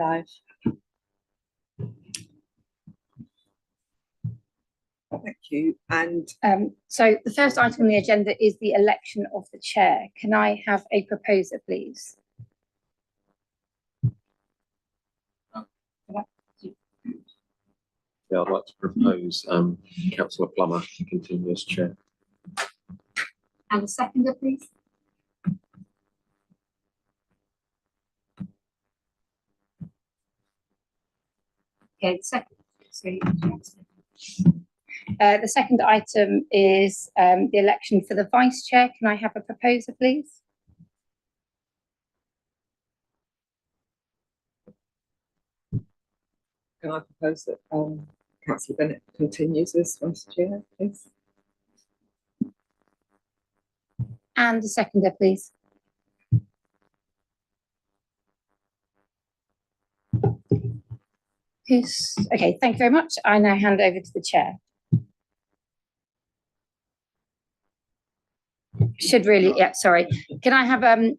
Live. Thank you. And so the first item on the agenda is the election of the chair. Can I have a proposer, please? Yeah, I'd like to propose Councillor Plummer to continue as chair. And a seconder, please. Okay, the second item is the election for the vice chair. Can I have a proposer, please? can I propose that Councillor Bennett continues as vice chair, please? And a seconder, please. Okay, thank you very much. I now hand over to the chair. Should really, yeah, sorry. Can I have can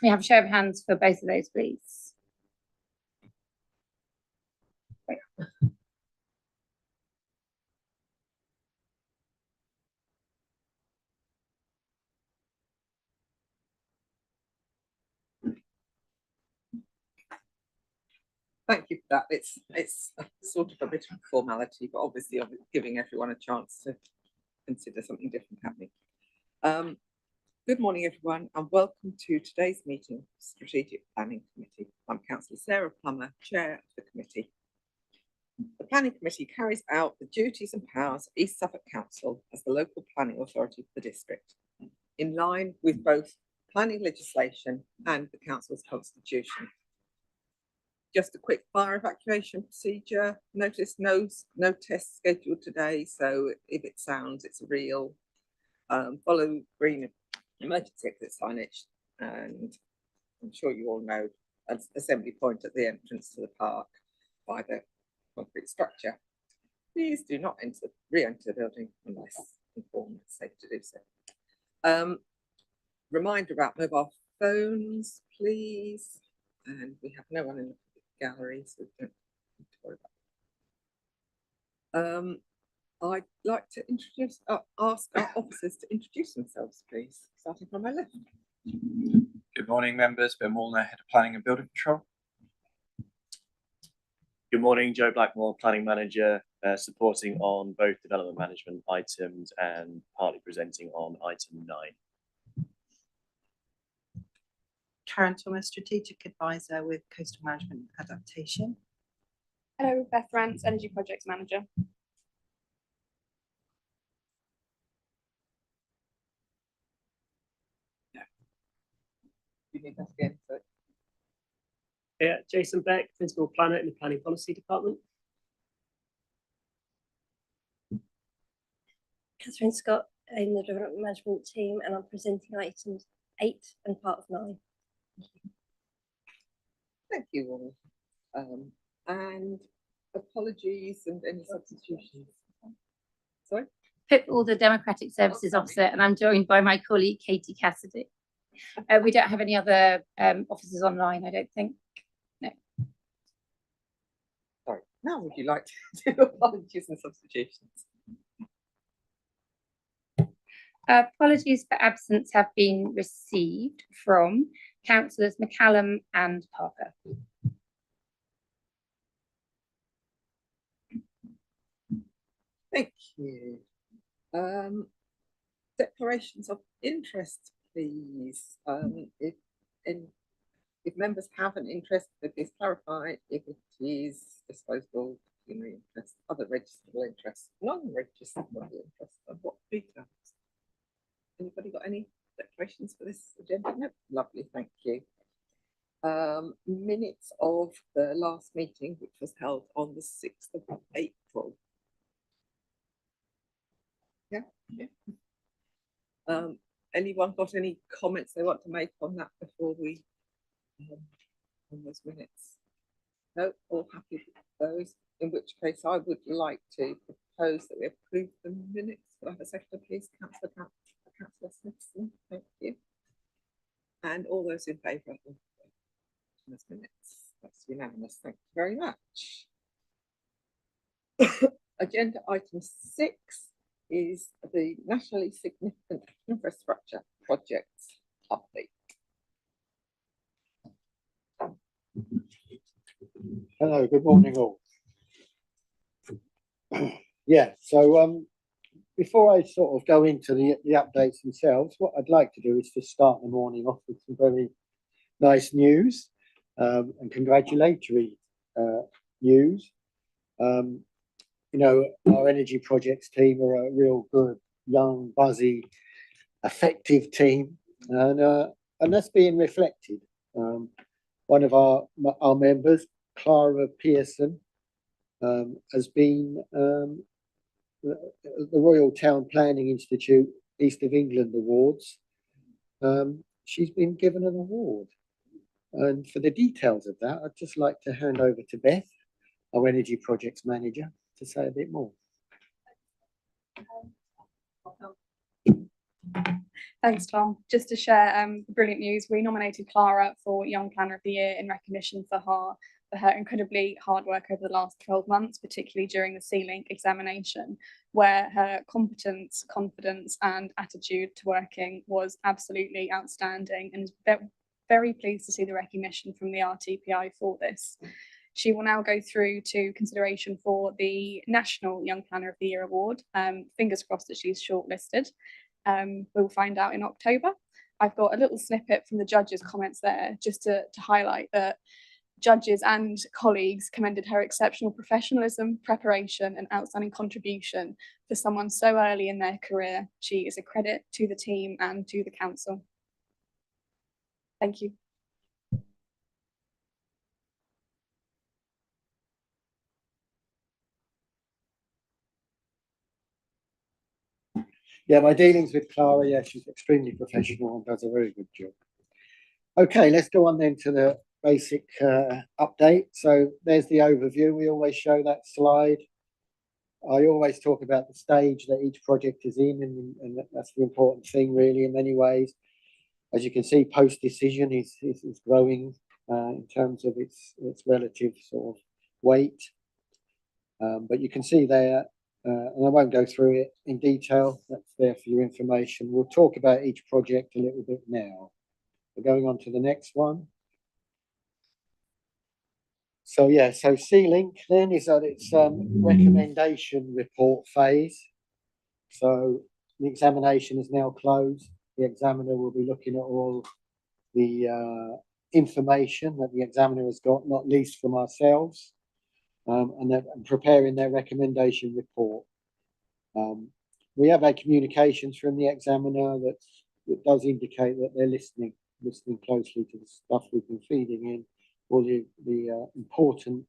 we have a show of hands for both of those, please? Thank you for that. It's sort of a bit of a formality, but obviously I'm giving everyone a chance to consider something different happening. Good morning, everyone, and welcome to today's meeting of the Strategic Planning Committee. I'm Councillor Sarah Plummer, Chair of the committee. The Planning Committee carries out the duties and powers of East Suffolk Council as the local planning authority for the district, in line with both planning legislation and the council's constitution. Just a quick fire evacuation procedure. Notice no tests scheduled today, so if it sounds, it's real. Follow green emergency exit signage, and I'm sure you all know an assembly point at the entrance to the park by the concrete structure. Please do not re-enter the building unless informed it's safe to do so. Reminder about mobile phones, please. And we have no one in the gallery, so we don't need to worry about it. I'd like to ask our officers to introduce themselves, please, starting from my left. Good morning, members. Ben Walner, Head of Planning and Building Control. Good morning, Joe Blackmore, Planning Manager, supporting on both development management items and partly presenting on item 9. Karen Thomas, Strategic Advisor with Coastal Management Adaptation. Hello, Beth Rance, Energy Projects Manager. You need that again, so. Yeah, Jason Beck, Principal Planner in the Planning Policy Department. Catherine Scott in the Development Management team, and I'm presenting items 8 and part of 9. Thank you all. And apologies and any substitutions. Sorry? Pip All, the Democratic Services Officer, and I'm joined by my colleague Katie Cassidy. We don't have any other officers online, I don't think. No. Sorry. Now would you like to do apologies and substitutions? Apologies for absence have been received from Councillors McCallum and Parker. Thank you. Declarations of interest, please. If members have an interest, please clarify if it is disposable, interest, other registrable interests, non-registrable interests, and what details. Anybody got any declarations for this agenda? No. Lovely, thank you. Minutes of the last meeting, which was held on the 6th of April. Yeah. Anyone got any comments they want to make on that before we on those minutes? No, all happy with those, in which case I would like to propose that we approve the minutes. Could I have a second, please? Councillor Smithson, thank you. And all those in favour of those minutes. That's unanimous. Thank you very much. Agenda item 6 is the nationally significant infrastructure projects update. Hello, good morning all. Yeah, so before I sort of go into the updates themselves, what I'd like to do is to start the morning off with some very nice news and congratulatory news. You know, our energy projects team are a real good, young, buzzy, effective team, and that's being reflected. One of our members, Clara Pearson, has been the Royal Town Planning Institute East of England Awards. She's been given an award. And for the details of that, I'd just like to hand over to Beth, our Energy Projects Manager, to say a bit more. Thanks, Tom. Just to share brilliant news, we nominated Clara for Young Planner of the Year in recognition for her incredibly hard work over the last 12 months, particularly during the C-Link examination, where her competence, confidence and attitude to working was absolutely outstanding, and is very pleased to see the recognition from the RTPI for this. She will now go through to consideration for the National Young Planner of the Year award. Fingers crossed that she's shortlisted. We'll find out in October. I've got a little snippet from the judges' comments there just to highlight that judges and colleagues commended her exceptional professionalism, preparation and outstanding contribution for someone so early in their career. She is a credit to the team and to the council. Thank you. Yeah, my dealings with Clara, yeah, she's extremely professional and does a very good job. Okay, let's go on then to the basic update. So there's the overview. We always show that slide. I always talk about the stage that each project is in, and that's the important thing really in many ways. As you can see, post-decision is growing in terms of its relative sort of weight. But you can see there, and I won't go through it in detail, that's there for your information. We'll talk about each project a little bit now. We're going on to the next one. So yeah, so C-Link then is at its recommendation report phase. So the examination is now closed. The examiner will be looking at all the information that the examiner has got, not least from ourselves, and preparing their recommendation report. We have had communications from the examiner that does indicate that they're listening closely to the stuff we've been feeding in, all the important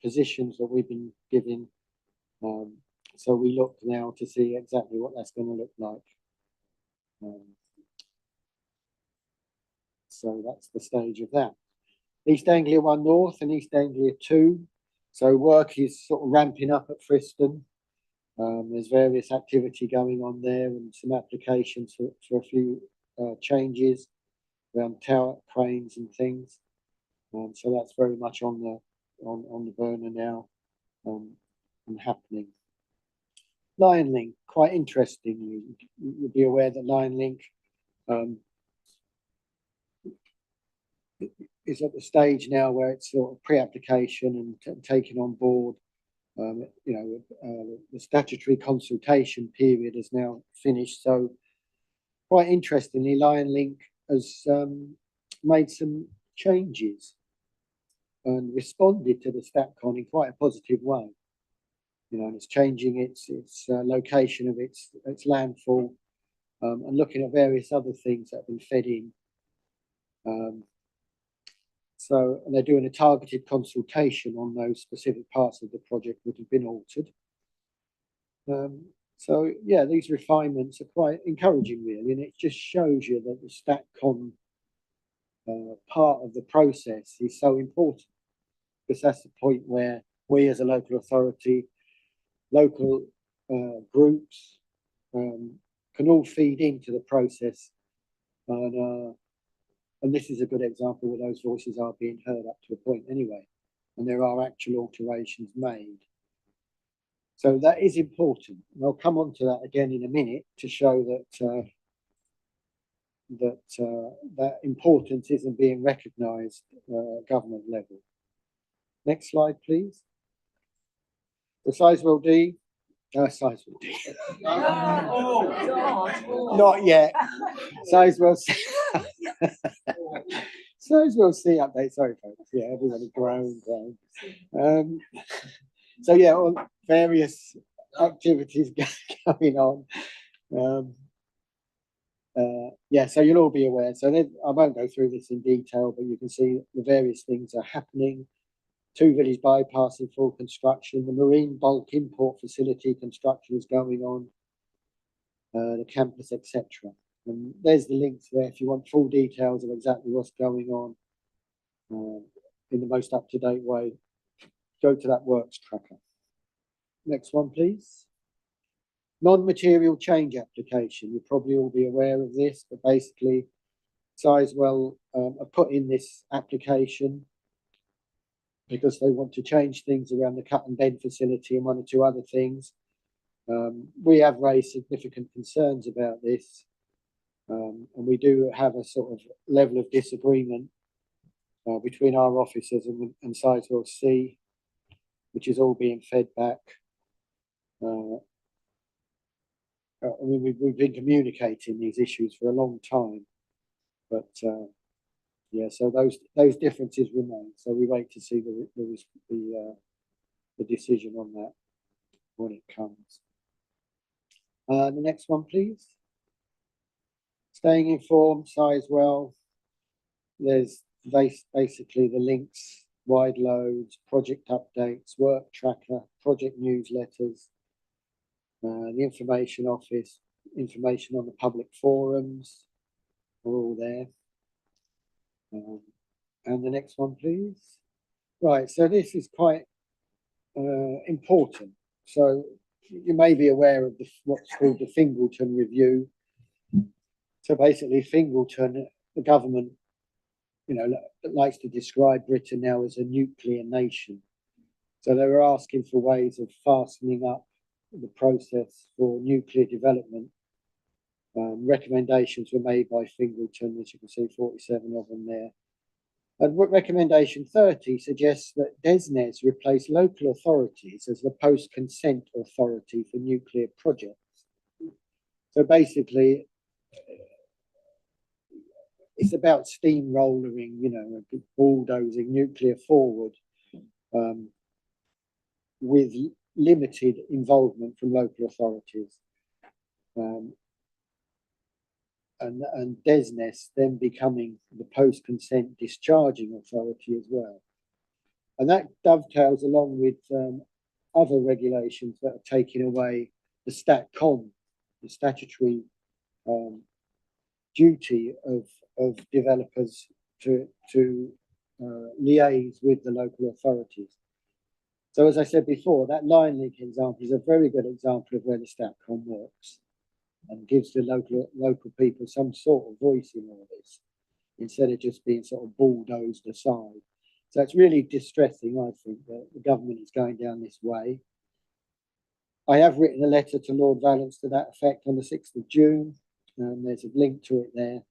positions that we've been giving. So we look now to see exactly what that's going to look like. So that's the stage of that. East Anglia 1 North and East Anglia 2. So work is sort of ramping up at Friston. There's various activity going on there and some applications for a few changes around tower cranes and things. So that's very much on the burner now and happening. Lion Link, quite interesting. You'll be aware that Lion Link is at the stage now where it's sort of pre-application and taking on board. The statutory consultation period is now finished. So quite interestingly, Lion Link has made some changes and responded to the StatCon in quite a positive way. And it's changing its location of its landfall and looking at various other things that have been fed in. So they're doing a targeted consultation on those specific parts of the project that have been altered. So yeah, these refinements are quite encouraging really, and it just shows you that the StatCon part of the process is so important, because that's the point where we as a local authority, local groups can all feed into the process and And this is a good example where those voices are being heard up to a point anyway, and there are actual alterations made. So that is important, and I'll come on to that again in a minute to show that that importance isn't being recognised at government level. Next slide, please. The Sizewell D. Sizewell D. Not yet. Sizewell C. Sizewell C update. Sorry, folks. Yeah, everybody groaned. So yeah, all various activities going on. Yeah, so you'll all be aware. So I won't go through this in detail, but you can see the various things are happening. Two Village bypass in full construction. The marine bulk import facility construction is going on. The campus, etc. And there's the links there if you want full details of exactly what's going on in the most up-to-date way. Go to that works tracker. Next one, please. Non-material change application. You'll probably all be aware of this, but basically Sizewell have put in this application because they want to change things around the cut and bend facility and one or two other things. We have raised significant concerns about this, and we do have a sort of level of disagreement between our officers and Sizewell C, which is all being fed back. I mean, we've been communicating these issues for a long time, but yeah, so those differences remain. So we wait to see the decision on that when it comes. The next one, please. Staying informed, Sizewell. There's basically the links, wide loads, project updates, work tracker, project newsletters, the information office, information on the public forums are all there. And the next one, please. Right, so this is quite important. So you may be aware of what's called the Fingleton Review. So basically, Fingleton, the government, likes to describe Britain now as a nuclear nation. So they were asking for ways of fastening up the process for nuclear development. Recommendations were made by Fingleton, as you can see, 47 of them there. And recommendation 30 suggests that DESNZ replace local authorities as the post-consent authority for nuclear projects. So basically, it's about steamrolling, bulldozing nuclear forward with limited involvement from local authorities. And DESNZ then becoming the post-consent discharging authority as well. And that dovetails along with other regulations that are taking away the StatCom, the statutory duty of developers to liaise with the local authorities. So as I said before, that line link example is a very good example of where the StatCom works and gives the local people some sort of voice in all this, instead of just being sort of bulldozed aside. So it's really distressing, I think, that the government is going down this way. I have written a letter to Lord Valence to that effect on the 6th of June. There's a link to it there.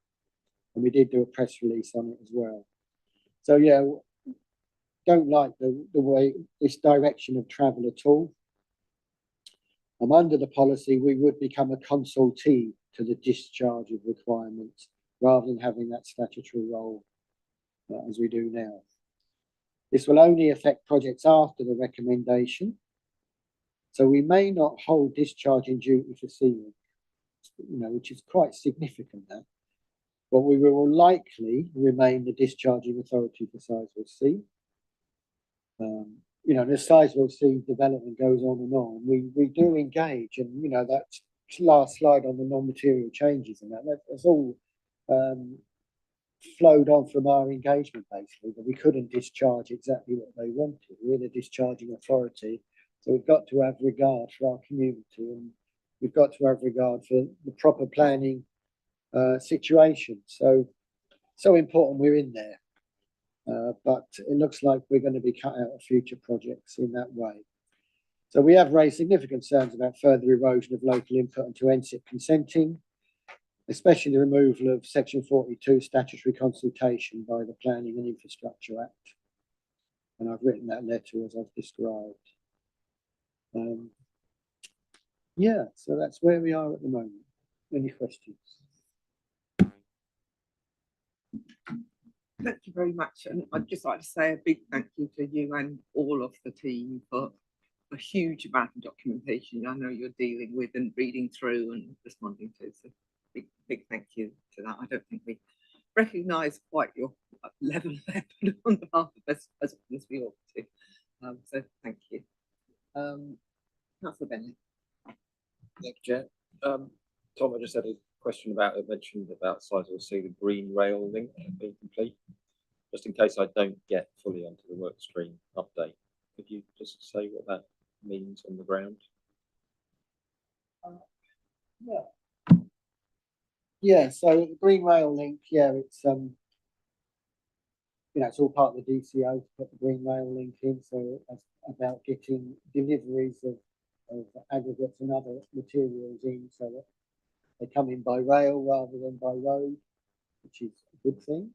And we did do a press release on it as well. So yeah, don't like the way this direction of travel at all. Under the policy, we would become a consultee to the discharge of requirements rather than having that statutory role as we do now. This will only affect projects after the recommendation. So we may not hold discharging duty for Sealing, which is quite significant now. But we will likely remain the discharging authority for Sizewell C. The Sizewell C development goes on and on. We do engage, and that last slide on the non-material changes and that's all flowed on from our engagement basically, but we couldn't discharge exactly what they wanted. We're the discharging authority, so we've got to have regard for our community, and we've got to have regard for the proper planning situation. So so important we're in there. But it looks like we're going to be cut out of future projects in that way. So we have raised significant concerns about further erosion of local input into NSIP consenting, especially the removal of Section 42 statutory consultation by the Planning and Infrastructure Act. And I've written that letter as I've described. Yeah, so that's where we are at the moment. Any questions? Thank you very much. And I'd just like to say a big thank you to you and all of the team for a huge amount of documentation I know you're dealing with and reading through and responding to. So big thank you to that. I don't think we recognise quite your level of effort on behalf of us as we ought to. So thank you. Councillor Bennett. Thank you, Chair. Tom, I just had a question about, it mentioned about Sizewell C, the green rail link being complete. Just in case I don't get fully onto the work stream update, could you just say what that means on the ground? Yeah, so the Green Rail link, yeah, it's it's all part of the DCO to put the Green Rail link in. So it's about getting deliveries of aggregates and other materials in, so that they come in by rail rather than by road, which is a good thing.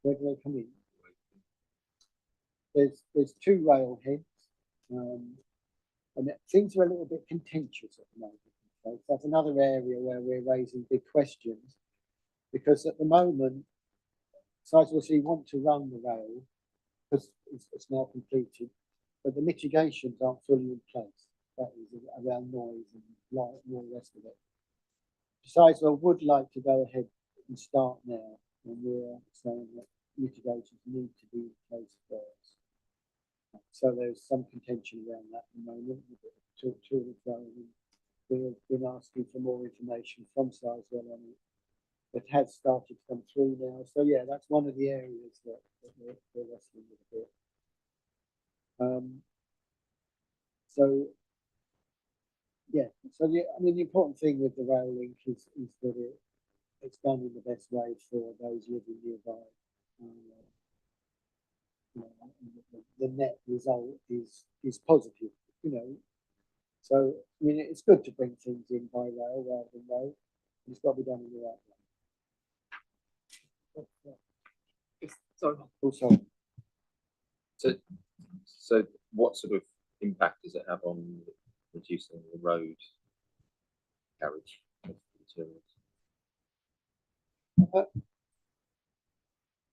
Where do they come in? There's two rail heads, and things are a little bit contentious at the moment. So that's another area where we're raising big questions, because at the moment, Sizewell C want to run the rail because it's now completed, but the mitigations aren't fully in place. That is around noise and light and all the rest of it. Sizewell would like to go ahead and start now, and we're saying that mitigations need to be in place first. So there's some contention around that at the moment. We've been asking for more information from Sizewell on it. It has started to come through now. So yeah, that's one of the areas that we're wrestling with a bit. So yeah, so I mean the important thing with the rail link is that it's done in the best way for those living nearby. The net result is positive, So I mean it's good to bring things in by rail rather than road. It's got to be done in the right way. Sorry. Also, So what sort of impact does it have on reducing the road carriage of materials?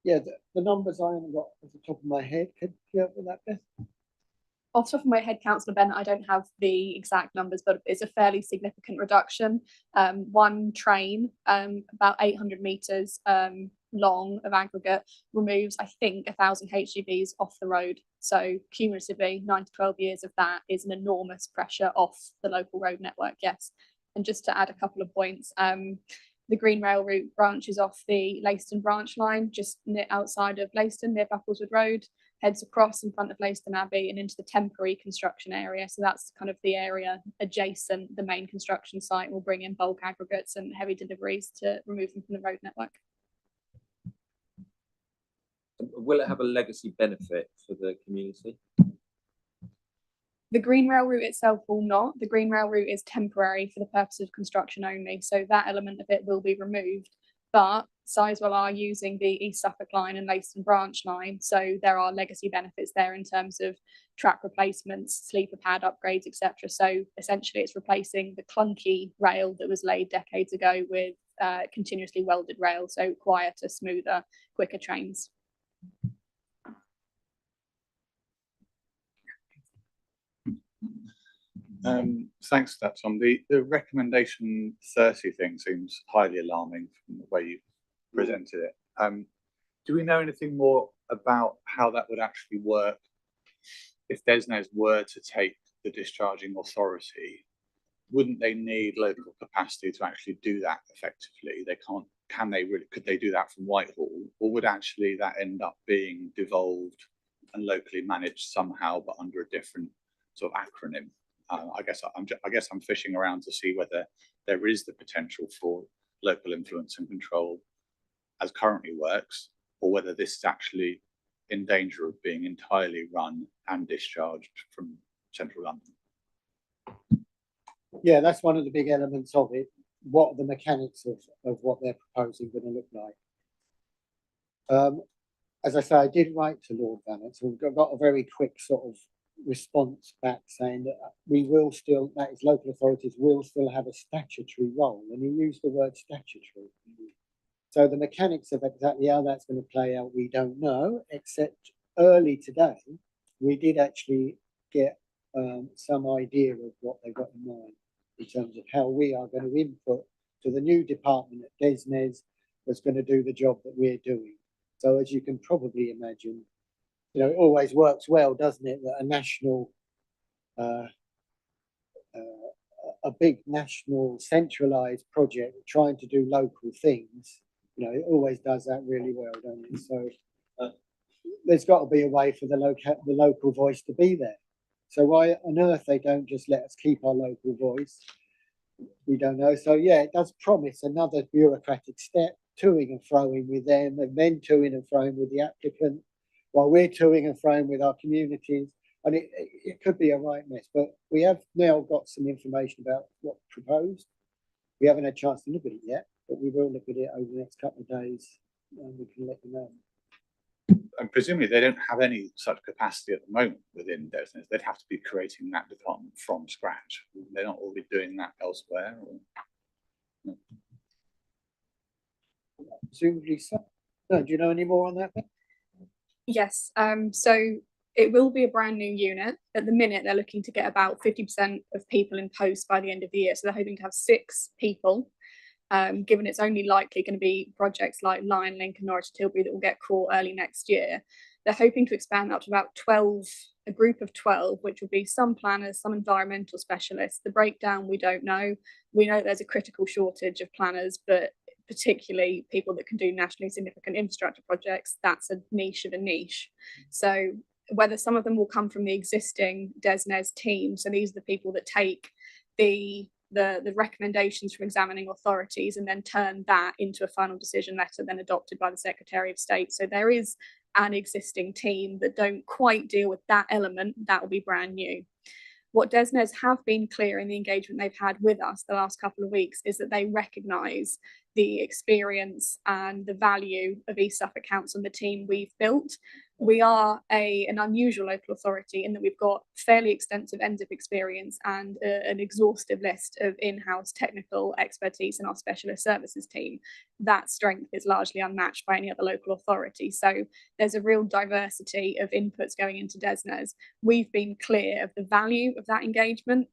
yeah, the numbers I haven't got off the top of my head. Could you help with that, Beth? Off the top of my head, Councillor Bennett, I don't have the exact numbers, but it's a fairly significant reduction. One train, about 800 metres long of aggregate, removes, I think, 1,000 HGVs off the road. So cumulatively, 9 to 12 years of that is an enormous pressure off the local road network, yes. And just to add a couple of points, the Green Rail route branches off the Leiston branch line, just outside of Leiston, near Buckleswood Road, heads across in front of Leiston Abbey and into the temporary construction area. So that's kind of the area adjacent the main construction site. Will bring in bulk aggregates and heavy deliveries to remove them from the road network. Will it have a legacy benefit for the community? The Green Rail route itself will not. The Green Rail route is temporary for the purpose of construction only. So that element of it will be removed. But Sizewell are using the East Suffolk line and Leiston branch line. So there are legacy benefits there in terms of track replacements, sleeper pad upgrades, etc. So essentially it's replacing the clunky rail that was laid decades ago with continuously welded rail. So quieter, smoother, quicker trains. Thanks for that, Tom. The recommendation 30 thing seems highly alarming from the way you presented it. Do we know anything more about how that would actually work if DESNZ were to take the discharging authority? Wouldn't they need local capacity to actually do that effectively? They can't. Could they do that from Whitehall, or would actually that end up being devolved and locally managed somehow, but under a different sort of acronym? I guess I'm fishing around to see whether there is the potential for local influence and control as currently works, or whether this is actually in danger of being entirely run and discharged from central London. Yeah, that's one of the big elements of it. What are the mechanics of what they're proposing going to look like? As I say, I did write to Lord Vannet, so we've got a very quick sort of response back saying that we will still, that is, local authorities will still have a statutory role, and he used the word statutory. So the mechanics of exactly how that's going to play out, we don't know, except early today, we did actually get some idea of what they've got in mind in terms of how we are going to input to the new department at DESNZ that's going to do the job that we're doing. So as you can probably imagine, you know, it always works well, doesn't it, that a national, a big national centralized project trying to do local things, you know, it always does that really well, don't it? So there's got to be a way for the local voice to be there. So why on earth they don't just let us keep our local voice, we don't know. So yeah, it does promise another bureaucratic step, toing and froing with them, and then toing and froing with the applicant, while we're toing and froing with our communities. And it could be a right mess, but we have now got some information about what's proposed. We haven't had a chance to look at it yet, but we will look at it over the next couple of days, and we can let you know. And presumably they don't have any such capacity at the moment within DESNZ. They'd have to be creating that department from scratch. They're not already doing that elsewhere. Or... No. Presumably so. No, do you know any more on that? Yes, so it will be a brand new unit. At the minute, they're looking to get about 50% of people in post by the end of the year. So they're hoping to have 6 people, given it's only likely going to be projects like Lion Link and Norwich to Tilbury that will get caught early next year. They're hoping to expand up to about 12, a group of 12, which will be some planners, some environmental specialists. The breakdown, we don't know. We know there's a critical shortage of planners, but particularly people that can do nationally significant infrastructure projects, that's a niche of a niche. So whether some of them will come from the existing DESNZ team, so these are the people that take the recommendations from examining authorities and then turn that into a final decision letter then adopted by the Secretary of State. So there is an existing team that don't quite deal with that element. That will be brand new. What DESNZ have been clear in the engagement they've had with us the last couple of weeks is that they recognise the experience and the value of East Suffolk Council and the team we've built. We are an unusual local authority in that we've got fairly extensive NZIP experience and an exhaustive list of in-house technical expertise in our specialist services team. That strength is largely unmatched by any other local authority. So there's a real diversity of inputs going into DESNZ. We've been clear of the value of that engagement,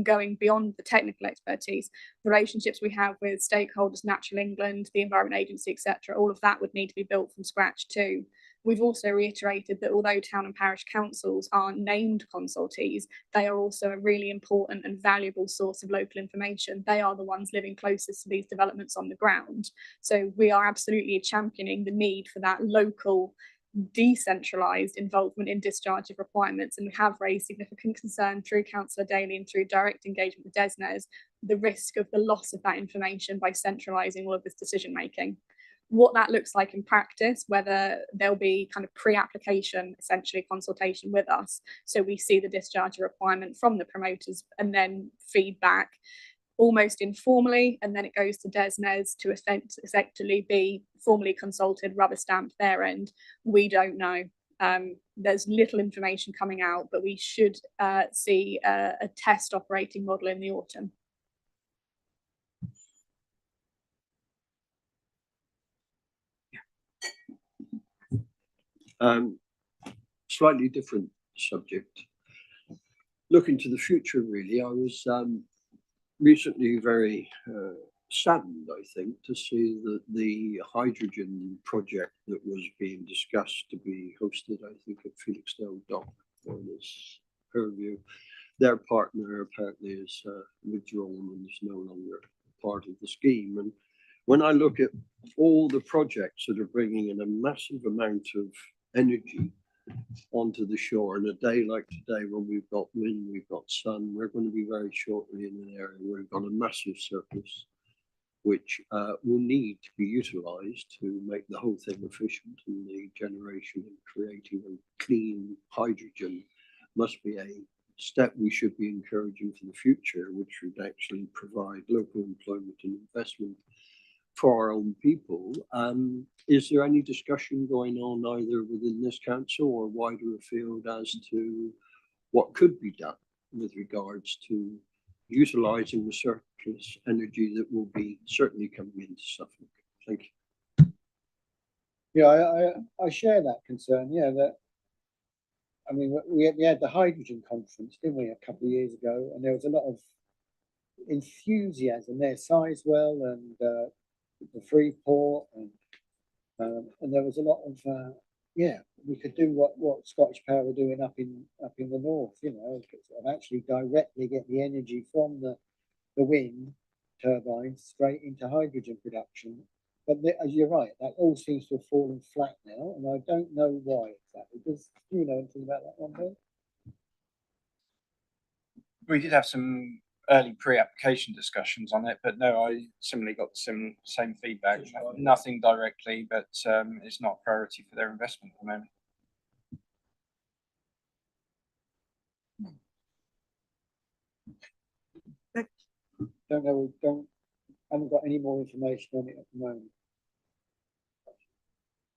going beyond the technical expertise, relationships we have with stakeholders, Natural England, the Environment Agency, etc. All of that would need to be built from scratch too. We've also reiterated that although town and parish councils are named consultees, they are also a really important and valuable source of local information. They are the ones living closest to these developments on the ground. So we are absolutely championing the need for that local, decentralised involvement in discharge of requirements, and we have raised significant concern through Councillor Daly and through direct engagement with DESNZ, the risk of the loss of that information by centralising all of this decision making. What that looks like in practice, whether there'll be kind of pre-application, essentially consultation with us, so we see the discharge requirement from the promoters and then feedback almost informally, and then it goes to DESNZ to effectively be formally consulted, rubber stamped their end. We don't know. There's little information coming out, but we should see a test operating model in the autumn. Slightly different subject. Looking to the future, really, I was recently very saddened, I think, to see that the hydrogen project that was being discussed to be hosted, I think, at Felixstowe Dock, known as Purview, their partner apparently is withdrawn and is no longer part of the scheme. And when I look at all the projects that are bringing in a massive amount of energy onto the shore, and a day like today when we've got wind, we've got sun, we're going to be very shortly in an area where we've got a massive surplus which will need to be utilised to make the whole thing efficient, and the generation and creating of clean hydrogen must be a step we should be encouraging for the future, which would actually provide local employment and investment for our own people. Is there any discussion going on either within this council or wider afield as to what could be done with regards to utilising the surplus energy that will be certainly coming into Suffolk? Thank you. Yeah, I share that concern. Yeah, that, I mean, we had the hydrogen conference, didn't we, a couple of years ago, and there was a lot of enthusiasm there, Sizewell and the Freeport, and there was a lot of yeah, we could do what Scottish Power are doing up in the north, you know, sort of actually directly get the energy from the wind turbines straight into hydrogen production. But you're right, that all seems to have fallen flat now, and I don't know why exactly. Do you know anything about that one, Ben? We did have some early pre-application discussions on it, but no, I similarly got the same feedback. Nothing directly, but it's not a priority for their investment at the moment. Don't know. Haven't got any more information on it at the moment.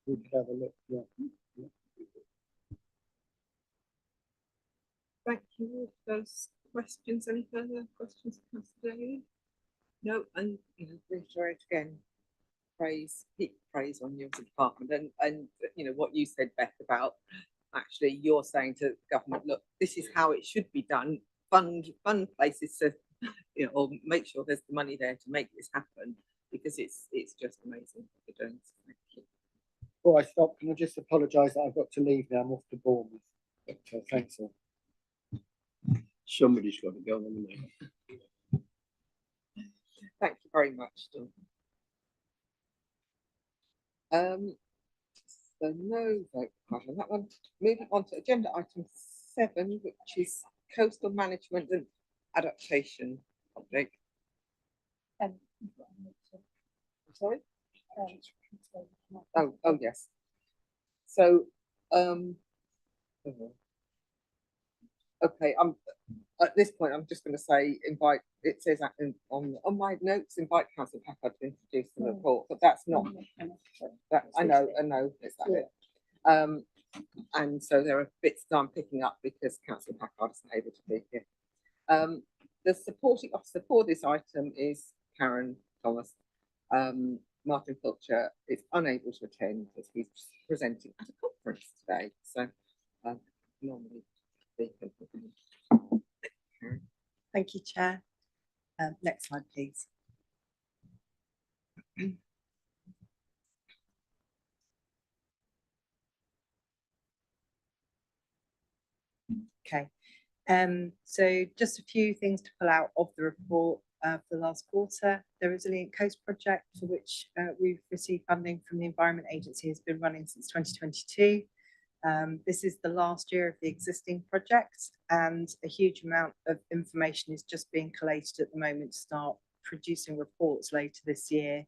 We could have a look. Yeah. Thank you for those questions. Any further questions, Councillor Daly? No, and you know, reiterate again, heap praise on your department, and you know what you said, Beth, about actually you're saying to the government, look, this is how it should be done. Fund places to, you know, or make sure there's the money there to make this happen, because it's just amazing what you're doing. So thank you. Before I stop, can I just apologise that I've got to leave now? I'm off to Bournemouth. But thanks all. Somebody's got to go on there. Thank you very much, Dawn. So no vote on that one. Moving on to agenda item 7, which is coastal management and adaptation project. Sorry? Oh yes. So okay, at this point I'm just going to say invite. It says on my notes, invite Councillor Packard to introduce the report, but that's not that. I know it's that bit. And so there are bits that I'm picking up because Councillor Packard isn't able to be here. The supporting officer for this item is Karen Thomas. Martin Pilcher is unable to attend as he's presenting at a conference today. So normally Thank you, Chair. Next slide, please. Okay. So just a few things to pull out of the report for the last quarter. The Resilient Coast Project, for which we've received funding from the Environment Agency, has been running since 2022. This is the last year of the existing project, and a huge amount of information is just being collated at the moment to start producing reports later this year.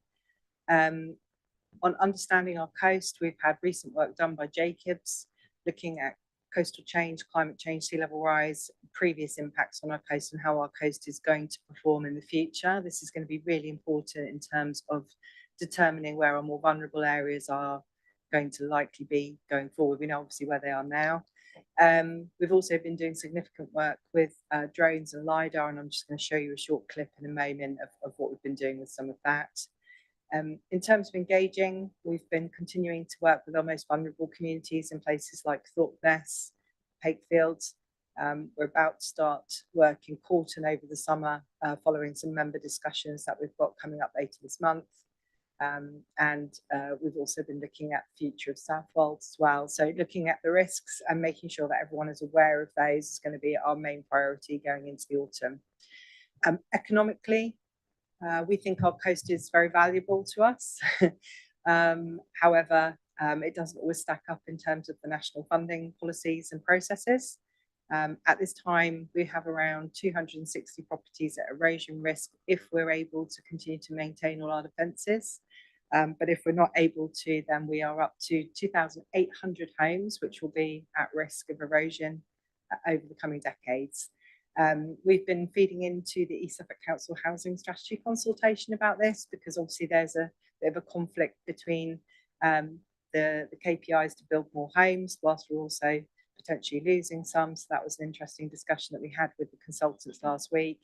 On understanding our coast, we've had recent work done by Jacobs, looking at coastal change, climate change, sea level rise, previous impacts on our coast, and how our coast is going to perform in the future. This is going to be really important in terms of determining where our more vulnerable areas are going to likely be going forward. We know obviously where they are now. We've also been doing significant work with drones and LiDAR, and I'm just going to show you a short clip in a moment of what we've been doing with some of that. In terms of engaging, we've been continuing to work with our most vulnerable communities in places like Thorpeness, Pakefield. We're about to start work in Corton over the summer, following some member discussions that we've got coming up later this month. We've also been looking at the future of Southwold as well. So looking at the risks and making sure that everyone is aware of those is going to be our main priority going into the autumn. Economically, we think our coast is very valuable to us. However, it doesn't always stack up in terms of the national funding policies and processes. At this time, we have around 260 properties at erosion risk if we're able to continue to maintain all our defences. But if we're not able to, then we are up to 2,800 homes, which will be at risk of erosion over the coming decades. We've been feeding into the East Suffolk Council Housing Strategy consultation about this, because obviously there's a bit of a conflict between the KPIs to build more homes, whilst we're also potentially losing some. So that was an interesting discussion that we had with the consultants last week.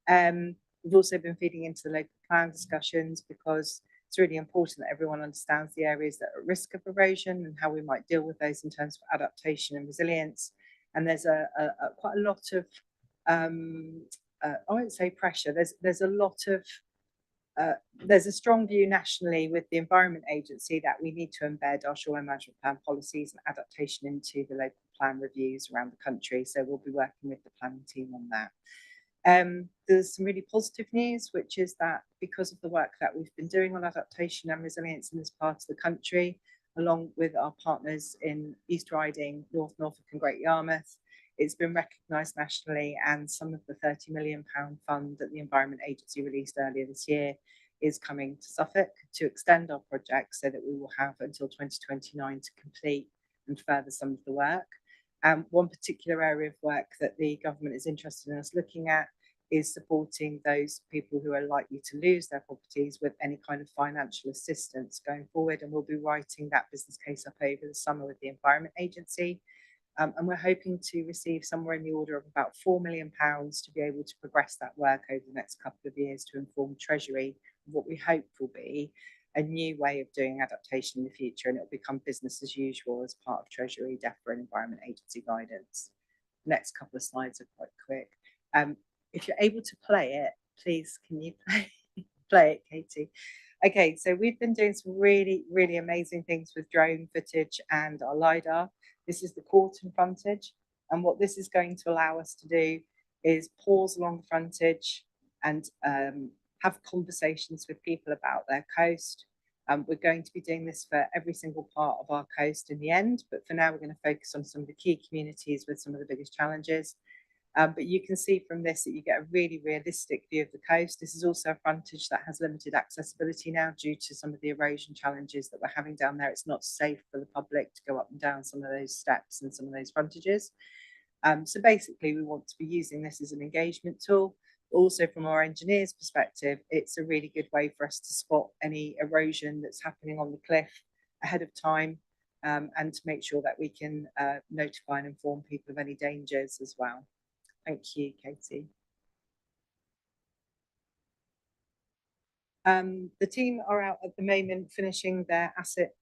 We've also been feeding into the local plan discussions, because it's really important that everyone understands the areas that are at risk of erosion and how we might deal with those in terms of adaptation and resilience. And there's quite a lot of, I won't say pressure, there's a lot of, there's a strong view nationally with the Environment Agency that we need to embed our shoreline management plan policies and adaptation into the local plan reviews around the country. So we'll be working with the planning team on that. There's some really positive news, which is that because of the work that we've been doing on adaptation and resilience in this part of the country, along with our partners in East Riding, North Norfolk and Great Yarmouth, it's been recognised nationally, and some of the £30 million fund that the Environment Agency released earlier this year is coming to Suffolk to extend our project, so that we will have until 2029 to complete and further some of the work. One particular area of work that the government is interested in us looking at is supporting those people who are likely to lose their properties with any kind of financial assistance going forward. And we'll be writing that business case up over the summer with the Environment Agency. And we're hoping to receive somewhere in the order of about £4 million to be able to progress that work over the next couple of years to inform Treasury of what we hope will be a new way of doing adaptation in the future, and it will become business as usual as part of Treasury, DEFRA and Environment Agency guidance. Next couple of slides are quite quick. If you're able to play it, please can you play it, Katie? Okay, so we've been doing some really, really amazing things with drone footage and our LiDAR. This is the Corton frontage, and what this is going to allow us to do is pause along the frontage and have conversations with people about their coast. We're going to be doing this for every single part of our coast in the end, but for now we're going to focus on some of the key communities with some of the biggest challenges. But you can see from this that you get a really realistic view of the coast. This is also a frontage that has limited accessibility now due to some of the erosion challenges that we're having down there. It's not safe for the public to go up and down some of those steps and some of those frontages. So basically we want to be using this as an engagement tool. Also from our engineers' perspective, it's a really good way for us to spot any erosion that's happening on the cliff ahead of time, and to make sure that we can notify and inform people of any dangers as well. Thank you, Katie. The team are out at the moment finishing their asset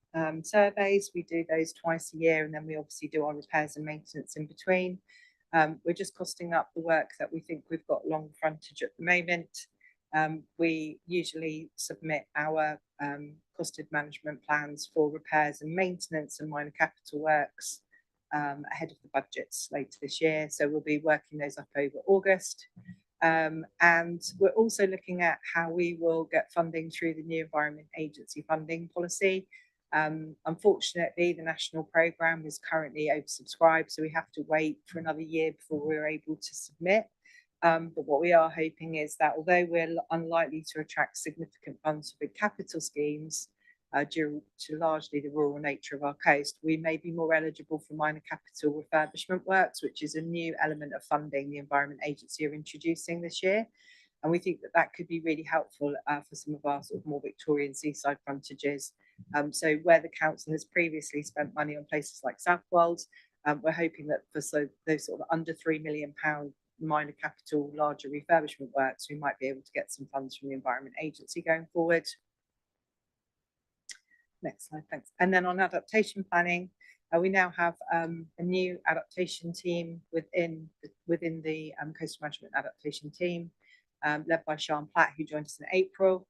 surveys. We do those twice a year, and then we obviously do our repairs and maintenance in between. We're just costing up the work that we think we've got along the frontage at the moment. We usually submit our costed management plans for repairs and maintenance and minor capital works ahead of the budgets later this year. So we'll be working those up over August. And we're also looking at how we will get funding through the new Environment Agency funding policy. Unfortunately, the national programme is currently oversubscribed, so we have to wait for another year before we're able to submit. But what we are hoping is that although we're unlikely to attract significant funds for big capital schemes, due to largely the rural nature of our coast, we may be more eligible for minor capital refurbishment works, which is a new element of funding the Environment Agency are introducing this year. And we think that that could be really helpful for some of our sort of more Victorian seaside frontages. So where the council has previously spent money on places like Southwold, we're hoping that for those sort of under £3 million minor capital larger refurbishment works, we might be able to get some funds from the Environment Agency going forward. Next slide, thanks. And then on adaptation planning, we now have a new adaptation team within the coastal management adaptation team, led by Sian Platt, who joined us in April.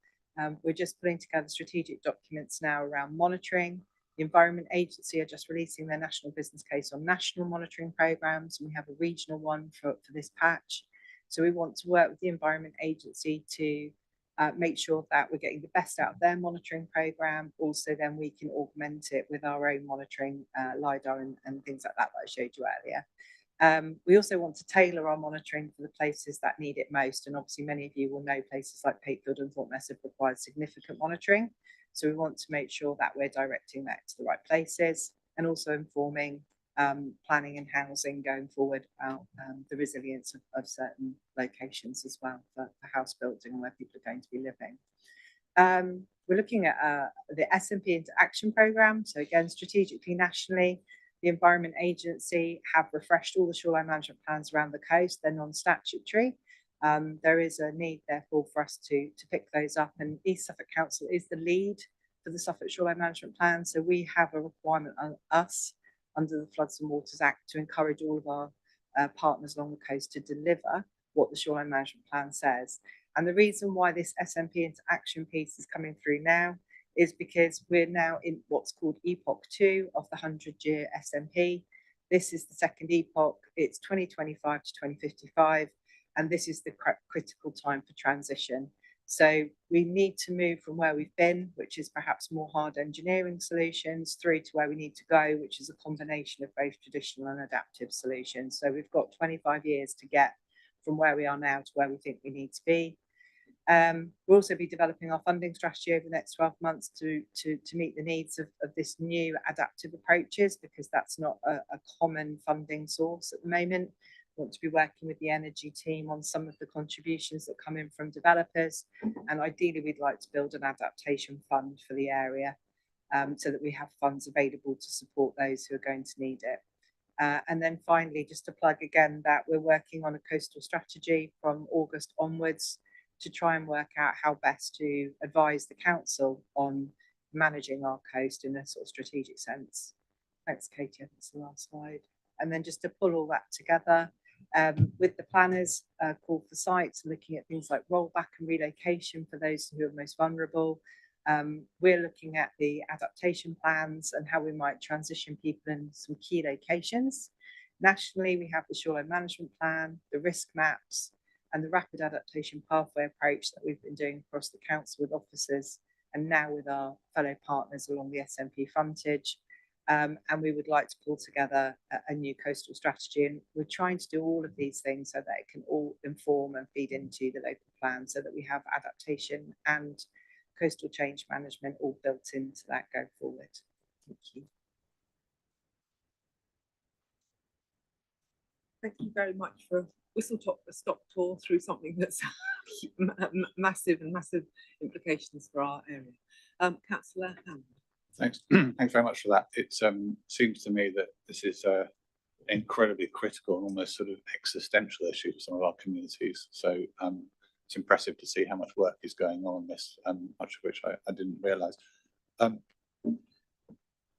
We're just putting together strategic documents now around monitoring. The Environment Agency are just releasing their national business case on national monitoring programs, and we have a regional one for this patch. So we want to work with the Environment Agency to make sure that we're getting the best out of their monitoring program. Also, then we can augment it with our own monitoring, LiDAR and things like that I showed you earlier. We also want to tailor our monitoring for the places that need it most. And obviously many of you will know places like Pakefield and Thornton have required significant monitoring. So we want to make sure that we're directing that to the right places and also informing planning and housing going forward about the resilience of certain locations as well for house building and where people are going to be living. We're looking at the SNP into Action programme. So again, strategically, nationally, the Environment Agency have refreshed all the shoreline management plans around the coast. They're non-statutory. There is a need, therefore, for us to pick those up. And East Suffolk Council is the lead for the Suffolk Shoreline Management Plan. So we have a requirement on us under the Floods and Waters Act to encourage all of our partners along the coast to deliver what the Shoreline Management Plan says. And the reason why this SNP into Action piece is coming through now is because we're now in what's called Epoch 2 of the 100-year SNP. This is the second epoch. It's 2025 to 2055, and this is the critical time for transition. So we need to move from where we've been, which is perhaps more hard engineering solutions, through to where we need to go, which is a combination of both traditional and adaptive solutions. So we've got 25 years to get from where we are now to where we think we need to be. We'll also be developing our funding strategy over the next 12 months to meet the needs of this new adaptive approaches, because that's not a common funding source at the moment. We want to be working with the energy team on some of the contributions that come in from developers, and ideally we'd like to build an adaptation fund for the area so that we have funds available to support those who are going to need it. And then finally, just to plug again that we're working on a coastal strategy from August onwards to try and work out how best to advise the council on managing our coast in a sort of strategic sense. Thanks, Katie. I think it's the last slide. And then just to pull all that together with the planners, call for sites, looking at things like rollback and relocation for those who are most vulnerable. We're looking at the adaptation plans and how we might transition people in some key locations. Nationally, we have the shoreline management plan, the risk maps, and the rapid adaptation pathway approach that we've been doing across the council with officers and now with our fellow partners along the SNP frontage. And we would like to pull together a new coastal strategy. And we're trying to do all of these things so that it can all inform and feed into the local plan so that we have adaptation and coastal change management all built into that go forward. Thank you. Thank you very much for whistle-stop tour through something that's massive implications for our area. Councillor Hammond. Thanks. Thanks very much for that. It seems to me that this is an incredibly critical and almost sort of existential issue for some of our communities. So it's impressive to see how much work is going on this, much of which I didn't realise.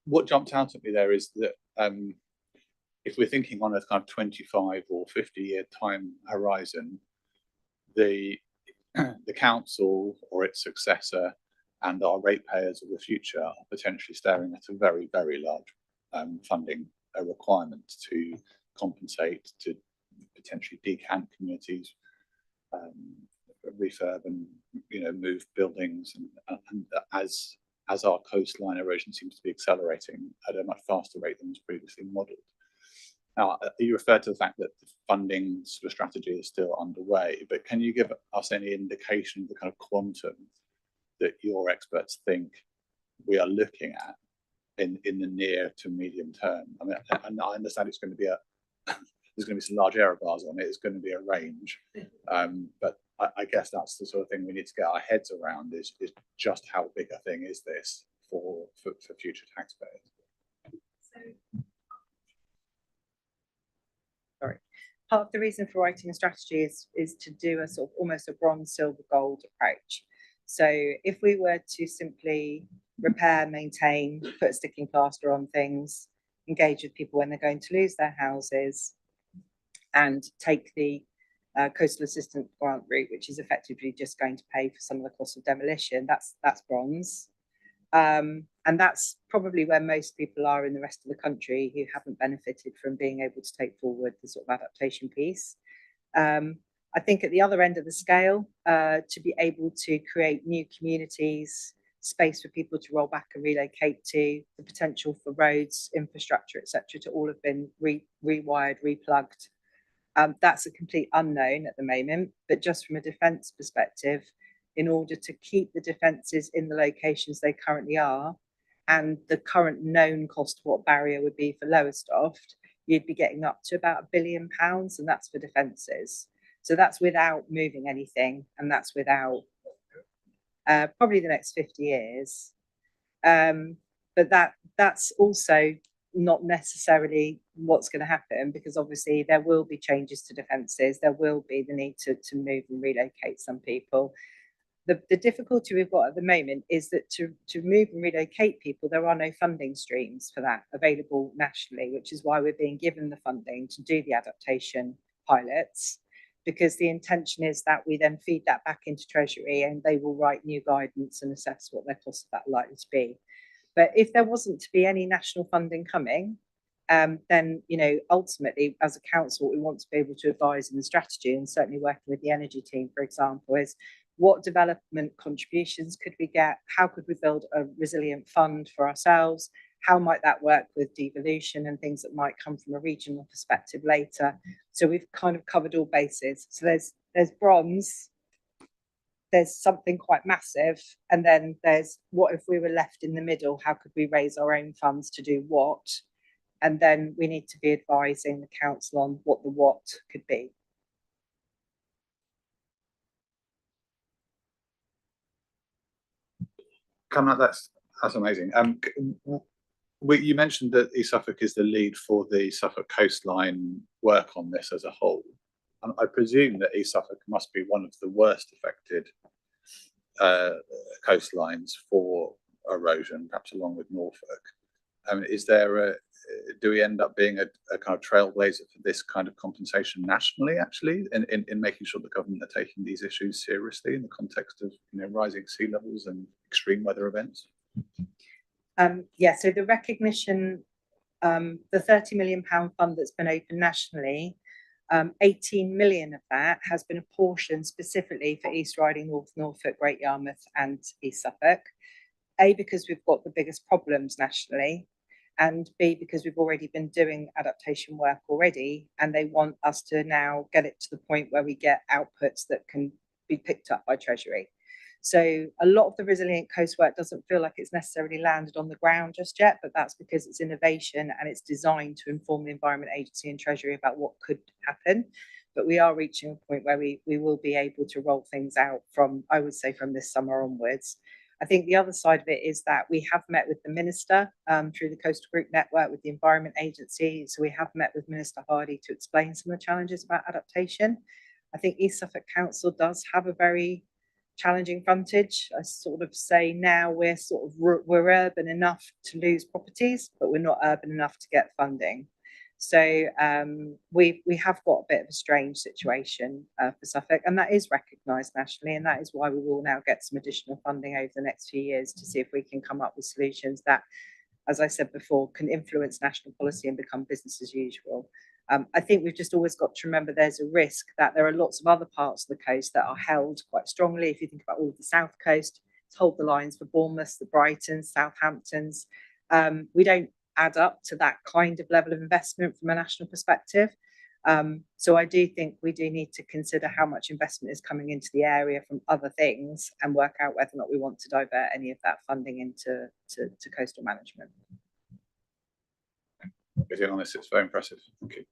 What jumped out at me there is that if we're thinking on a kind of 25 or 50-year time horizon, the council or its successor and our ratepayers of the future are potentially staring at a very, very large funding requirement to compensate, to potentially decant communities, refurb and move buildings, and as our coastline erosion seems to be accelerating at a much faster rate than was previously modelled. Now, you referred to the fact that the funding sort of strategy is still underway, but can you give us any indication of the kind of quantum that your experts think we are looking at in the near to medium term? I mean, and I understand it's going to be there's going to be some large error bars on it. It's going to be a range, but I guess that's the sort of thing we need to get our heads around is just how big a thing is this for future taxpayers. Sorry. Part of the reason for writing a strategy is to do a sort of almost a bronze, silver, gold approach. So if we were to simply repair, maintain, put a sticking plaster on things, engage with people when they're going to lose their houses, and take the coastal assistance grant route, which is effectively just going to pay for some of the cost of demolition, that's bronze. And that's probably where most people are in the rest of the country who haven't benefited from being able to take forward the sort of adaptation piece. I think at the other end of the scale, to be able to create new communities, space for people to roll back and relocate to, the potential for roads, infrastructure, etc., to all have been rewired, replugged. That's a complete unknown at the moment, but just from a defence perspective, in order to keep the defences in the locations they currently are, and the current known cost of what barrier would be for Lowestoft, you'd be getting up to about £1 billion, and that's for defences. So that's without moving anything, and that's without probably the next 50 years. But that's also not necessarily what's going to happen, because obviously there will be changes to defences. There will be the need to move and relocate some people. The difficulty we've got at the moment is that to move and relocate people, there are no funding streams for that available nationally, which is why we're being given the funding to do the adaptation pilots, because the intention is that we then feed that back into Treasury and they will write new guidance and assess what their cost of that likely to be. But if there wasn't to be any national funding coming, then, you know, ultimately as a council, what we want to be able to advise in the strategy, and certainly working with the energy team, for example, is what development contributions could we get? How could we build a resilient fund for ourselves? How might that work with devolution and things that might come from a regional perspective later? So we've kind of covered all bases. So there's bronze, there's something quite massive, and then there's what if we were left in the middle? How could we raise our own funds to do what? And then we need to be advising the council on what the what could be. That's amazing. You mentioned that East Suffolk is the lead for the Suffolk coastline work on this as a whole. And I presume that East Suffolk must be one of the worst affected coastlines for erosion, perhaps along with Norfolk. Do we end up being a kind of trailblazer for this kind of compensation nationally, actually, in making sure the government are taking these issues seriously in the context of, you know, rising sea levels and extreme weather events? Yeah, so the recognition, the £30 million fund that's been opened nationally, 18 million of that has been apportioned specifically for East Riding, North Norfolk, Great Yarmouth and East Suffolk. A, because we've got the biggest problems nationally, and B, because we've already been doing adaptation work already, and they want us to now get it to the point where we get outputs that can be picked up by Treasury. So a lot of the resilient coast work doesn't feel like it's necessarily landed on the ground just yet, but that's because it's innovation and it's designed to inform the Environment Agency and Treasury about what could happen. But we are reaching a point where we will be able to roll things out from, I would say, from this summer onwards. I think the other side of it is that we have met with the Minister through the Coastal Group Network with the Environment Agency. So we have met with Minister Hardy to explain some of the challenges about adaptation. I think East Suffolk Council does have a very challenging frontage. I sort of say now we're we're urban enough to lose properties, but we're not urban enough to get funding. So we have got a bit of a strange situation for Suffolk, and that is recognised nationally, and that is why we will now get some additional funding over the next few years to see if we can come up with solutions that, as I said before, can influence national policy and become business as usual. I think we've just always got to remember there's a risk that there are lots of other parts of the coast that are held quite strongly. If you think about all of the South Coast, to hold the lines for Bournemouth, the Brightons, Southamptons, we don't add up to that kind of level of investment from a national perspective. So I do think we do need to consider how much investment is coming into the area from other things and work out whether or not we want to divert any of that funding into coastal management. Getting on this, it's very impressive. Thank you.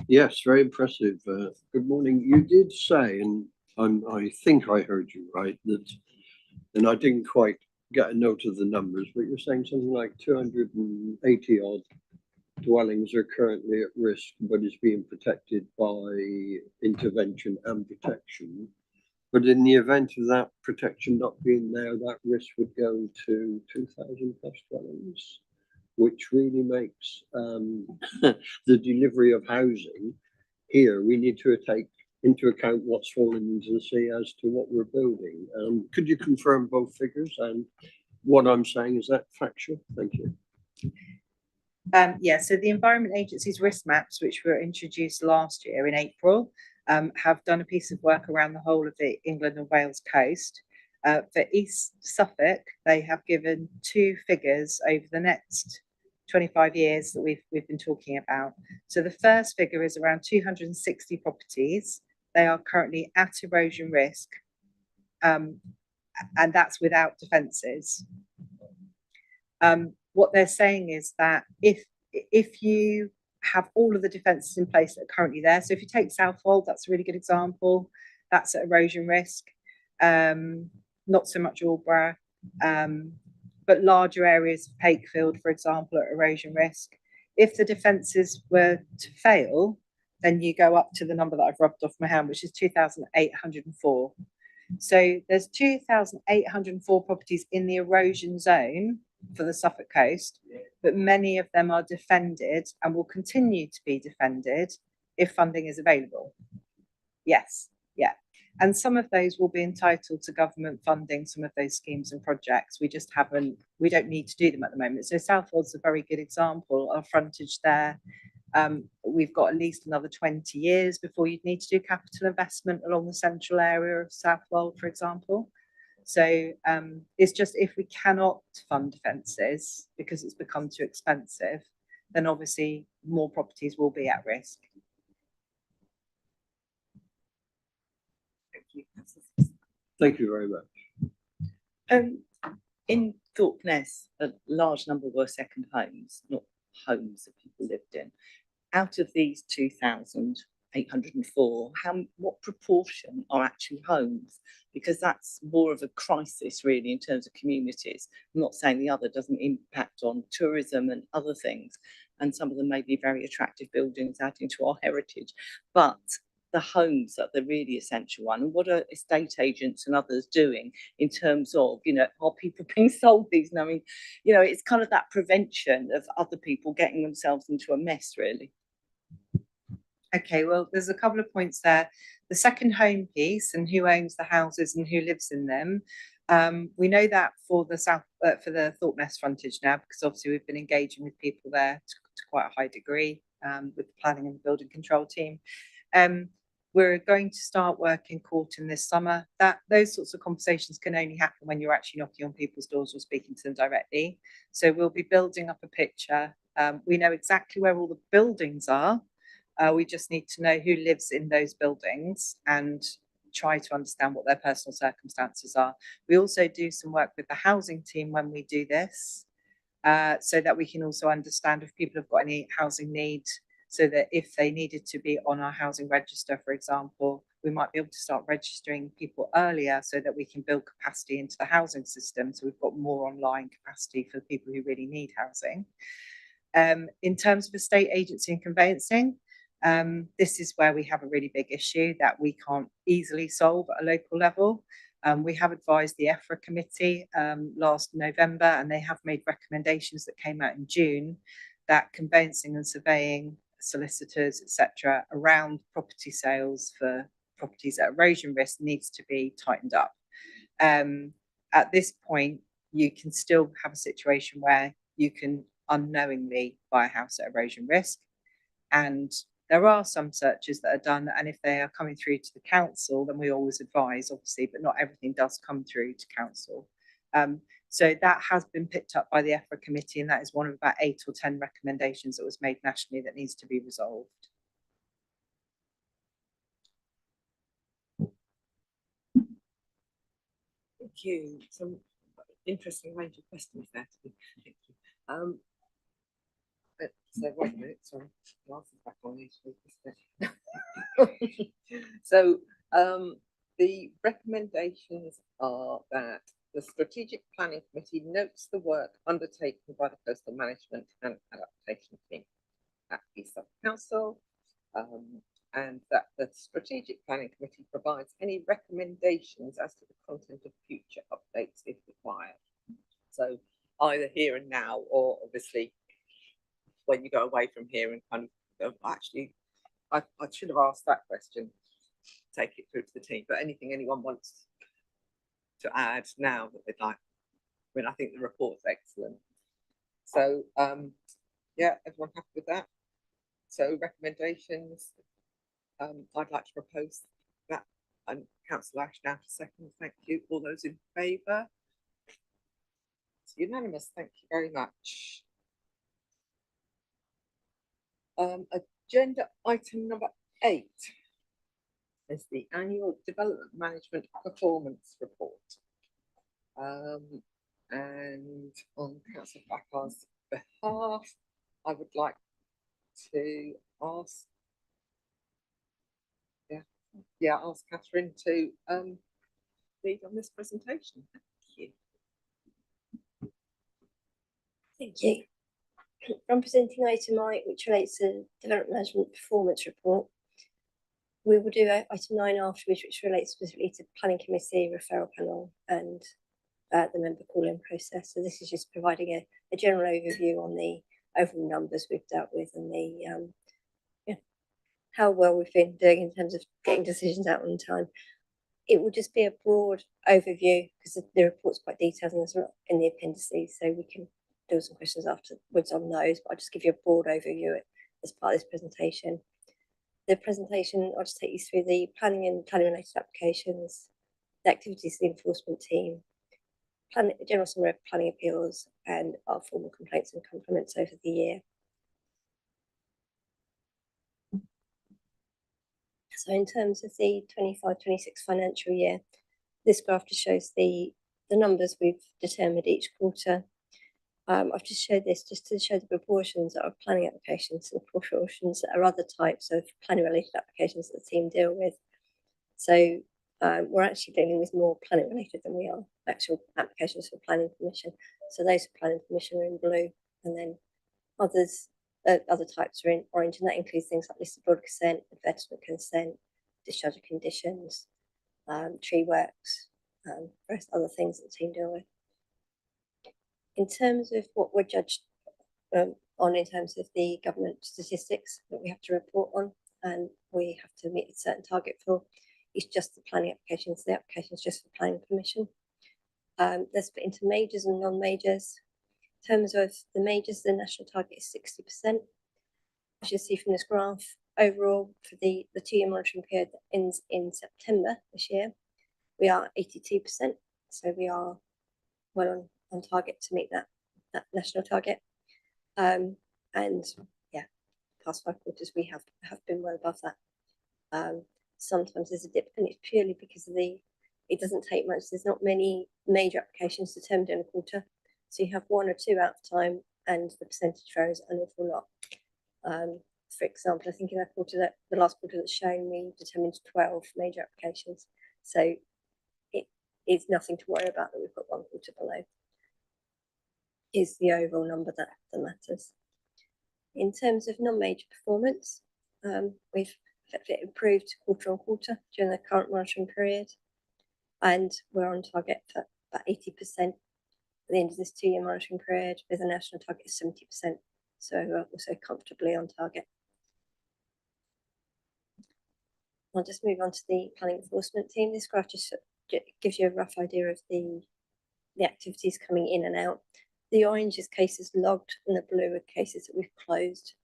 Yes, very impressive. Good morning. You did say, and I think I heard you right, that, and I didn't quite get a note of the numbers, but you're saying something like 280 odd dwellings are currently at risk, but is being protected by intervention and protection. But in the event of that protection not being there, that risk would go to 2,000 plus dwellings, which really makes the delivery of housing here, we need to take into account what's fallen into the sea as to what we're building. Could you confirm both figures? And what I'm saying, is that factual? Thank you. Yeah, so the Environment Agency's risk maps, which were introduced last year in April, have done a piece of work around the whole of the England and Wales coast. For East Suffolk, they have given two figures over the next 25 years that we've been talking about. So the first figure is around 260 properties. They are currently at erosion risk, and that's without defences. What they're saying is that if you have all of the defences in place that are currently there, so if you take Southwold, that's a really good example, that's at erosion risk. Not so much Aldborough, but larger areas of Pakefield, for example, at erosion risk. If the defences were to fail, then you go up to the number that I've rubbed off my hand, which is 2,804. So there's 2,804 properties in the erosion zone for the Suffolk coast, but many of them are defended and will continue to be defended if funding is available. Yes, yeah. And some of those will be entitled to government funding, some of those schemes and projects. We just haven't, we don't need to do them at the moment. So Southwold's a very good example. Our frontage there, we've got at least another 20 years before you'd need to do capital investment along the central area of Southwold, for example. So it's just if we cannot fund defences because it's become too expensive, then obviously more properties will be at risk. Thank you very much. In Thorpe Ness, a large number were second homes, not homes that people lived in. Out of these 2,804, what proportion are actually homes? Because that's more of a crisis really in terms of communities. I'm not saying the other doesn't impact on tourism and other things, and some of them may be very attractive buildings adding to our heritage, but the homes are the really essential one. And what are estate agents and others doing in terms of, you know, are people being sold these? And I mean, you know, it's kind of that prevention of other people getting themselves into a mess, really. Okay, well, there's a couple of points there. The second home piece and who owns the houses and who lives in them. We know that for the for the Thorpe Ness frontage now, because obviously we've been engaging with people there to quite a high degree with the planning and the building control team. We're going to start working Corton this summer. Those sorts of conversations can only happen when you're actually knocking on people's doors or speaking to them directly. So we'll be building up a picture. We know exactly where all the buildings are. We just need to know who lives in those buildings and try to understand what their personal circumstances are. We also do some work with the housing team when we do this, so that we can also understand if people have got any housing needs, so that if they needed to be on our housing register, for example, we might be able to start registering people earlier so that we can build capacity into the housing system. So we've got more online capacity for the people who really need housing. In terms of estate agency and conveyancing, this is where we have a really big issue that we can't easily solve at a local level. We have advised the EFRA committee last November, and they have made recommendations that came out in June that conveyancing and surveying solicitors, etc., around property sales for properties at erosion risk needs to be tightened up. At this point, you can still have a situation where you can unknowingly buy a house at erosion risk, and there are some searches that are done, and if they are coming through to the council, then we always advise, obviously, but not everything does come through to council. So that has been picked up by the EFRA committee, and that is one of about 8 or 10 recommendations that was made nationally that needs to be resolved. Thank you. Some interesting range of questions there. Thank you. So wait a minute, sorry, glasses back on each week. So the recommendations are that the Strategic Planning Committee notes the work undertaken by the Coastal Management and Adaptation Team at East Suffolk Council, and that the Strategic Planning Committee provides any recommendations as to the content of future updates if required. So either here and now, or obviously when you go away from here and kind of actually, I should have asked that question, take it through to the team, but anything anyone wants to add now that they'd like, I mean, I think the report's excellent. So yeah, everyone happy with that? So recommendations, I'd like to propose that, and councillor Ashdown to second. Thank you. All those in favour? It's unanimous. Thank you very much. Agenda item number 8 is the annual development management performance report. And on councillor Thackara's behalf, I would like to ask, ask Catherine to lead on this presentation. Thank you. Thank you. I'm presenting item I, which relates to development management performance report. We will do item 9 afterwards, which relates specifically to planning committee, referral panel, and the member call-in process. So this is just providing a general overview on the overall numbers we've dealt with and the how well we've been doing in terms of getting decisions out on time. It will just be a broad overview because the report's quite detailed and there's a lot in the appendices, so we can do some questions afterwards on those, but I'll just give you a broad overview as part of this presentation. The presentation, I'll just take you through the planning and planning related applications, the activities of the enforcement team, general summary of planning appeals, and our formal complaints and compliments over the year. So in terms of the 25-26 financial year, this graph just shows the numbers we've determined each quarter. I've just showed this just to show the proportions that are planning applications and the proportions that are other types of planning related applications that the team deal with. So we're actually dealing with more planning related than we are actual applications for planning permission. So those for planning permission are in blue, and then others, other types are in orange, and that includes things like listed board consent, advertisement consent, discharge of conditions, tree works, various other things that the team deal with. In terms of what we're judged on in terms of the government statistics that we have to report on, and we have to meet a certain target for, it's just the planning applications. The applications just for planning permission. They're split into majors and non-majors. In terms of the majors, the national target is 60%. As you see from this graph, overall for the 2-year monitoring period that ends in September this year, we are 82%. So we are well on target to meet that national target. And yeah, past 5 quarters we have been well above that. Sometimes there's a dip, and it's purely because of it doesn't take much. There's not many major applications determined in a quarter. So you have 1 or 2 out of time, and the percentage varies an awful lot. For example, I think in the last quarter that's shown, we determined 12 major applications. So it's nothing to worry about that we've got 1 quarter below. Is the overall number that matters. In terms of non-major performance, we've improved quarter on quarter during the current monitoring period, and we're on target for about 80% at the end of this 2-year monitoring period, with a national target of 70%. So we're also comfortably on target. I'll just move on to the planning enforcement team. This graph just gives you a rough idea of the activities coming in and out. The orange is cases logged, and the blue are cases that we've closed.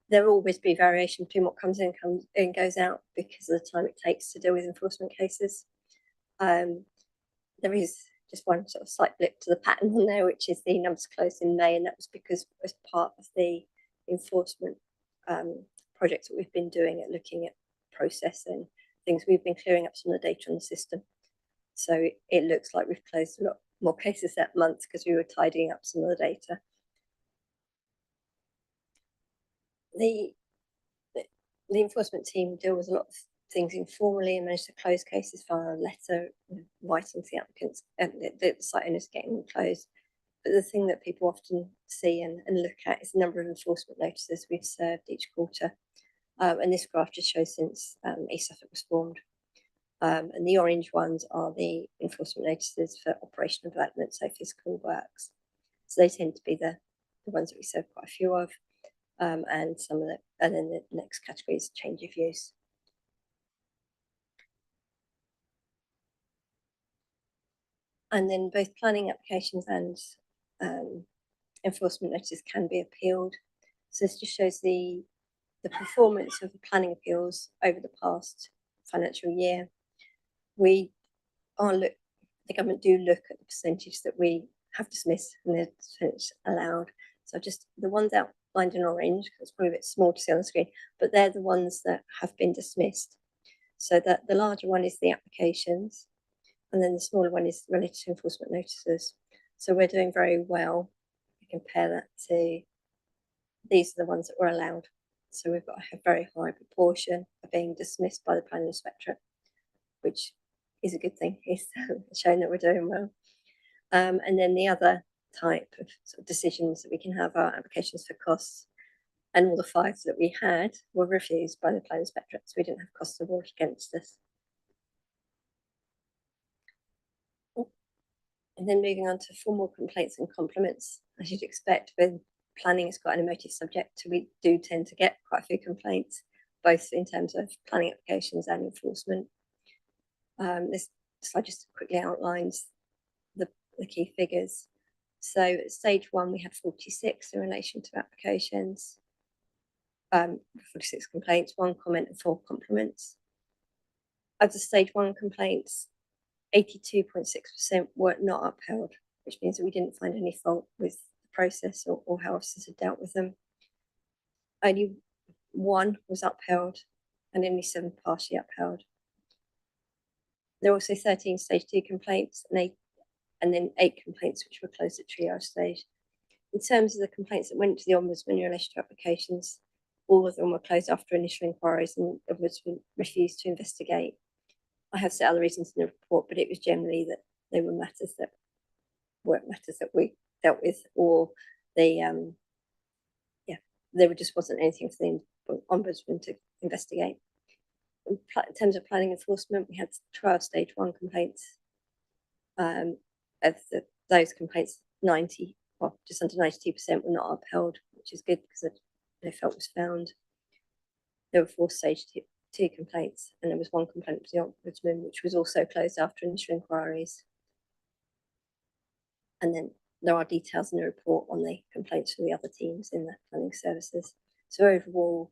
There will always be variation between what comes in and goes out because of the time it takes to deal with enforcement cases. There is just one sort of slight blip to the pattern on there, which is the numbers closed in May, and that was because as part of the enforcement projects that we've been doing at looking at process and things, we've been clearing up some of the data on the system. So it looks like we've closed a lot more cases that month because we were tidying up some of the data. The enforcement team deal with a lot of things informally and manage to close cases via a letter writing to the applicants and the site owners getting them closed. But the thing that people often see and look at is the number of enforcement notices we've served each quarter. And this graph just shows since East Suffolk was formed. And the orange ones are the enforcement notices for operational development, so physical works. So they tend to be the ones that we serve quite a few of. And some of and then the next category is change of use. And then both planning applications and enforcement notices can be appealed. So this just shows the the performance of the planning appeals over the past financial year. We are the government do look at the percentage that we have dismissed and the percentage allowed. So just the ones outlined in orange, because it's probably a bit small to see on the screen, but they're the ones that have been dismissed. So that the larger one is the applications, and then the smaller one is related to enforcement notices. So we're doing very well. We compare that to these are the ones that were allowed. So we've got a very high proportion of being dismissed by the planning inspectorate, which is a good thing. It's showing that we're doing well. And then the other type of, sort of decisions that we can have are applications for costs. And all the 5 that we had were refused by the planning inspectorate, so we didn't have costs awarded against us. And then moving on to formal complaints and compliments, as you'd expect, when planning is quite an emotive subject, we do tend to get quite a few complaints, both in terms of planning applications and enforcement. This slide just quickly outlines the key figures. So at stage 1, we had 46 in relation to applications, 46 complaints, 1 comment and 4 compliments. Of the stage 1 complaints, 82.6% were not upheld, which means that we didn't find any fault with the process or how officers had dealt with them. Only 1 was upheld and only 7 partially upheld. There were also 13 stage 2 complaints and then 8 complaints which were closed at triage stage. In terms of the complaints that went to the Ombudsman in relation to applications, all of them were closed after initial inquiries and the Ombudsman refused to investigate. I have set other reasons in the report, but it was generally that they were matters that weren't matters that we dealt with, or there just wasn't anything for the Ombudsman to investigate. In terms of planning enforcement, we had trial stage 1 complaints. Of those complaints, 90, well, just under 92% were not upheld, which is good because no fault was found. There were 4 stage 2 complaints, and there was 1 complaint to the Ombudsman, which was also closed after initial inquiries. And then there are details in the report on the complaints from the other teams in the planning services. So overall,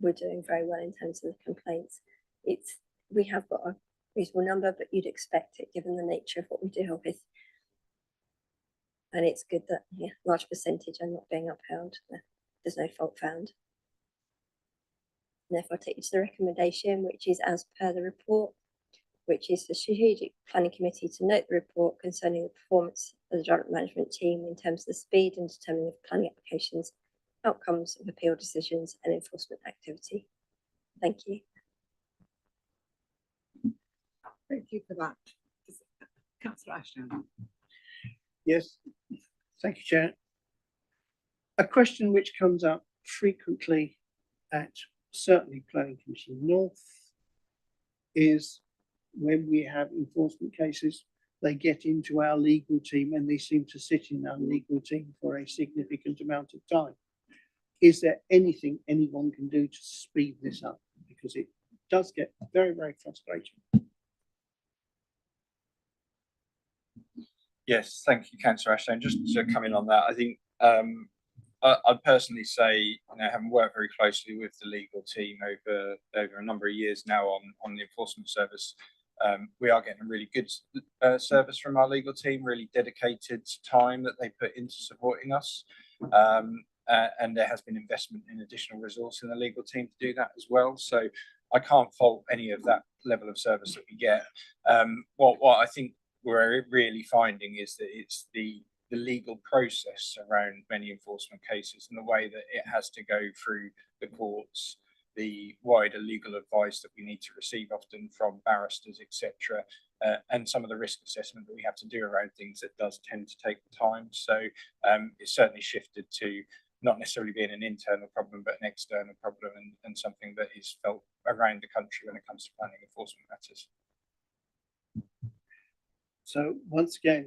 we're doing very well in terms of the complaints. We have got a reasonable number, but you'd expect it given the nature of what we deal with. And it's good that large percentage are not being upheld. There's no fault found. And therefore, I take you to the recommendation, which is as per the report, which is the Strategic Planning Committee to note the report concerning the performance of the development management team in terms of the speed and determining of planning applications, outcomes of appeal decisions and enforcement activity. Thank you. Thank you for that. Councillor Ashton. Yes, thank you, Chair. A question which comes up frequently at certainly Planning Commission North is when we have enforcement cases, they get into our legal team and they seem to sit in our legal team for a significant amount of time. Is there anything anyone can do to speed this up? Because it does get very, very frustrating. Yes, thank you, Councillor Ashton. Just to come in on that, I think I'd personally say, having worked very closely with the legal team over a number of years now on the enforcement service, we are getting a really good service from our legal team, really dedicated time that they put into supporting us. And there has been investment in additional resource in the legal team to do that as well. So I can't fault any of that level of service that we get. What I think we're really finding is that it's the legal process around many enforcement cases and the way that it has to go through the courts, the wider legal advice that we need to receive often from barristers, etc., and some of the risk assessment that we have to do around things that does tend to take time. So it's certainly shifted to not necessarily being an internal problem, but an external problem and something that is felt around the country when it comes to planning enforcement matters. So once again,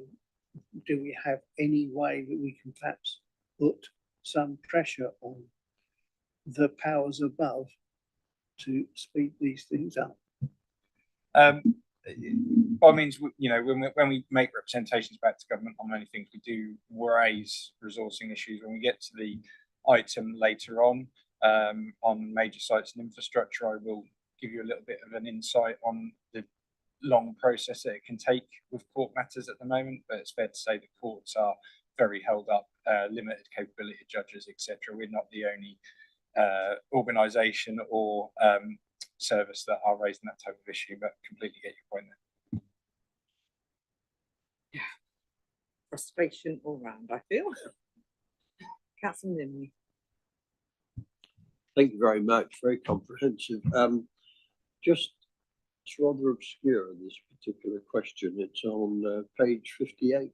do we have any way that we can perhaps put some pressure on the powers above to speed these things up? By all means, when we make representations back to government on many things, we do raise resourcing issues. When we get to the item later on, on major sites and infrastructure. I will give you a little bit of an insight on the long process that it can take with court matters at the moment, but it's fair to say the courts are very held up, limited capability of judges, etc. We're not the only organisation or service that are raising that type of issue, but completely get your point there. Yeah, frustration all round, I feel. Councillor Nimley. Thank you very much. Very comprehensive. Just, it's rather obscure, this particular question. It's on page 58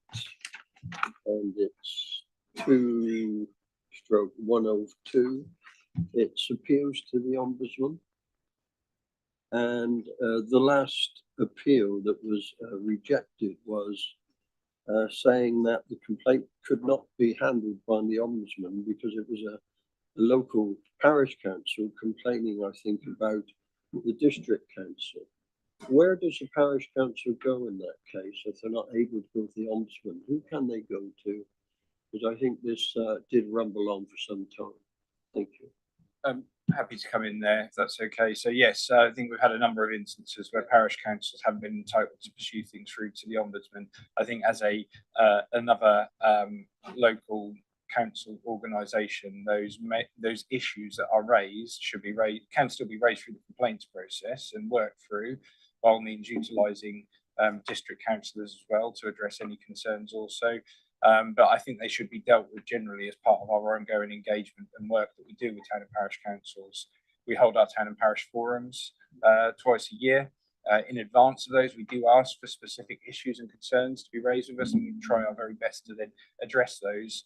and it's 2/102. It's appeals to the Ombudsman. And the last appeal that was rejected was saying that the complaint could not be handled by the Ombudsman because it was a local parish council complaining, I think, about the district council. Where does the parish council go in that case if they're not able to go to the Ombudsman? Who can they go to? Because I think this did rumble on for some time. Thank you. I'm happy to come in there if that's okay. So yes, I think we've had a number of instances where parish councils haven't been entitled to pursue things through to the Ombudsman. I think as a another local council organisation, those issues that are raised can still be raised through the complaints process and worked through, by all means utilising district councillors as well to address any concerns also. But I think they should be dealt with generally as part of our ongoing engagement and work that we do with town and parish councils. We hold our town and parish forums twice a year. In advance of those, we do ask for specific issues and concerns to be raised with us, and we try our very best to then address those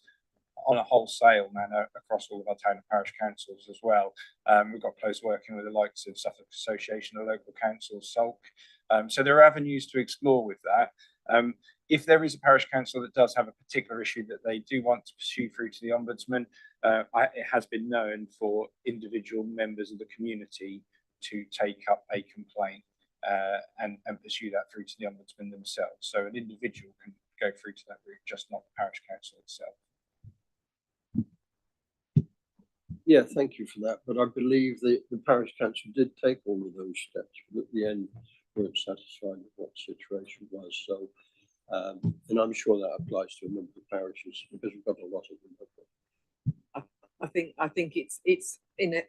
on a wholesale manner across all of our town and parish councils as well. We've got close working with the likes of Suffolk Association of Local Councils, SULC. So there are avenues to explore with that. If there is a parish council that does have a particular issue that they do want to pursue through to the Ombudsman, it has been known for individual members of the community to take up a complaint and pursue that through to the Ombudsman themselves. So an individual can go through to that route, just not the parish council itself. Yeah, thank you for that. But I believe the parish council did take all of those steps, but at the end weren't satisfied with what the situation was. So, and I'm sure that applies to a number of parishes because we've got a lot of them. I think it's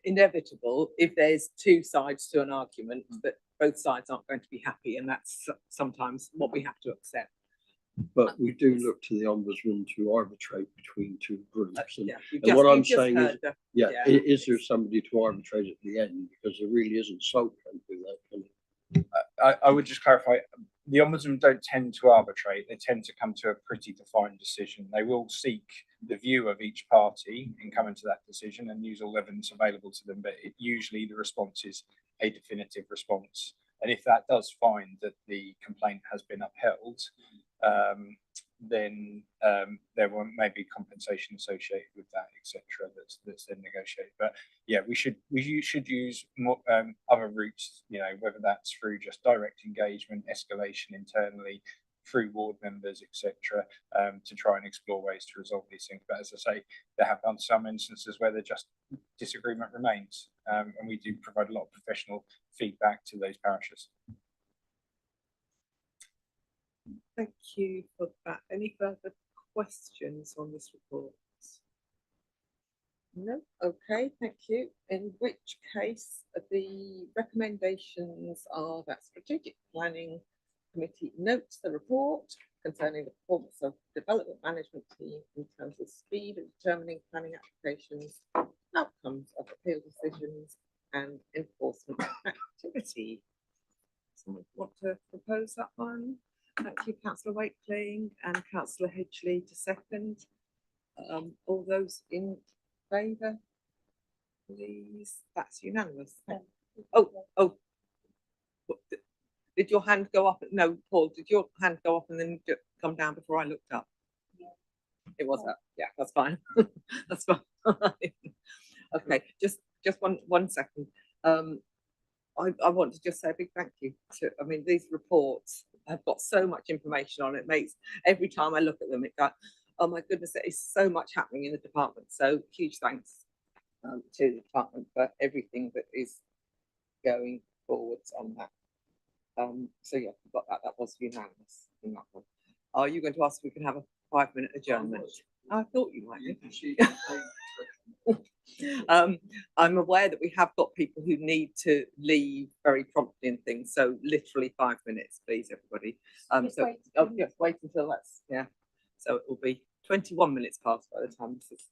inevitable if there's two sides to an argument that both sides aren't going to be happy, and that's sometimes what we have to accept. But we do look to the Ombudsman to arbitrate between two groups. And, and what I'm saying is, is there somebody to arbitrate at the end? Because there really isn't. So can do that, can it? I would just clarify, the Ombudsman don't tend to arbitrate, they tend to come to a pretty defined decision. They will seek the view of each party in coming to that decision and use all evidence available to them, but usually the response is a definitive response. And if that does find that the complaint has been upheld, then there may be compensation associated with that, etc. That's then negotiated. But yeah, we should use more other routes, you know, whether that's through just direct engagement, escalation internally, through ward members, etc., to try and explore ways to resolve these things. But as I say, there have been some instances where the just disagreement remains, and we do provide a lot of professional feedback to those parishes. Thank you for that. Any further questions on this report? No? Okay, thank you. In which case, the recommendations are that Strategic Planning Committee notes the report concerning the performance of development management team in terms of speed of determining planning applications, outcomes of appeal decisions, and enforcement activity. Someone want to propose that one? Thank you, Councillor Wakeling and Councillor Hedgley to second. All those in favour, please. That's unanimous. Oh, did your hand go up? No, Paul, did your hand go up and then come down before I looked up? Yeah. It was up. Yeah, that's fine. That's fine. Okay, just one second. I want to just say a big thank you to, I mean, these reports have got so much information on it. It makes, every time I look at them, it goes, oh my goodness, there is so much happening in the department. So huge thanks. to the department for everything that is going forwards on that. So yeah, we've got that. That was unanimous in that one. Are you going to ask if we can have a 5-minute adjournment? I thought you might be. I'm aware that we have got people who need to leave very promptly and things, so literally 5 minutes, please, everybody. Just So, wait. oh, yes, wait until that's, yeah. So it will be 21 minutes past by the time this is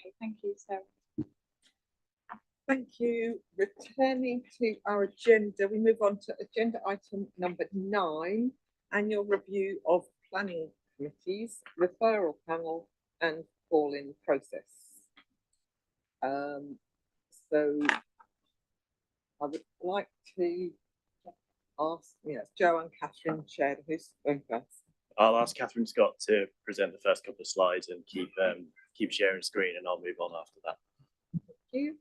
Okay, thank you, Sarah. Thank you. Returning to our agenda, we move on to agenda item number 9, annual review of planning committees, referral panel and call-in process. So I would like to ask, yes, Joe and Catherine shared who's going first. I'll ask Catherine Scott to present the first couple of slides and keep sharing screen, and I'll move on after that. Thank you.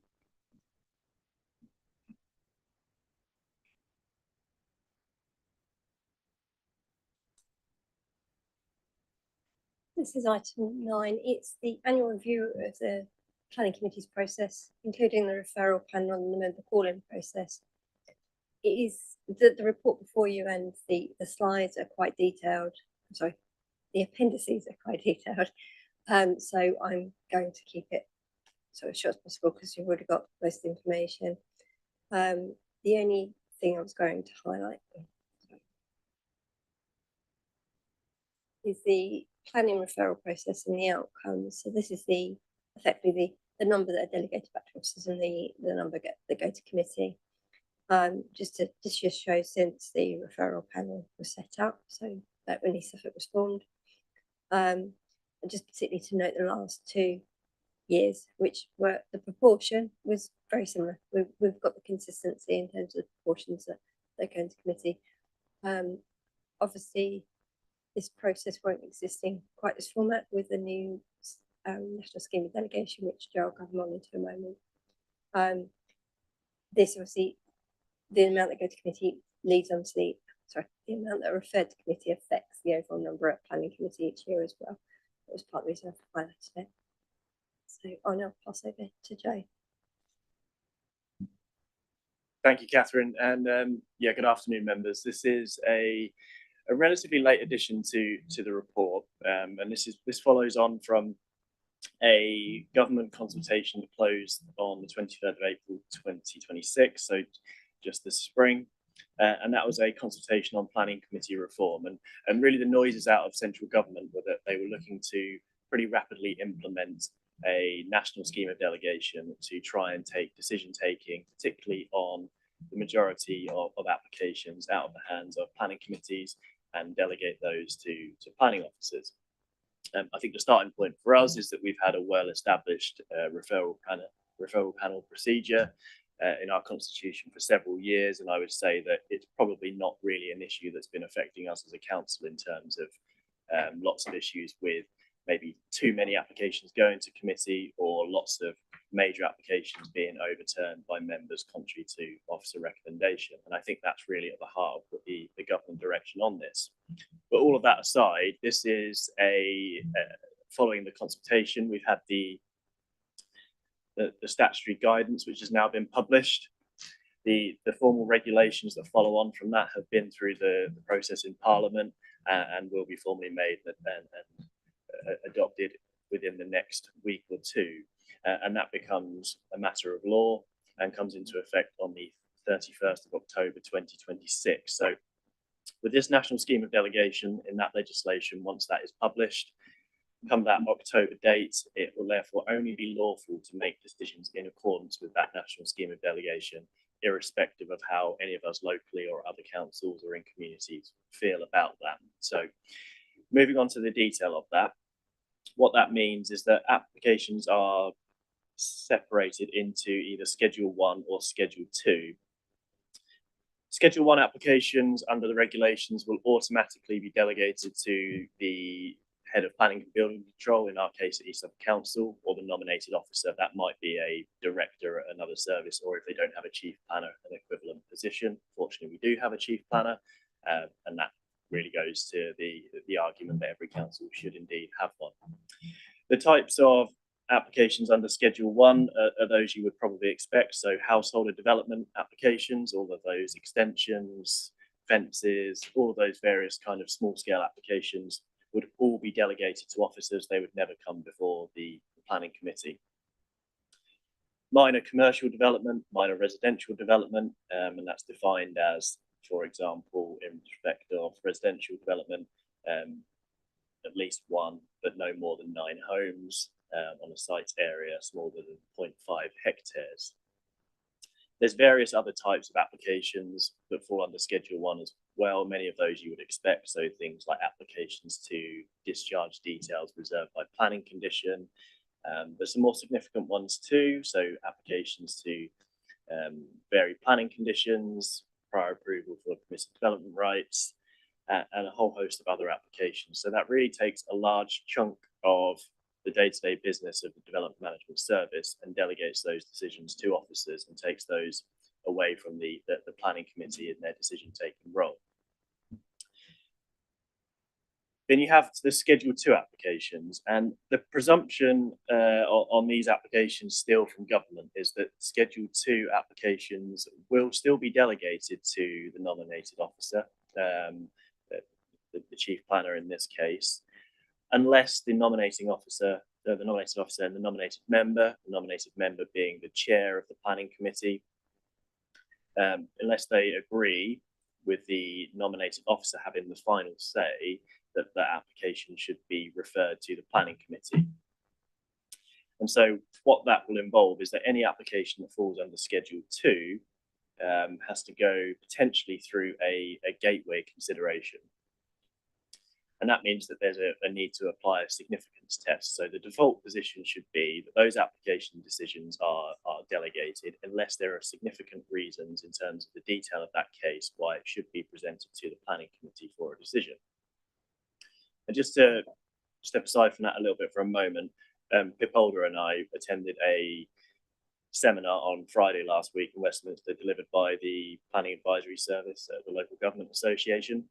This is item 9. It's the annual review of the planning committee's process, including the referral panel and the member call-in process. It is the report before you, and the slides are quite detailed. Sorry, the appendices are quite detailed. So I'm going to keep it so as short as possible because you've already got most of the information. The only thing I was going to highlight is the planning referral process and the outcomes. So this is effectively the number that are delegated back to officers and the number that go to committee. Just to show since the referral panel was set up, so that when East Suffolk was formed, and just particularly to note the last 2 years, which were the proportion was very similar. We've got the consistency in terms of the proportions that go into committee. Obviously, this process won't exist in quite this format with the new national scheme of delegation, which Joe will come on into a moment. This obviously, the amount that go to committee leads on to the amount that are referred to committee affects the overall number at planning committee each year as well. That was part of the reason I highlighted it. So I'll now pass over to Joe. Thank you, Catherine, and yeah, good afternoon, members. This is a relatively late addition to the report, and this follows on from a government consultation that closed on the 23rd of April 2026, so just this spring, and that was a consultation on planning committee reform, and really the noises out of central government were that they were looking to pretty rapidly implement a national scheme of delegation to try and take decision taking, particularly on the majority of applications out of the hands of planning committees and delegate those to planning officers. I think the starting point for us is that we've had a well-established referral panel procedure in our constitution for several years, and I would say that it's probably not really an issue that's been affecting us as a council in terms of lots of issues with maybe too many applications going to committee or lots of major applications being overturned by members contrary to officer recommendation. And I think that's really at the heart of the government direction on this. But all of that aside, this is following the consultation, we've had the statutory guidance, which has now been published. The formal regulations that follow on from that have been through the process in Parliament and will be formally made and adopted within the next week or two. And that becomes a matter of law and comes into effect on the 31st of October 2026. So with this national scheme of delegation in that legislation, once that is published, come that October date, it will therefore only be lawful to make decisions in accordance with that national scheme of delegation, irrespective of how any of us locally or other councils or in communities feel about that. So moving on to the detail of that, what that means is that applications are separated into either Schedule 1 or Schedule 2. Schedule 1 applications under the regulations will automatically be delegated to the head of planning and building control, in our case at East Suffolk Council, or the nominated officer. That might be a director at another service, or if they don't have a chief planner, an equivalent position. Fortunately, we do have a chief planner, and that really goes to the argument that every council should indeed have one. The types of applications under Schedule 1 are those you would probably expect. So householder development applications, all of those extensions, fences, all of those various kind of small scale applications would all be delegated to officers. They would never come before the planning committee. Minor commercial development, minor residential development, and that's defined as, for example, in respect of residential development, at least one, but no more than 9 homes. on a site area smaller than 0.5 hectares. There's various other types of applications that fall under Schedule 1 as well. Many of those you would expect. So things like applications to discharge details reserved by planning condition. There's some more significant ones too. So applications to vary planning conditions, prior approval for permissive development rights, and a whole host of other applications. So that really takes a large chunk of the day-to-day business of the Development Management Service and delegates those decisions to officers and takes those away from the planning committee in their decision-taking role. Then you have the Schedule 2 applications, and the presumption on these applications still from government is that Schedule 2 applications will still be delegated to the nominated officer, the chief planner in this case, unless the nominating officer, the nominated officer and the nominated member being the chair of the planning committee, unless they agree with the nominated officer having the final say, that the application should be referred to the planning committee. And so what that will involve is that any application that falls under Schedule 2 has to go potentially through a gateway consideration. And that means that there's a need to apply a significance test. So the default position should be that those application decisions are delegated unless there are significant reasons in terms of the detail of that case why it should be presented to the planning committee for a decision. And just to step aside from that a little bit for a moment, Pip Holder and I attended a seminar on Friday last week in Westminster delivered by the Planning Advisory Service at the Local Government Association.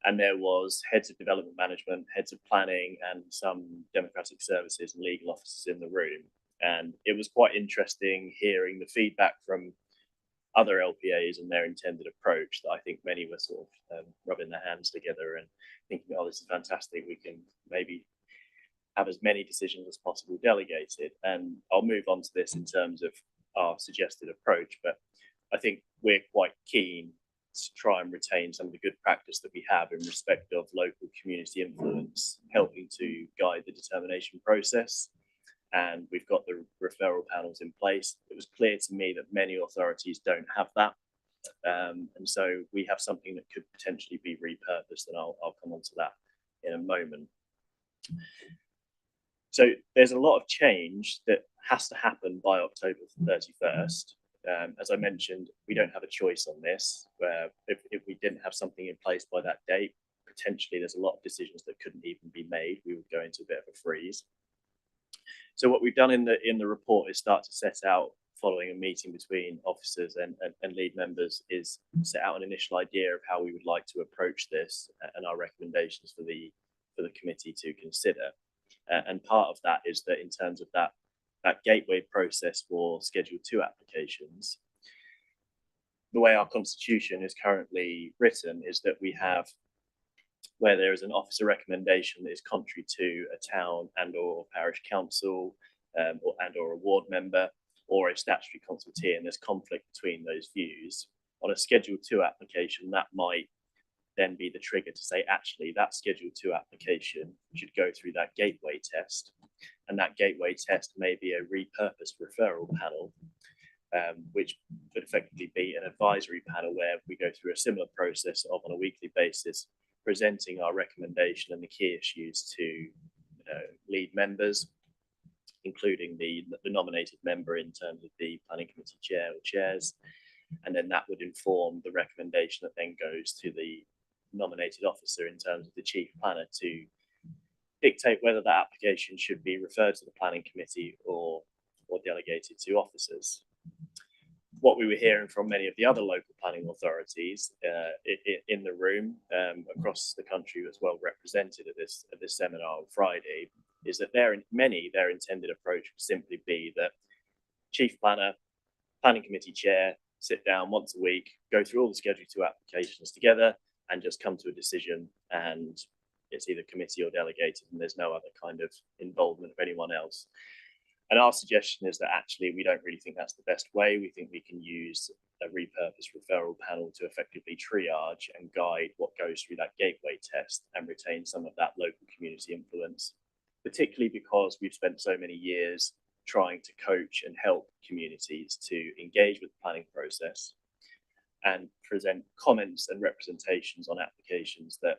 And there was heads of development management, heads of planning, and some democratic services and legal officers in the room. And it was quite interesting hearing the feedback from other LPAs and their intended approach that I think many were sort of rubbing their hands together and thinking, oh, this is fantastic. We can maybe have as many decisions as possible delegated. And I'll move on to this in terms of our suggested approach, but I think we're quite keen to try and retain some of the good practice that we have in respect of local community influence, helping to guide the determination process. And we've got the referral panels in place. It was clear to me that many authorities don't have that. And so we have something that could potentially be repurposed, and I'll come on to that in a moment. So there's a lot of change that has to happen by October 31st. As I mentioned, we don't have a choice on this. If we didn't have something in place by that date, potentially there's a lot of decisions that couldn't even be made. We would go into a bit of a freeze. So what we've done in the report is start to set out, following a meeting between officers and lead members, is set out an initial idea of how we would like to approach this and our recommendations for the committee to consider. And part of that is that in terms of that gateway process for Schedule 2 applications, the way our constitution is currently written is that we have, where there is an officer recommendation that is contrary to a town and or parish council or a ward member or a statutory consultee, and there's conflict between those views, on a Schedule 2 application, that might then be the trigger to say, actually, that Schedule 2 application should go through that gateway test. And that gateway test may be a repurposed referral panel, which could effectively be an advisory panel where we go through a similar process of, on a weekly basis, presenting our recommendation and the key issues to lead members, including the nominated member in terms of the planning committee chair or chairs. And then that would inform the recommendation that then goes to the nominated officer in terms of the chief planner to dictate whether that application should be referred to the planning committee or delegated to officers. What we were hearing from many of the other local planning authorities in the room across the country as well represented at this seminar on Friday is that their intended approach would simply be that chief planner, planning committee chair, sit down once a week, go through all the Schedule 2 applications together and just come to a decision, and it's either committee or delegated, and there's no other kind of involvement of anyone else. And our suggestion is that actually we don't really think that's the best way. We think we can use a repurposed referral panel to effectively triage and guide what goes through that gateway test and retain some of that local community influence, particularly because we've spent so many years trying to coach and help communities to engage with the planning process and present comments and representations on applications that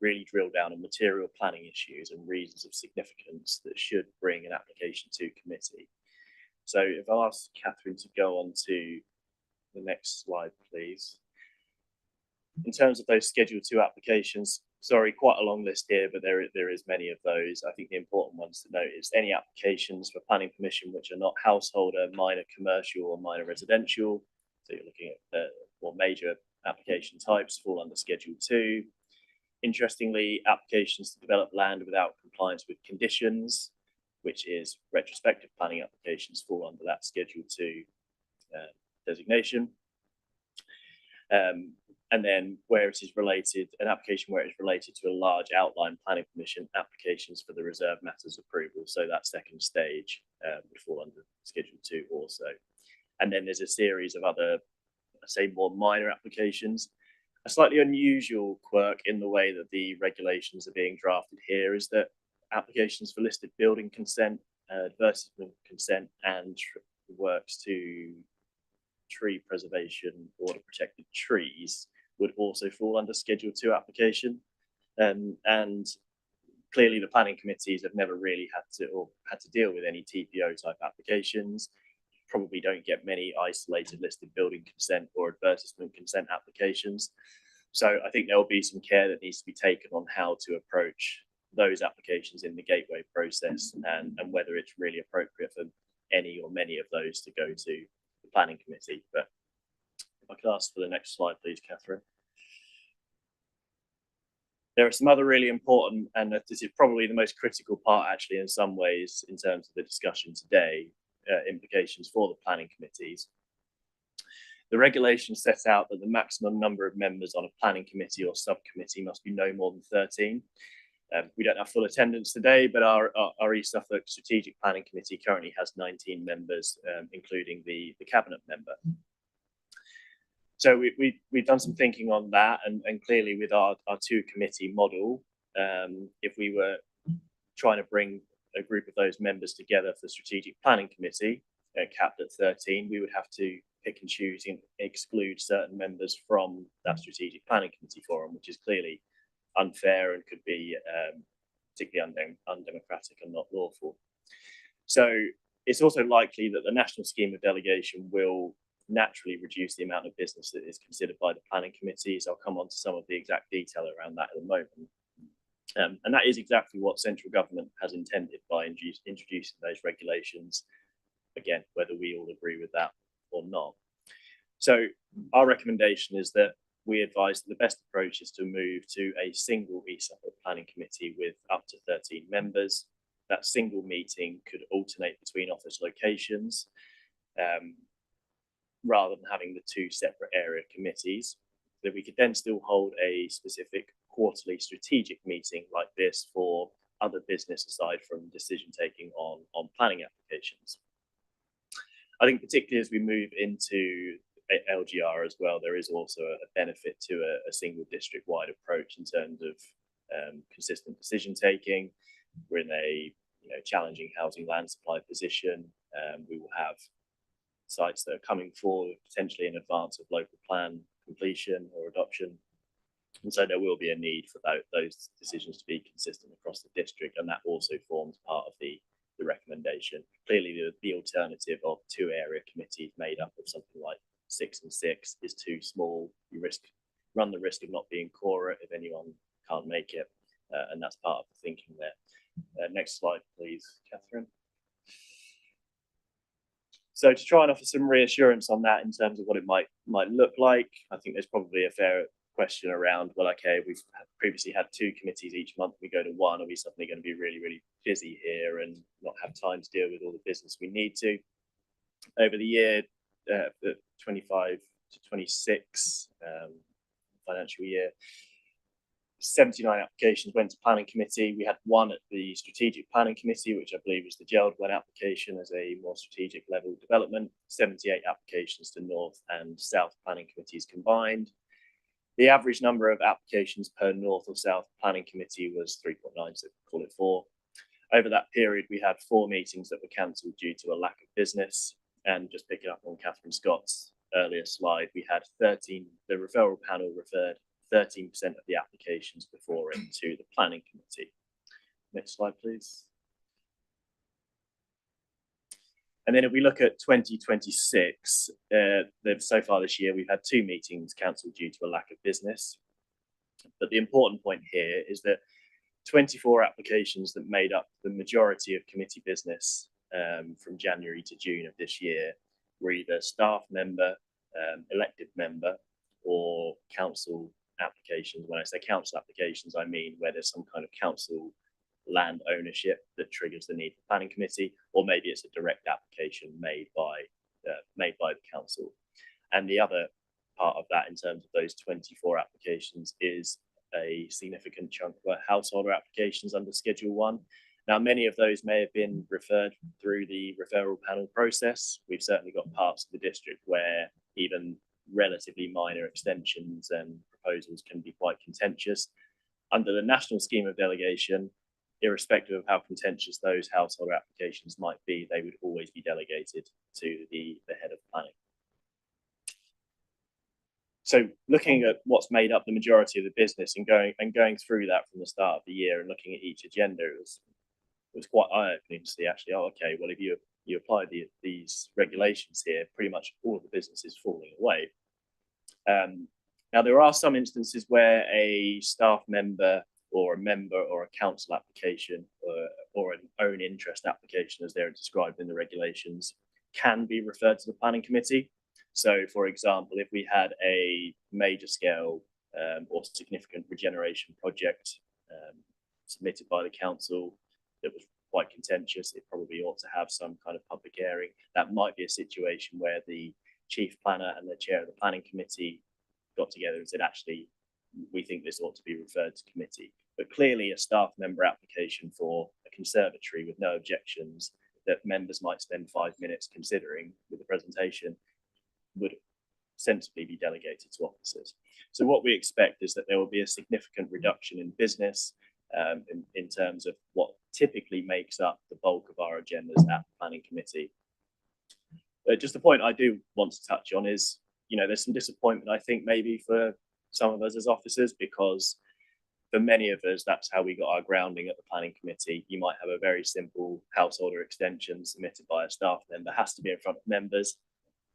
really drill down on material planning issues and reasons of significance that should bring an application to committee. So if I ask Catherine to go on to the next slide, please. In terms of those Schedule 2 applications, sorry, quite a long list here, but there is many of those. I think the important ones to note is any applications for planning permission which are not householder, minor commercial or minor residential. So you're looking at the more major application types fall under Schedule 2. Interestingly, applications to develop land without compliance with conditions, which is retrospective planning applications, fall under that Schedule 2 designation. And then where it is related, an application where it's related to a large outline planning permission, applications for the reserve matters approval. So that second stage would fall under Schedule 2 also. And then there's a series of other, say, more minor applications. A slightly unusual quirk in the way that the regulations are being drafted here is that applications for listed building consent, advertisement consent, and works to tree preservation, order protected trees would also fall under Schedule 2 application. And clearly the planning committees have never really had to deal with any TPO type applications. Probably don't get many isolated listed building consent or advertisement consent applications. So I think there will be some care that needs to be taken on how to approach those applications in the gateway process and whether it's really appropriate for any or many of those to go to the planning committee. But if I could ask for the next slide, please, Catherine. There are some other really important, and this is probably the most critical part actually in some ways in terms of the discussion today, implications for the planning committees. The regulation sets out that the maximum number of members on a planning committee or subcommittee must be no more than 13. We don't have full attendance today, but our East Suffolk Strategic Planning Committee currently has 19 members, including the cabinet member. So we've done some thinking on that, and clearly with our two committee model, if we were trying to bring a group of those members together for the Strategic Planning Committee, capped at 13, we would have to pick and choose and exclude certain members from that Strategic Planning Committee forum, which is clearly unfair and could be particularly undemocratic and not lawful. So it's also likely that the national scheme of delegation will naturally reduce the amount of business that is considered by the planning committees. I'll come on to some of the exact detail around that in a moment. And that is exactly what central government has intended by introducing those regulations, again, whether we all agree with that or not. So our recommendation is that we advise that the best approach is to move to a single East Suffolk Planning Committee with up to 13 members. That single meeting could alternate between office locations rather than having the two separate area committees. That we could then still hold a specific quarterly strategic meeting like this for other business aside from decision taking on planning applications. I think particularly as we move into LGR as well, there is also a benefit to a single district wide approach in terms of consistent decision taking. We're in a challenging housing land supply position. We will have sites that are coming forward potentially in advance of local plan completion or adoption. And so there will be a need for those decisions to be consistent across the district, and that also forms part of the recommendation. Clearly, the alternative of two area committees made up of something like 6 and 6 is too small. You run the risk of not being quorate if anyone can't make it, and that's part of the thinking there. Next slide, please, Catherine. So to try and offer some reassurance on that in terms of what it might look like, I think there's probably a fair question around, well, okay, we've previously had 2 committees each month, we go to 1, are we suddenly going to be really, really busy here and not have time to deal with all the business we need to? Over the year, the 25 to 26 financial year, 79 applications went to planning committee. We had 1 at the strategic planning committee, which I believe was the Geldwell application as a more strategic level development. 78 applications to north and south planning committees combined. The average number of applications per North or South Planning Committee was 3.9, so call it 4. Over that period, we had 4 meetings that were cancelled due to a lack of business. And just picking up on Catherine Scott's earlier slide, we had the referral panel referred 13% of the applications before it to the Planning Committee. Next slide, please. And then if we look at 2026, so far this year, we've had 2 meetings cancelled due to a lack of business. But the important point here is that 24 applications that made up the majority of committee business from January to June of this year were either staff member, elected member, or council applications. When I say council applications, I mean where there's some kind of council land ownership that triggers the need for planning committee, or maybe it's a direct application made by the council. And the other part of that, in terms of those 24 applications, is a significant chunk of householder applications under Schedule 1. Now, many of those may have been referred through the referral panel process. We've certainly got parts of the district where even relatively minor extensions and proposals can be quite contentious. Under the national scheme of delegation, irrespective of how contentious those householder applications might be, they would always be delegated to the head of planning. So looking at what's made up the majority of the business and going through that from the start of the year and looking at each agenda, it was quite eye-opening to see actually, oh, okay, well, if you apply these regulations here, pretty much all of the business is falling away. Now, there are some instances where a staff member or a member or a council application or an own interest application, as they're described in the regulations, can be referred to the planning committee. So, for example, if we had a major scale or significant regeneration project submitted by the council that was quite contentious, it probably ought to have some kind of public airing. That might be a situation where the chief planner and the chair of the planning committee got together and said, actually, we think this ought to be referred to committee. But clearly a staff member application for a conservatory with no objections that members might spend 5 minutes considering with the presentation would sensibly be delegated to officers. So what we expect is that there will be a significant reduction in business in terms of what typically makes up the bulk of our agendas at the planning committee. Just the point I do want to touch on is, there's some disappointment, I think, maybe for some of us as officers, because for many of us, that's how we got our grounding at the planning committee. You might have a very simple householder extension submitted by a staff member, has to be in front of members.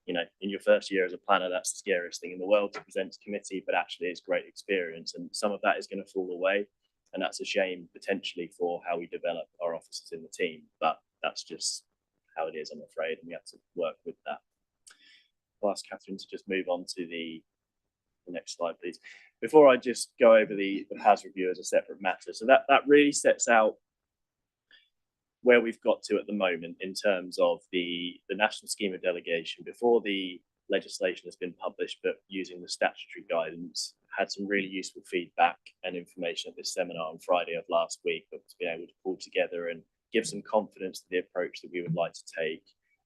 In your first year as a planner, that's the scariest thing in the world to present to committee, but actually it's great experience. And some of that is going to fall away. And that's a shame potentially for how we develop our officers in the team. But that's just how it is, I'm afraid. And we have to work with that. I'll ask Catherine to just move on to the next slide, please. Before I just go over the PAS review as a separate matter. So that really sets out where we've got to at the moment in terms of the national scheme of delegation before the legislation has been published, but using the statutory guidance. Had some really useful feedback and information at this seminar on Friday of last week, but to be able to pull together and give some confidence to the approach that we would like to take.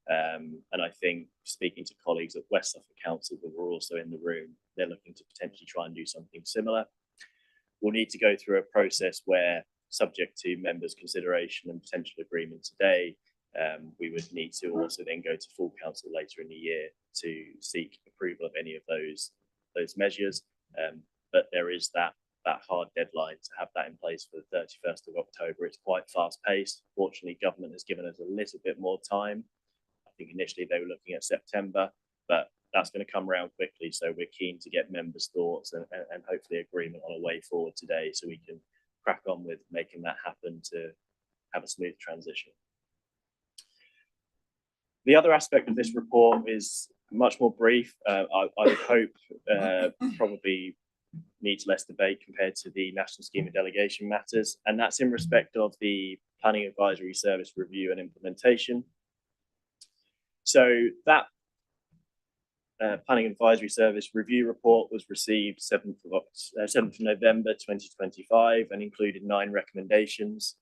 And I think speaking to colleagues at West Suffolk Council that were also in the room, they're looking to potentially try and do something similar. We'll need to go through a process where, subject to members' consideration and potential agreement today, we would need to also then go to full council later in the year to seek approval of any of those measures. But there is that hard deadline to have that in place for the 31st of October. It's quite fast paced. Fortunately, government has given us a little bit more time. I think initially they were looking at September, but that's going to come around quickly. So we're keen to get members' thoughts and hopefully agreement on a way forward today so we can crack on with making that happen to have a smooth transition. The other aspect of this report is much more brief. I would hope probably needs less debate compared to the national scheme of delegation matters. And that's in respect of the Planning Advisory Service review and implementation. So that Planning Advisory Service review report was received 7th of November 2025 and included 9 recommendations.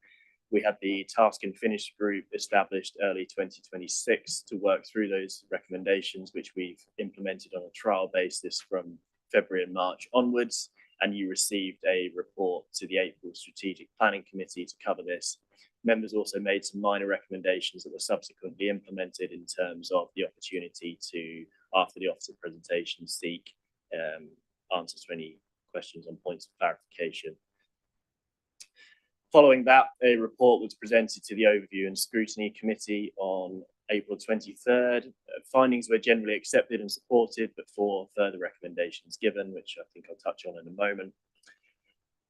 We had the task and finish group established early 2026 to work through those recommendations, which we've implemented on a trial basis from February and March onwards, and you received a report to the April Strategic Planning Committee to cover this. Members also made some minor recommendations that were subsequently implemented in terms of the opportunity to, after the officer presentation, seek answers to any questions on points of clarification. Following that, a report was presented to the Overview and Scrutiny Committee on April 23rd. Findings were generally accepted and supported, but 4 further recommendations given, which I think I'll touch on in a moment.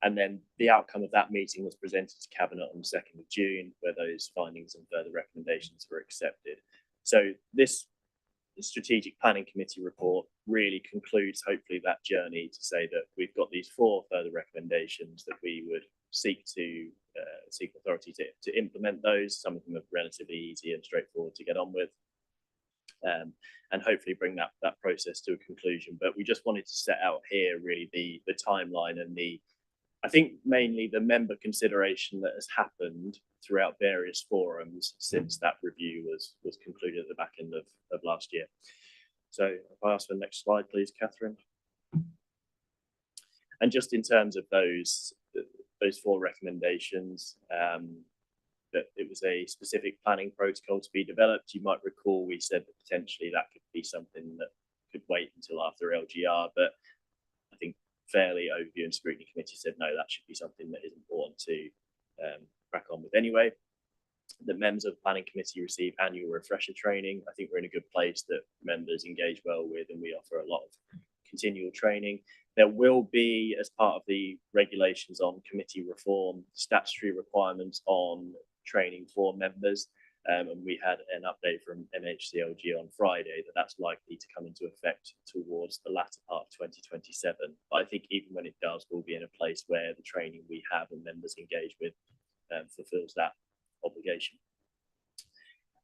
And then the outcome of that meeting was presented to Cabinet on the 2nd of June, where those findings and further recommendations were accepted. So this Strategic Planning Committee report really concludes, hopefully, that journey to say that we've got these 4 further recommendations that we would seek authority to implement those. Some of them are relatively easy and straightforward to get on with, and hopefully bring that process to a conclusion. But we just wanted to set out here really the timeline and I think mainly the member consideration that has happened throughout various forums since that review was concluded at the back end of last year. So if I ask for the next slide, please, Catherine. And just in terms of those 4 recommendations, that it was a specific planning protocol to be developed. You might recall we said that potentially that could be something that could wait until after LGR, but I think fairly Overview and Scrutiny Committee said no, that should be something that is important to crack on with anyway. The members of the Planning Committee receive annual refresher training. I think we're in a good place that members engage well with, and we offer a lot of continual training. There will be, as part of the regulations on committee reform, statutory requirements on training for members. And we had an update from MHCLG on Friday that that's likely to come into effect towards the latter part of 2027. But I think even when it does, we'll be in a place where the training we have and members engage with fulfills that obligation.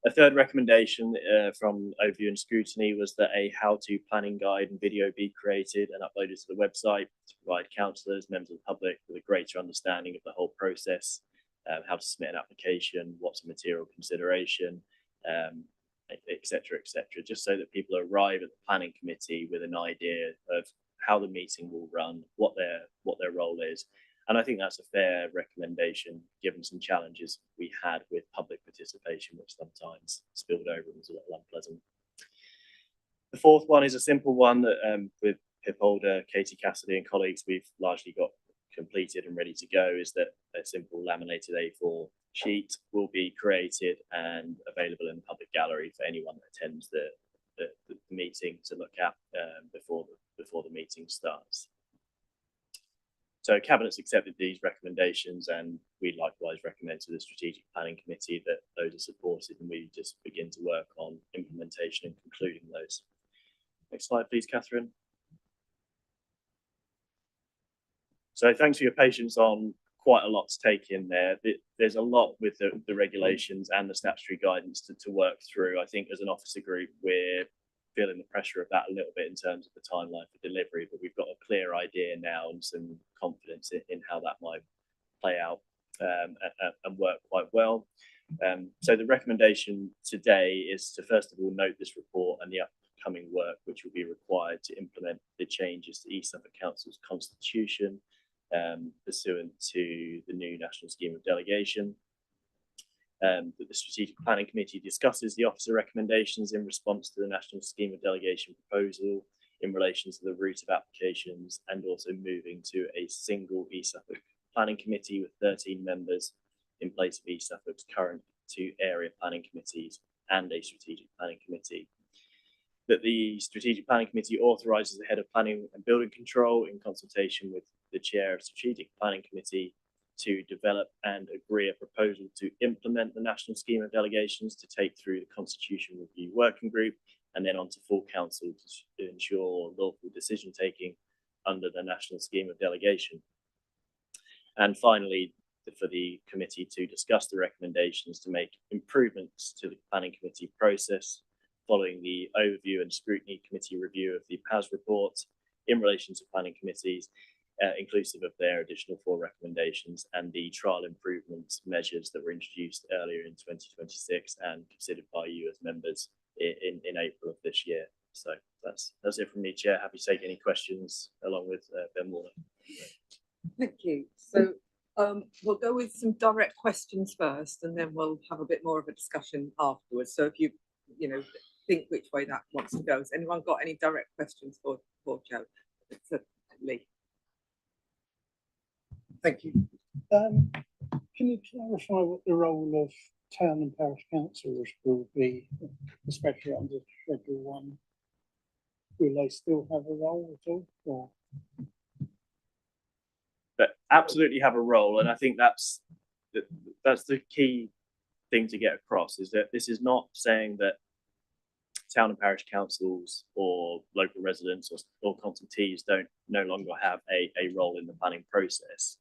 A third recommendation from Overview and Scrutiny was that a how-to planning guide and video be created and uploaded to the website to provide councillors, members of the public with a greater understanding of the whole process, how to submit an application, what's a material consideration, etc., just so that people arrive at the planning committee with an idea of how the meeting will run, what their role is. And I think that's a fair recommendation, given some challenges we had with public participation, which sometimes spilled over and was a little unpleasant. The 4th one is a simple one that with Pip Holder, Katie Cassidy and colleagues, we've largely got completed and ready to go, is that a simple laminated A4 sheet will be created and available in the public gallery for anyone that attends the meeting to look at before the meeting starts. So Cabinet's accepted these recommendations, and we likewise recommend to the Strategic Planning Committee that those are supported, and we just begin to work on implementation and concluding those. Next slide, please, Catherine. So thanks for your patience on quite a lot to take in there. There's a lot with the regulations and the statutory guidance to work through. I think as an officer group, we're feeling the pressure of that a little bit in terms of the timeline for delivery, but we've got a clear idea now and some confidence in how that might play out and work quite well. So the recommendation today is to first of all note this report and the upcoming work which will be required to implement the changes to East Suffolk Council's constitution pursuant to the new National Scheme of Delegation. That the Strategic Planning Committee discusses the officer recommendations in response to the National Scheme of Delegation proposal in relation to the route of applications, and also moving to a single East Suffolk Planning Committee with 13 members in place of East Suffolk's current 2 area planning committees and a Strategic Planning Committee. That the Strategic Planning Committee authorises the Head of Planning and Building Control in consultation with the Chair of Strategic Planning Committee to develop and agree a proposal to implement the National Scheme of Delegations to take through the Constitution Review Working Group and then on to full council to ensure lawful decision taking under the National Scheme of Delegation. And finally, for the committee to discuss the recommendations to make improvements to the Planning Committee process following the Overview and Scrutiny Committee review of the PAS report in relation to planning committees, inclusive of their additional 4 recommendations and the trial improvement measures that were introduced earlier in 2026 and considered by you as members in April of this year. So that's it from me, Chair. Happy to take any questions along with Ben Warner. Thank you. So we'll go with some direct questions first, and then we'll have a bit more of a discussion afterwards. So if you think which way that wants to go. Has anyone got any direct questions for Joe? Lee. Thank you. Can you clarify what the role of town and parish councillors will be, especially under Schedule 1? Will they still have a role at all? Or? But absolutely have a role, and I think that's the key thing to get across, is that this is not saying that town and parish councils or local residents or consultees don't no longer have a role in the planning process.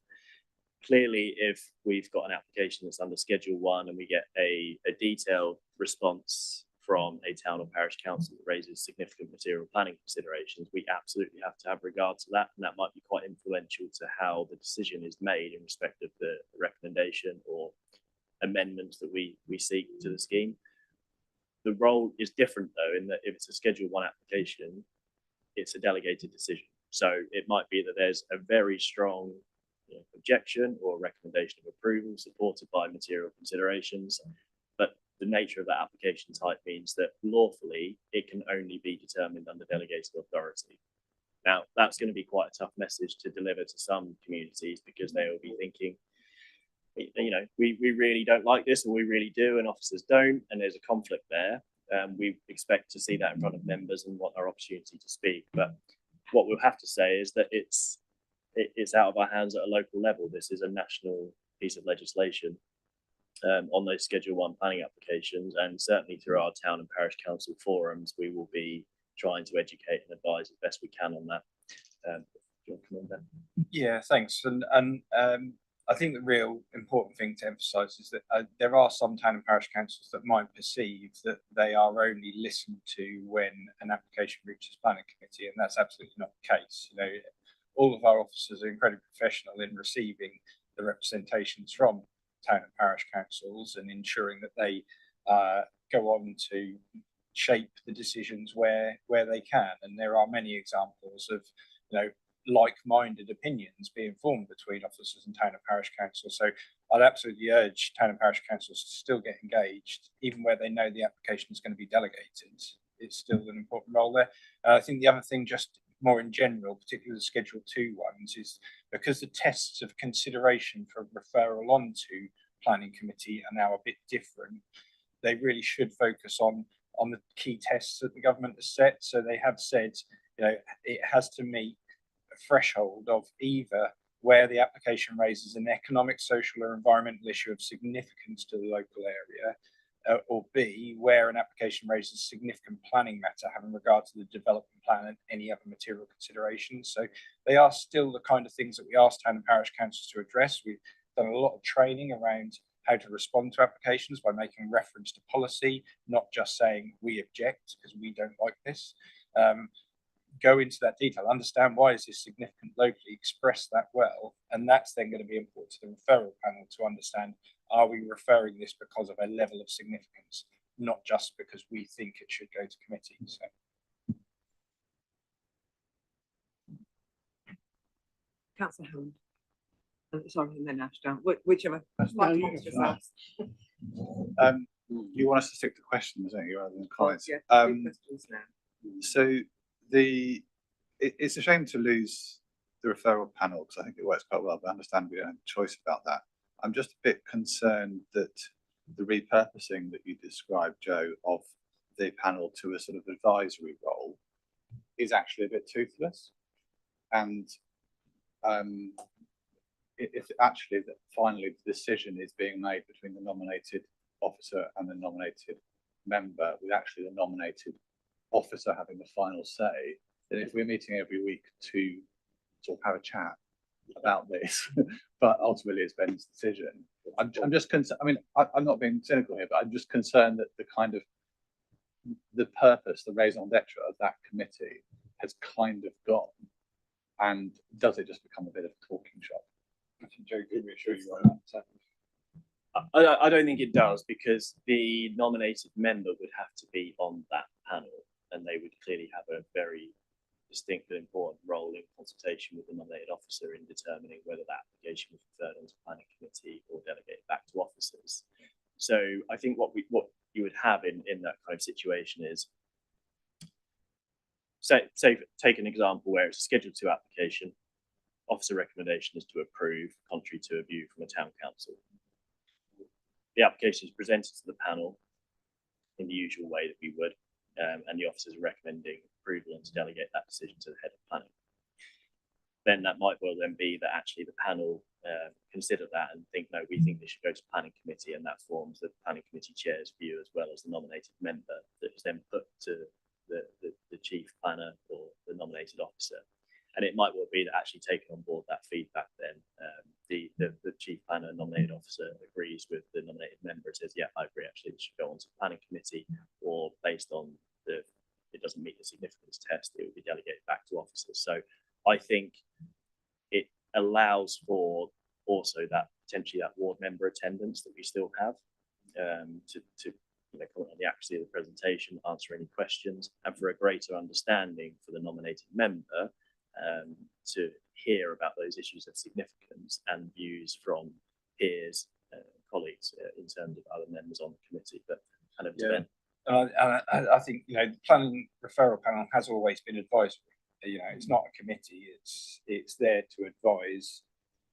Clearly, if we've got an application that's under Schedule 1 and we get a detailed response from a town or parish council that raises significant material planning considerations, we absolutely have to have regard to that, and that might be quite influential to how the decision is made in respect of the recommendation or amendments that we seek to the scheme. The role is different though, in that if it's a Schedule 1 application, it's a delegated decision. So it might be that there's a very strong objection or recommendation of approval supported by material considerations, but the nature of that application type means that lawfully it can only be determined under delegated authority. Now, that's going to be quite a tough message to deliver to some communities, because they will be thinking, we really don't like this, or we really do, and officers don't, and there's a conflict there. We expect to see that in front of members and want our opportunity to speak. But what we'll have to say is that it's out of our hands at a local level. This is a national piece of legislation on those Schedule 1 planning applications, and certainly through our town and parish council forums, we will be trying to educate and advise as best we can on that. Do you want to come on, Ben? Yeah, thanks. And I think the real important thing to emphasise is that there are some town and parish councils that might perceive that they are only listened to when an application reaches planning committee, and that's absolutely not the case. All of our officers are incredibly professional in receiving the representations from town and parish councils and ensuring that they go on to shape the decisions where they can. And there are many examples of like-minded opinions being formed between officers and town and parish councils. So I'd absolutely urge town and parish councils to still get engaged, even where they know the application is going to be delegated. It's still an important role there. I think the other thing, just more in general, particularly the Schedule 2 ones, is because the tests of consideration for referral onto planning committee are now a bit different, they really should focus on the key tests that the government has set. So they have said, it has to meet a threshold of either where the application raises an economic, social, or environmental issue of significance to the local area, or B, where an application raises significant planning matter having regard to the development plan and any other material considerations. So they are still the kind of things that we ask town and parish councils to address. We've done a lot of training around how to respond to applications by making reference to policy, not just saying we object because we don't like this. Go into that detail, understand why is this significant locally, express that well, and that's then going to be important to the referral panel to understand, are we referring this because of a level of significance, not just because we think it should go to committee. So. Councillor Hammond. Sorry, and then Ashdown, whichever. You want us to stick to questions, don't you, rather than comments? Yeah, questions now. So it's a shame to lose the referral panel, because I think it works quite well, but I understand we don't have a choice about that. I'm just a bit concerned that the repurposing that you described, Joe, of the panel to a sort of advisory role is actually a bit toothless. And if actually that finally the decision is being made between the nominated officer and the nominated member, with actually the nominated officer having the final say, then if we're meeting every week to sort of have a chat about this, but ultimately it's Ben's decision, I'm just concerned. I mean, I'm not being cynical here, but I'm just concerned that the kind of the purpose, the raison d'etre of that committee has kind of gone, and does it just become a bit of a talking shop? I think Joe can reassure you on that. I don't think it does, because the nominated member would have to be on that panel. and they would clearly have a very distinct and important role in consultation with the nominated officer in determining whether that application was referred onto planning committee or delegated back to officers. So I think what you would have in that kind of situation is, say take an example where it's a Schedule 2 application, officer recommendation is to approve, contrary to a view from a town council. The application is presented to the panel in the usual way that we would, and the officers are recommending approval and to delegate that decision to the head of planning. Then that might well then be that actually the panel consider that and think, no, we think this should go to planning committee, and that forms the planning committee chair's view as well as the nominated member that is then put to the chief planner or the nominated officer. And it might well be that actually taking on board that feedback, then the chief planner nominated officer agrees with the nominated member and says, yeah, I agree, actually this should go on to planning committee, or based on it doesn't meet the significance test, it will be delegated back to officers. So I think it allows for also that potentially that ward member attendance that we still have to comment on the accuracy of the presentation, answer any questions, and for a greater understanding for the nominated member to hear about those issues of significance and views from peers, colleagues in terms of other members on the committee. But kind of depend. I think the planning referral panel has always been advisory. It's not a committee. It's there to advise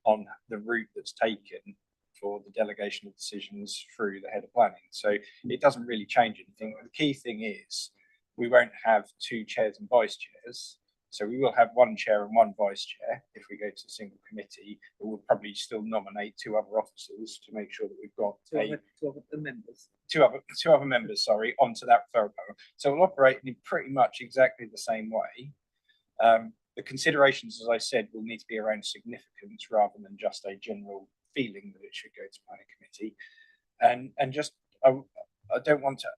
on the route that's taken for the delegation of decisions through the head of planning. So it doesn't really change anything. The key thing is we won't have 2 chairs and vice chairs. So we will have 1 chair and 1 vice chair if we go to a single committee, but we'll probably still nominate 2 other officers to make sure that we've got two other members, sorry, onto that referral panel. So we'll operate in pretty much exactly the same way. The considerations, as I said, will need to be around significance rather than just a general feeling that it should go to planning committee. And just I don't want to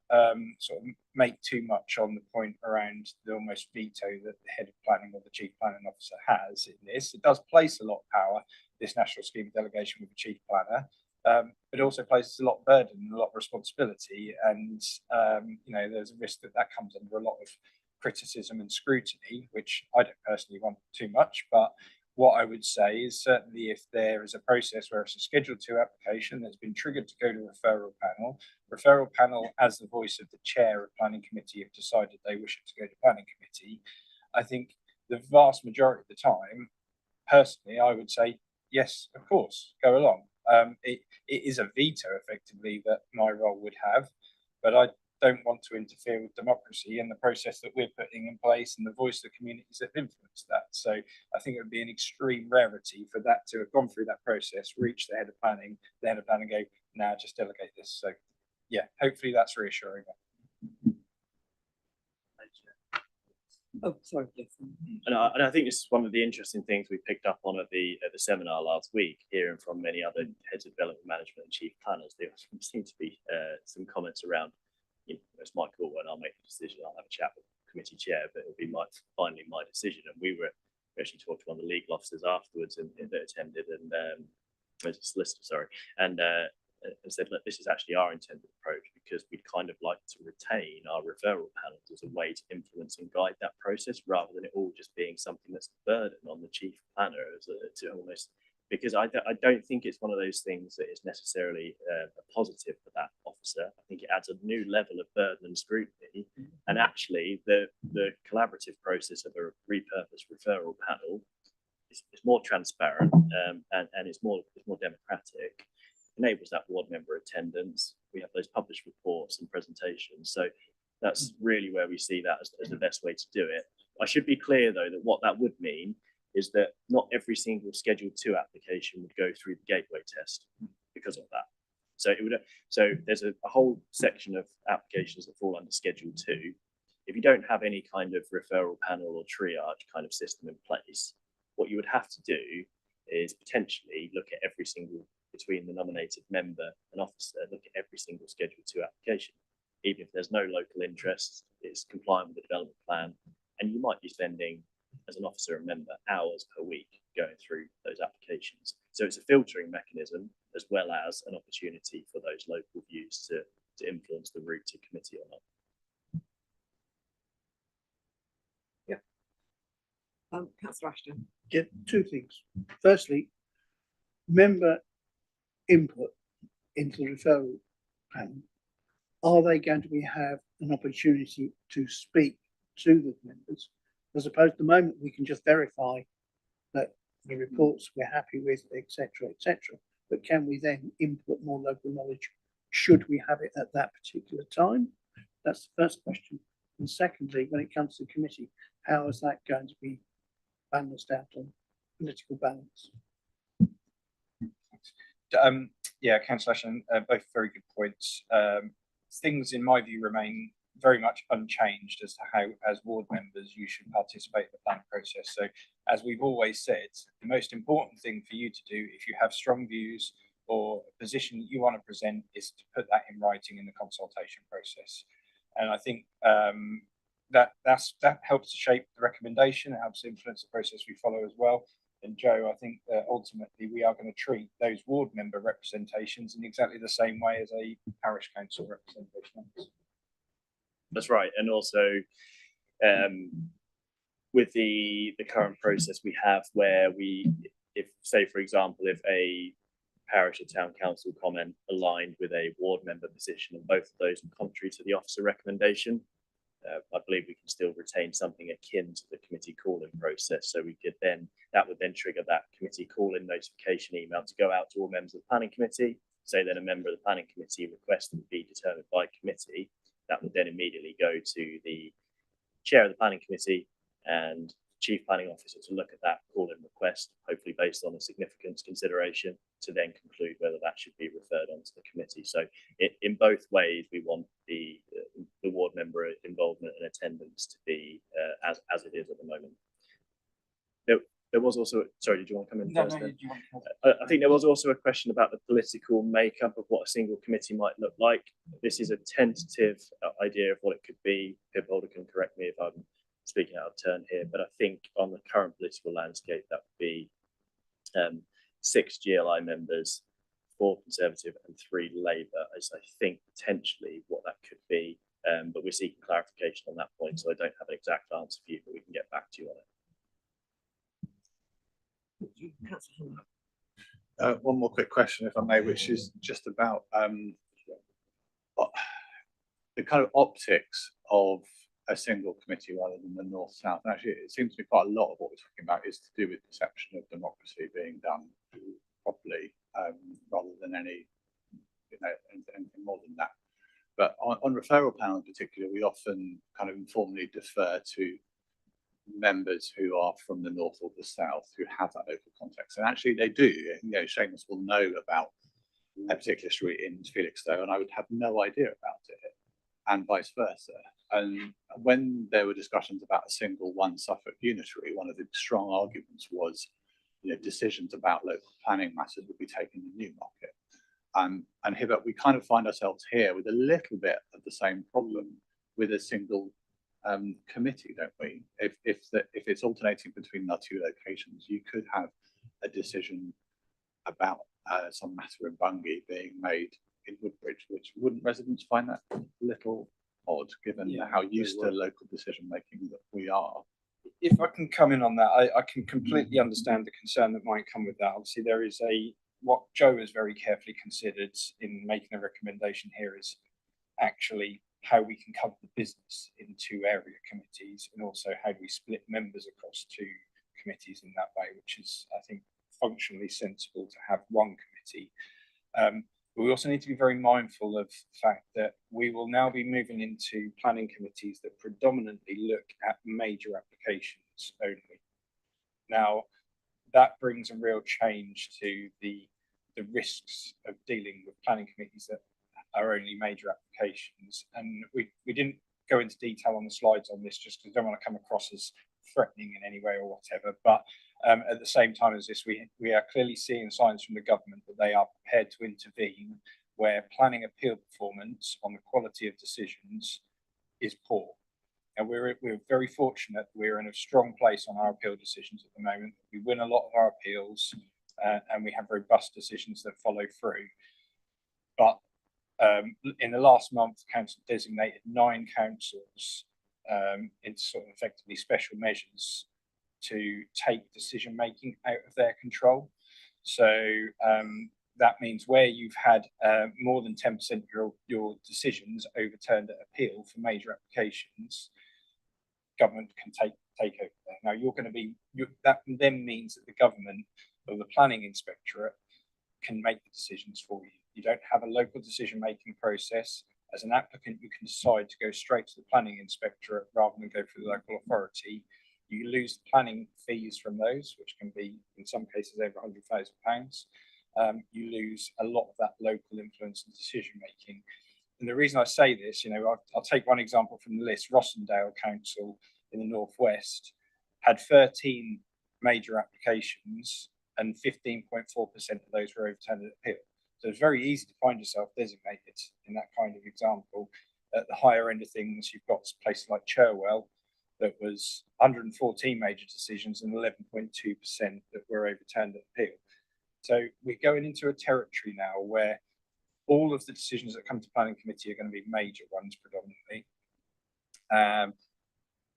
sort of make too much on the point around the almost veto that the head of planning or the chief planning officer has in this. It does place a lot of power, this national scheme of delegation with the chief planner, but it also places a lot of burden and a lot of responsibility. And, there's a risk that comes under a lot of criticism and scrutiny, which I don't personally want too much. But what I would say is certainly if there is a process where it's a Schedule 2 application that's been triggered to go to referral panel as the voice of the chair of planning committee have decided they wish it to go to planning committee, I think the vast majority of the time, personally, I would say, yes, of course, go along. It is a veto effectively that my role would have, but I don't want to interfere with democracy and the process that we're putting in place and the voice of the communities that influence that. So I think it would be an extreme rarity for that to have gone through that process, reach the head of planning go, now just delegate this. So yeah, hopefully that's reassuring. Oh, sorry. Yes. And I think this is one of the interesting things we picked up on at the seminar last week, hearing from many other heads of development management and chief planners. There seem to be some comments around, it's my call and I'll make the decision. I'll have a chat with the committee chair, but it'll be finally my decision. And we actually talked to one of the legal officers afterwards and that attended, and as a solicitor, sorry, and said, look, this is actually our intended approach, because we'd kind of like to retain our referral panels as a way to influence and guide that process, rather than it all just being something that's a burden on the chief planner to almost, because I don't think it's one of those things that is necessarily a positive for that officer. I think it adds a new level of burden and scrutiny, and actually the collaborative process of a repurposed referral panel is more transparent and it's more democratic. Enables that ward member attendance. We have those published reports and presentations. So that's really where we see that as the best way to do it. I should be clear though that what that would mean is that not every single Schedule 2 application would go through the gateway test because of that. So there's a whole section of applications that fall under Schedule 2. If you don't have any kind of referral panel or triage kind of system in place, what you would have to do is potentially look at every single, between the nominated member and officer, look at every single Schedule 2 application. Even if there's no local interest, it's compliant with the development plan, and you might be spending, as an officer and member, hours per week going through those applications. So it's a filtering mechanism as well as an opportunity for those local views to influence the route to committee or not. Councillor Ashton. Get two things. Firstly, member input into the referral panel. Are they going to have an opportunity to speak to the members? As opposed to the moment, we can just verify that the reports we're happy with, etc., etc. But can we then input more local knowledge? Should we have it at that particular time? That's the first question. And secondly, when it comes to the committee, how is that going to be balanced out on political balance? Yeah, Councillor Ashton, both very good points. Things in my view remain very much unchanged as to how, as ward members, you should participate in the planning process. So, as we've always said, the most important thing for you to do, if you have strong views or a position that you want to present, is to put that in writing in the consultation process. And I think that helps to shape the recommendation. It helps influence the process we follow as well. And Joe, I think that ultimately we are going to treat those ward member representations in exactly the same way as a parish council representation. That's right. And also with the current process we have where if say, for example, if a parish or town council comment aligned with a ward member position and both of those are contrary to the officer recommendation, I believe we can still retain something akin to the committee call-in process. So that would then trigger that committee call-in notification email to go out to all members of the planning committee. Say that a member of the planning committee request would be determined by committee. That would then immediately go to the chair of the planning committee and chief planning officer to look at that call-in request, hopefully based on a significance consideration, to then conclude whether that should be referred on to the committee. So in both ways, we want the ward member involvement and attendance to be as it is at the moment. There was also, sorry, did you want to come in first? I think there was also a question about the political makeup of what a single committee might look like. This is a tentative idea of what it could be. Pip Holder can correct me if I'm speaking out of turn here, but I think on the current political landscape, that would be 6 GLI members, 4 Conservative and 3 Labour, as I think potentially what that could be. But we're seeking clarification on that point, so I don't have an exact answer for you, but we can get back to you on it. One more quick question, if I may, which is just about the kind of optics of a single committee rather than the north-south. And actually, it seems to be quite a lot of what we're talking about is to do with perception of democracy being done properly, rather than anything more than that. But on referral panel in particular, we often kind of informally defer to members who are from the north or the south who have that local context. And actually they do. Seamus will know about a particular street in Felixstowe, and I would have no idea about it, and vice versa. And when there were discussions about a single one Suffolk unitary, one of the strong arguments was, decisions about local planning matters would be taken in Newmarket. And here, but we kind of find ourselves here with a little bit of the same problem with a single committee, don't we? If it's alternating between our two locations, you could have a decision about some matter in Bungay being made in Woodbridge, which wouldn't residents find that a little odd, given how used to local decision making that we are? If I can come in on that, I can completely understand the concern that might come with that. Obviously, there is what Joe has very carefully considered in making a recommendation here is actually how we can cover the business in 2 area committees, and also how do we split members across 2 committees in that way, which is, I think, functionally sensible to have 1 committee. But we also need to be very mindful of the fact that we will now be moving into planning committees that predominantly look at major applications only. Now, that brings a real change to the risks of dealing with planning committees that are only major applications. And we didn't go into detail on the slides on this just because I don't want to come across as threatening in any way or whatever. But at the same time as this, we are clearly seeing signs from the government that they are prepared to intervene where planning appeal performance on the quality of decisions is poor. And we're very fortunate we're in a strong place on our appeal decisions at the moment. We win a lot of our appeals and we have robust decisions that follow through. But in the last month, the council designated 9 councils into sort of effectively special measures to take decision making out of their control. So that means where you've had more than 10% of your decisions overturned at appeal for major applications, government can take over there. Now you're going to be, that then means that the government or the planning inspectorate can make the decisions for you. You don't have a local decision making process. As an applicant, you can decide to go straight to the planning inspectorate rather than go through the local authority. You lose the planning fees from those, which can be in some cases over £100,000. You lose a lot of that local influence and decision making. And the reason I say this, I'll take one example from the list. Rossendale Council in the Northwest had 13 major applications and 15.4% of those were overturned at appeal. So it's very easy to find yourself designated in that kind of example. At the higher end of things, you've got places like Cherwell that was 114 major decisions and 11.2% that were overturned at appeal. So we're going into a territory now where all of the decisions that come to planning committee are going to be major ones predominantly,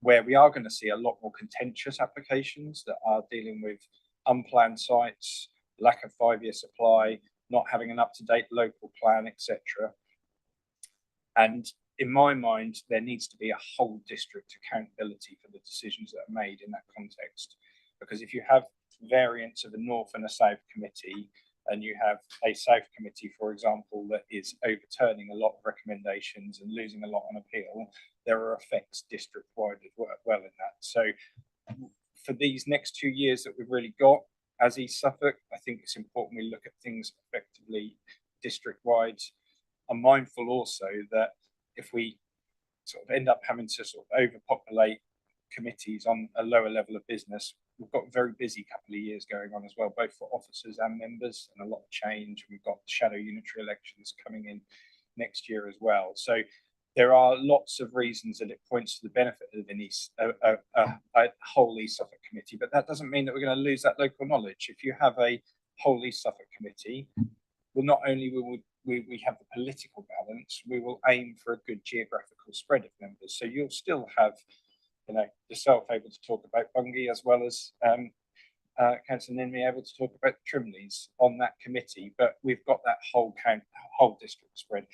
where we are going to see a lot more contentious applications that are dealing with unplanned sites, lack of 5-year supply, not having an up-to-date local plan, etc. And in my mind, there needs to be a whole district accountability for the decisions that are made in that context. Because if you have variants of a North and a South committee, and you have a South committee, for example, that is overturning a lot of recommendations and losing a lot on appeal, there are effects district-wide as well in that. So for these next 2 years that we've really got as East Suffolk, I think it's important we look at things effectively district-wide. I'm mindful also that if we sort of end up having to sort of overpopulate committees on a lower level of business, we've got a very busy couple of years going on as well, both for officers and members, and a lot of change. We've got shadow unitary elections coming in next year as well. So there are lots of reasons that it points to the benefit of a whole East Suffolk committee, but that doesn't mean that we're going to lose that local knowledge. If you have a whole East Suffolk committee, well, not only will we have the political balance, we will aim for a good geographical spread of members. So you'll still have, yourself able to talk about Bungay as well as Councillor Ninmey able to talk about the Trimleys on that committee, but we've got that whole district spread.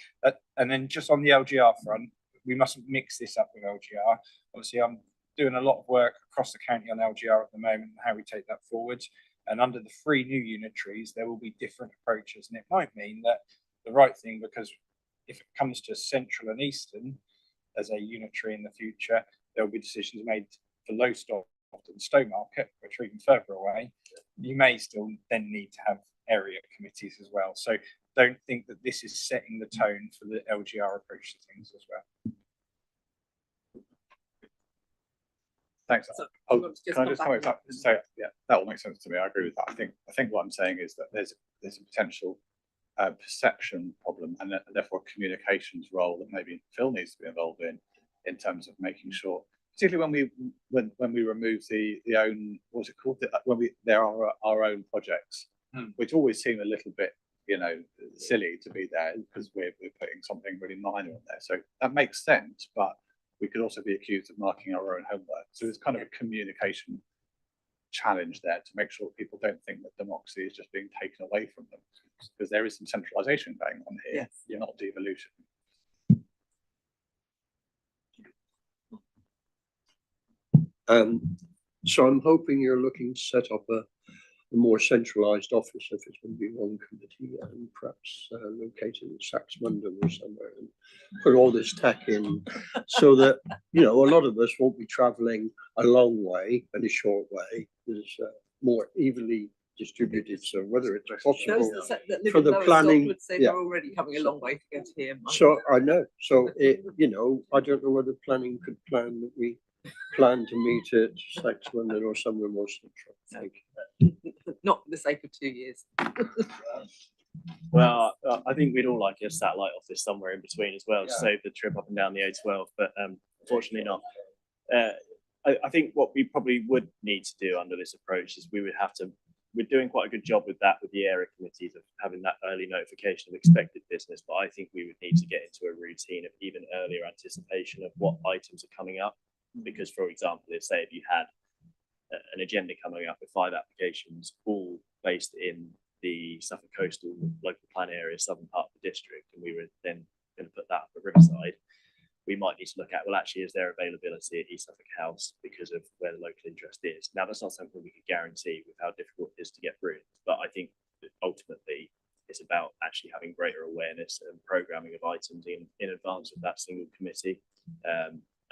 And then just on the LGR front, we mustn't mix this up with LGR. Obviously, I'm doing a lot of work across the county on LGR at the moment and how we take that forward. And under the 3 new unitaries, there will be different approaches. And it might mean that the right thing, because if it comes to Central and Eastern as a unitary in the future, there will be decisions made for Lowestoft and Stowmarket, which are even further away. You may still then need to have area committees as well. So don't think that this is setting the tone for the LGR approach to things as well. Thanks. So, Oh, you want to just can I come just back come on back? that? So yeah, that all makes sense to me. I agree with that. I think what I'm saying is that there's a potential perception problem, and therefore a communications role that maybe Phil needs to be involved in terms of making sure, particularly when we remove the own, what's it called, there are our own projects, which always seem a little bit silly to be there because we're putting something really minor on there. So that makes sense, but we could also be accused of marking our own homework. So there's kind of a communication challenge there to make sure people don't think that democracy is just being taken away from them, because there is some centralisation going on here, Yes. not devolution. So I'm hoping you're looking to set up a more centralised office if it's going to be one committee, and perhaps located in Saxmundham or somewhere, and put all this tech in so that a lot of us won't be travelling a long way and a short way. There's more evenly distributed. So whether it's possible Those that live for in the Lowestoft planning, would say they're already coming a long way to get here. So I know. So I don't know whether planning could plan that we plan to meet at Saxmundham or somewhere more central. Thank you. Not for the sake of 2 years. Well, I think we'd all like a satellite office somewhere in between as well to save the trip up and down the A12, but unfortunately not. I think what we probably would need to do under this approach is we're doing quite a good job with that, with the area committees, of having that early notification of expected business, but I think we would need to get into a routine of even earlier anticipation of what items are coming up. Because, for example, if you had an agenda coming up with 5 applications, all based in the Suffolk coastal local plan area, southern part of the district, and we were then going to put that for Riverside. We might need to look at, well, actually, is there availability at East Suffolk House because of where the local interest is? Now, that's not something we could guarantee with how difficult it is to get through, but I think that ultimately it's about actually having greater awareness and programming of items in advance of that single committee.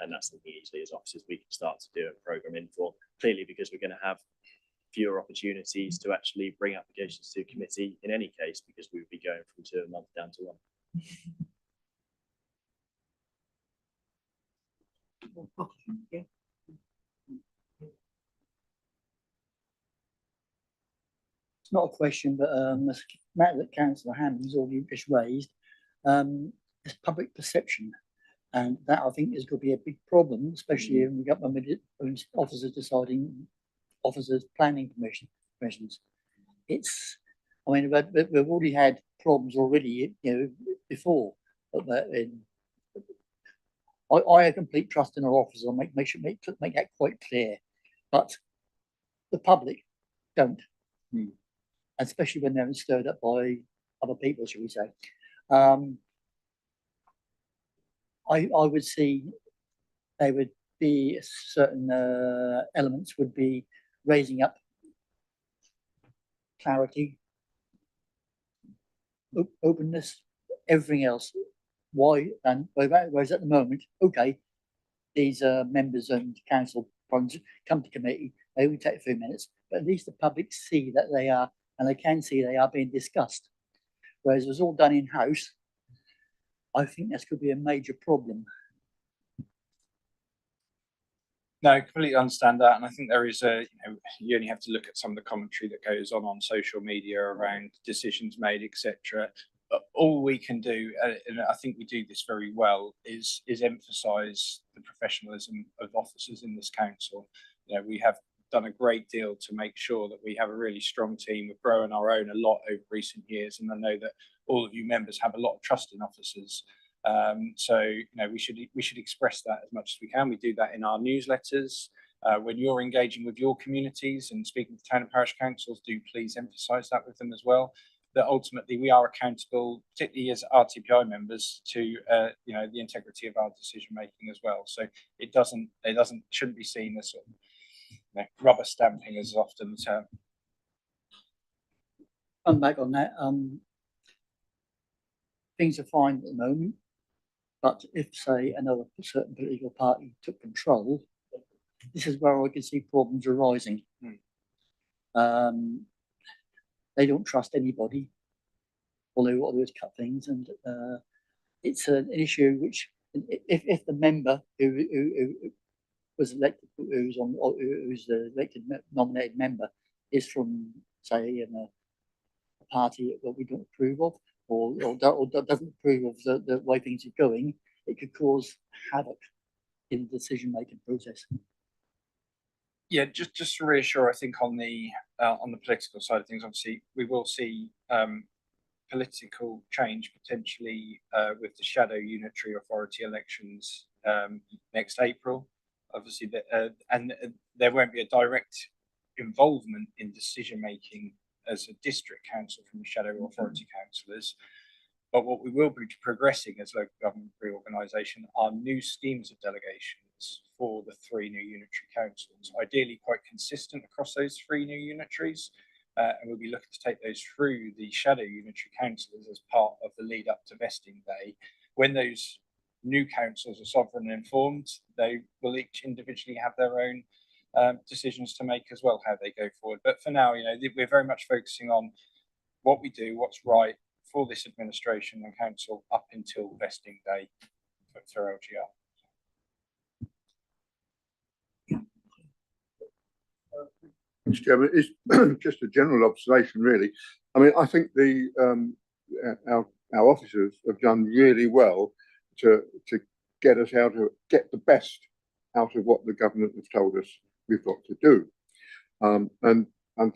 And that's something easily as officers we can start to do a program in for. Clearly, because we're going to have fewer opportunities to actually bring applications to committee in any case, because we would be going from 2 a month down to 1. Yeah. It's not a question, but a matter that Councillor Hammond's already just raised, is public perception. And that I think is going to be a big problem, especially when officers deciding, officers planning permissions. It's, I mean, we've already had problems already, before, but I have complete trust in our officers. I'll make that quite clear, but the public don't, especially when they're stirred up by other people, shall we say. I would see they would be certain elements would be raising up clarity, openness, everything else. Why? And whereas at the moment, okay, these members and council come to committee, they will take a few minutes, but at least the public see that they are, and they can see they are being discussed. Whereas it was all done in-house, I think this could be a major problem. No, I completely understand that, and I think there is a, you only have to look at some of the commentary that goes on social media around decisions made, etc. But all we can do, and I think we do this very well, is emphasise the professionalism of officers in this council. We have done a great deal to make sure that we have a really strong team. We've grown our own a lot over recent years, and I know that all of you members have a lot of trust in officers. So we should express that as much as we can. We do that in our newsletters. When you're engaging with your communities and speaking to town and parish councils, do please emphasise that with them as well. That ultimately we are accountable, particularly as RTPI members, to the integrity of our decision making as well. So it shouldn't be seen as sort of rubber stamping, as often the term. I'm back on that. Things are fine at the moment, but if, say, another certain political party took control, this is where I can see problems arising. They don't trust anybody. All they want to do is cut things, and it's an issue which, if the member who was elected, who's the elected nominated member, is from, say, a party that we don't approve of, or doesn't approve of the way things are going, it could cause havoc in the decision-making process. Yeah, just to reassure, I think on the political side of things, obviously we will see political change potentially with the shadow unitary authority elections next April. Obviously, and there won't be a direct involvement in decision making as a district council from the shadow authority councillors. But what we will be progressing as local government reorganisation are new schemes of delegations for the 3 new unitary councils, ideally quite consistent across those 3 new unitaries. And we'll be looking to take those through the shadow unitary councillors as part of the lead up to vesting day. When those new councils are sovereign and informed, they will each individually have their own decisions to make as well, how they go forward. But for now, we're very much focusing on what we do, what's right for this administration and council up until vesting day for LGR. Mr. Chairman, it's just a general observation, really. I mean, I think our officers have done really well to get us how to get the best out of what the government have told us we've got to do. And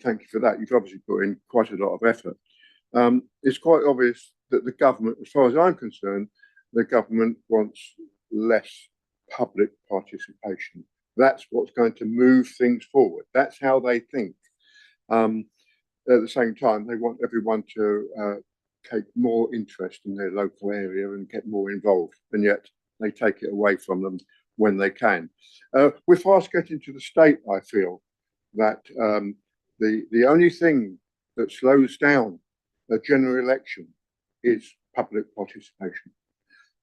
thank you for that. You've obviously put in quite a lot of effort. It's quite obvious that the government, as far as I'm concerned, the government wants less public participation that's what's going to move things forward. That's how they think. At the same time, they want everyone to take more interest in their local area and get more involved, and yet they take it away from them when they can. We're fast getting to the state, I feel, that the only thing that slows down a general election is public participation.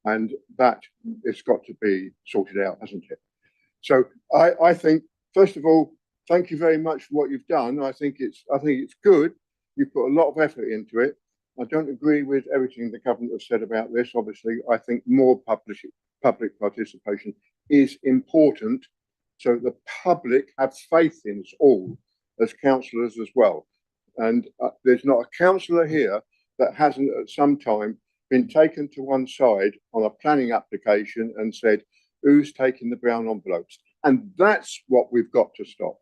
And that has got to be sorted out, hasn't it? So I think, first of all, thank you very much for what you've done. I think it's good. You've put a lot of effort into it. I don't agree with everything the government has said about this. Obviously, I think more public participation is important, so the public have faith in us all as councillors as well. And there's not a councillor here that hasn't at some time been taken to one side on a planning application and said, who's taking the brown envelopes? And that's what we've got to stop.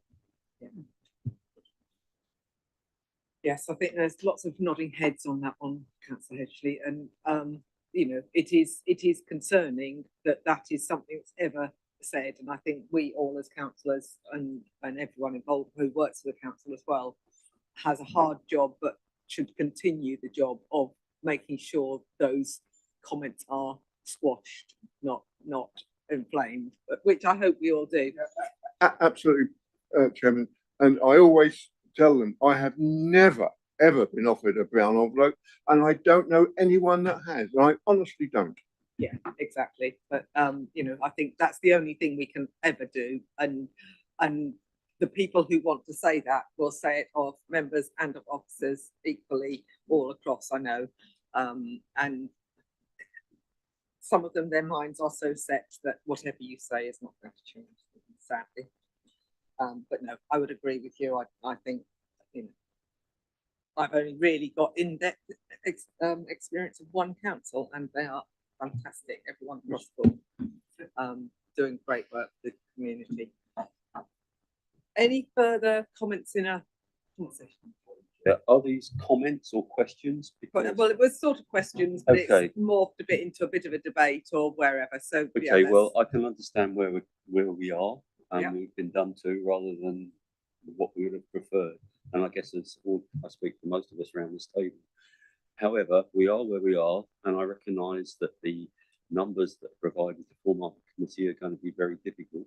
Yes, I think there's lots of nodding heads on that one, Councillor Hedgley, and you know, it is concerning that that is something that's ever said, and I think we all as councillors and everyone involved who works for the council as well has a hard job, but should continue the job of making sure those comments are squashed, not inflamed, but which I hope we all do. Absolutely, Chairman. And I always tell them I have never, ever been offered a brown envelope, and I don't know anyone that has. I honestly don't. Yeah, exactly. But you know, I think that's the only thing we can ever do, and the people who want to say that will say it of members and of officers equally all across, I know. And some of them, their minds are so set that whatever you say is not going to change, sadly. But no, I would agree with you. I think, you know, I've only really got in-depth experience of one council, and they are fantastic. Everyone across the board, doing great work with the community. Any further comments in a conversation? Are these comments or questions? Well, it was sort of questions, but Okay. it's morphed a bit into a bit of a debate or wherever. So yeah, Okay, well, I can understand where we are and Yeah. we've been done to rather than what we would have preferred. And I guess as all, I speak for most of us around this table. However, we are where we are, and I recognise that the numbers that are provided to form our committee are going to be very difficult.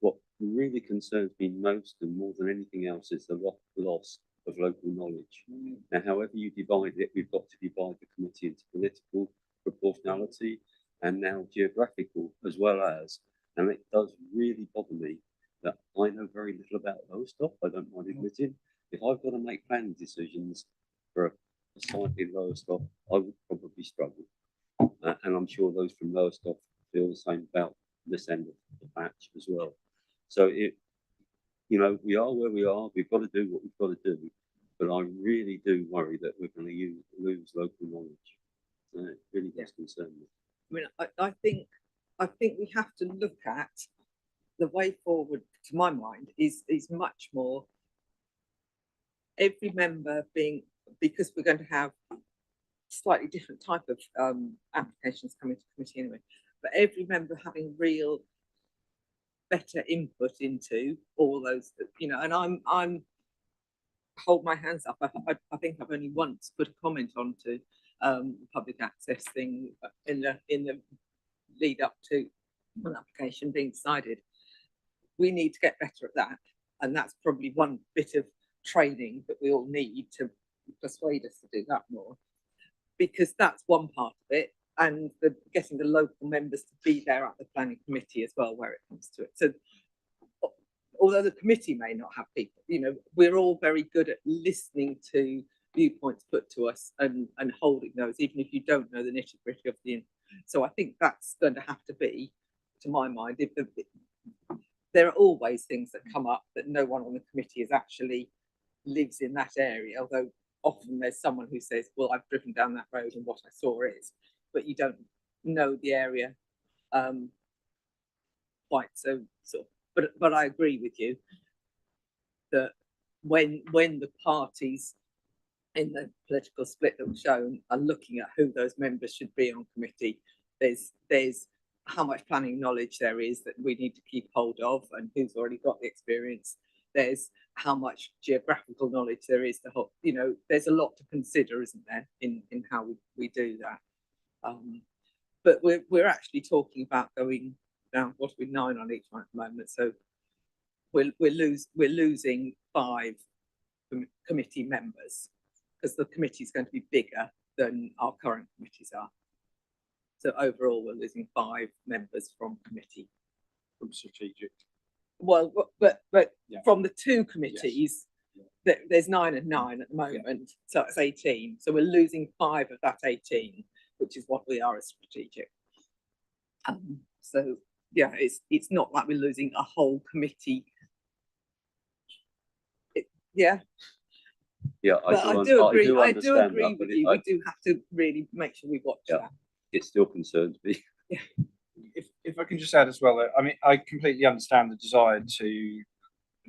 What really concerns me most and more than anything else is the loss of local knowledge. Now, however you divide it, we've got to divide the committee into political, proportionality, and now geographical as well as, and it does really bother me that I know very little about Lowestoft. I don't mind admitting. If I've got to make planning decisions for a site in Lowestoft, I would probably struggle. And I'm sure those from Lowestoft feel the same about this end of the patch as well. So you know, we are where we are. We've got to do what we've got to do, but I really do worry that we're going to lose local knowledge. It really does concern me. I mean, I think we have to look at the way forward. To my mind, is much more every member being, because we're going to have slightly different type of applications coming to committee anyway, but every member having real better input into all those, you know, and I'm hold my hands up. I think I've only once put a comment onto public access thing in the lead up to an application being decided. We need to get better at that, and that's probably one bit of training that we all need to persuade us to do that more, because that's one part of it, and getting the local members to be there at the planning committee as well, where it comes to it. So although the committee may not have people, you know, we're all very good at listening to viewpoints put to us and holding those, even if you don't know the nitty-gritty of the. So I think that's going to have to be, to my mind, if there are always things that come up that no one on the committee is actually lives in that area, although often there's someone who says, well, I've driven down that road and what I saw is, but you don't know the area quite so. But I agree with you that when the parties in the political split that was shown are looking at who those members should be on committee, there's how much planning knowledge there is that we need to keep hold of and who's already got the experience. There's how much geographical knowledge there is to hold, you know, there's a lot to consider, isn't there, in how we do that. But we're actually talking about going down, what are we, 9 on each one at the moment. So we're losing 5 committee members because the committee is going to be bigger than our current committees are. So overall, we're losing 5 members from committee. From strategic. Well, but Yeah. from the 2 committees, there's 9 and 9 at the moment, so it's 18. So we're losing 5 of that 18, which is what we are as strategic. So yeah, it's not like we're losing a whole committee. Yeah. Yeah, But I do agree. I do agree with you. We do have to really make sure we watch that. It still concerns me. If I can just add as well, I mean, I completely understand the desire to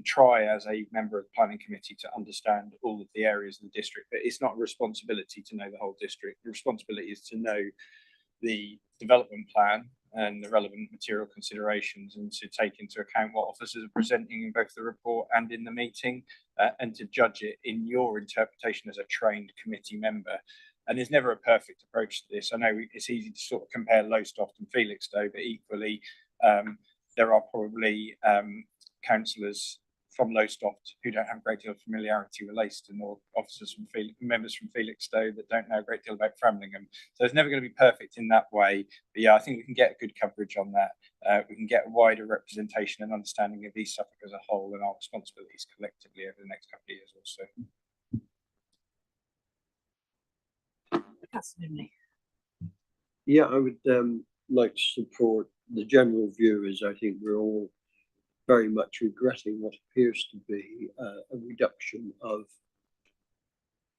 try as a member of the planning committee to understand all of the areas of the district, but it's not a responsibility to know the whole district. The responsibility is to know the development plan and the relevant material considerations, and to take into account what officers are presenting in both the report and in the meeting, and to judge it in your interpretation as a trained committee member. And there's never a perfect approach to this. I know it's easy to sort of compare Lowestoft and Felixstowe, but equally there are probably councillors from Lowestoft who don't have a great deal of familiarity with Leiston, or officers from members from Felixstowe that don't know a great deal about Framlingham. So it's never going to be perfect in that way. But yeah, I think we can get good coverage on that. We can get a wider representation and understanding of East Suffolk as a whole and our responsibilities collectively over the next couple of years or so. Yeah, I would like to support the general view. Is I think we're all very much regretting what appears to be a reduction of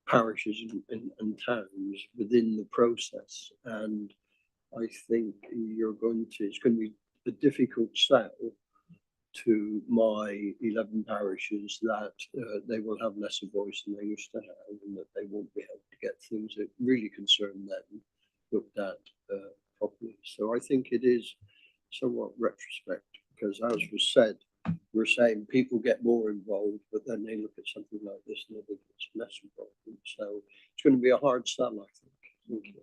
parishes and towns within the process, and I think it's going to be a difficult sell to my 11 parishes that they will have less a voice than they used to have, and that they won't be able to get things that really concern them looked at properly. So I think it is somewhat retrospect, because as was said, we're saying people get more involved, but then they look at something like this and they think it's less involvement. So it's going to be a hard sell, I think. Thank you.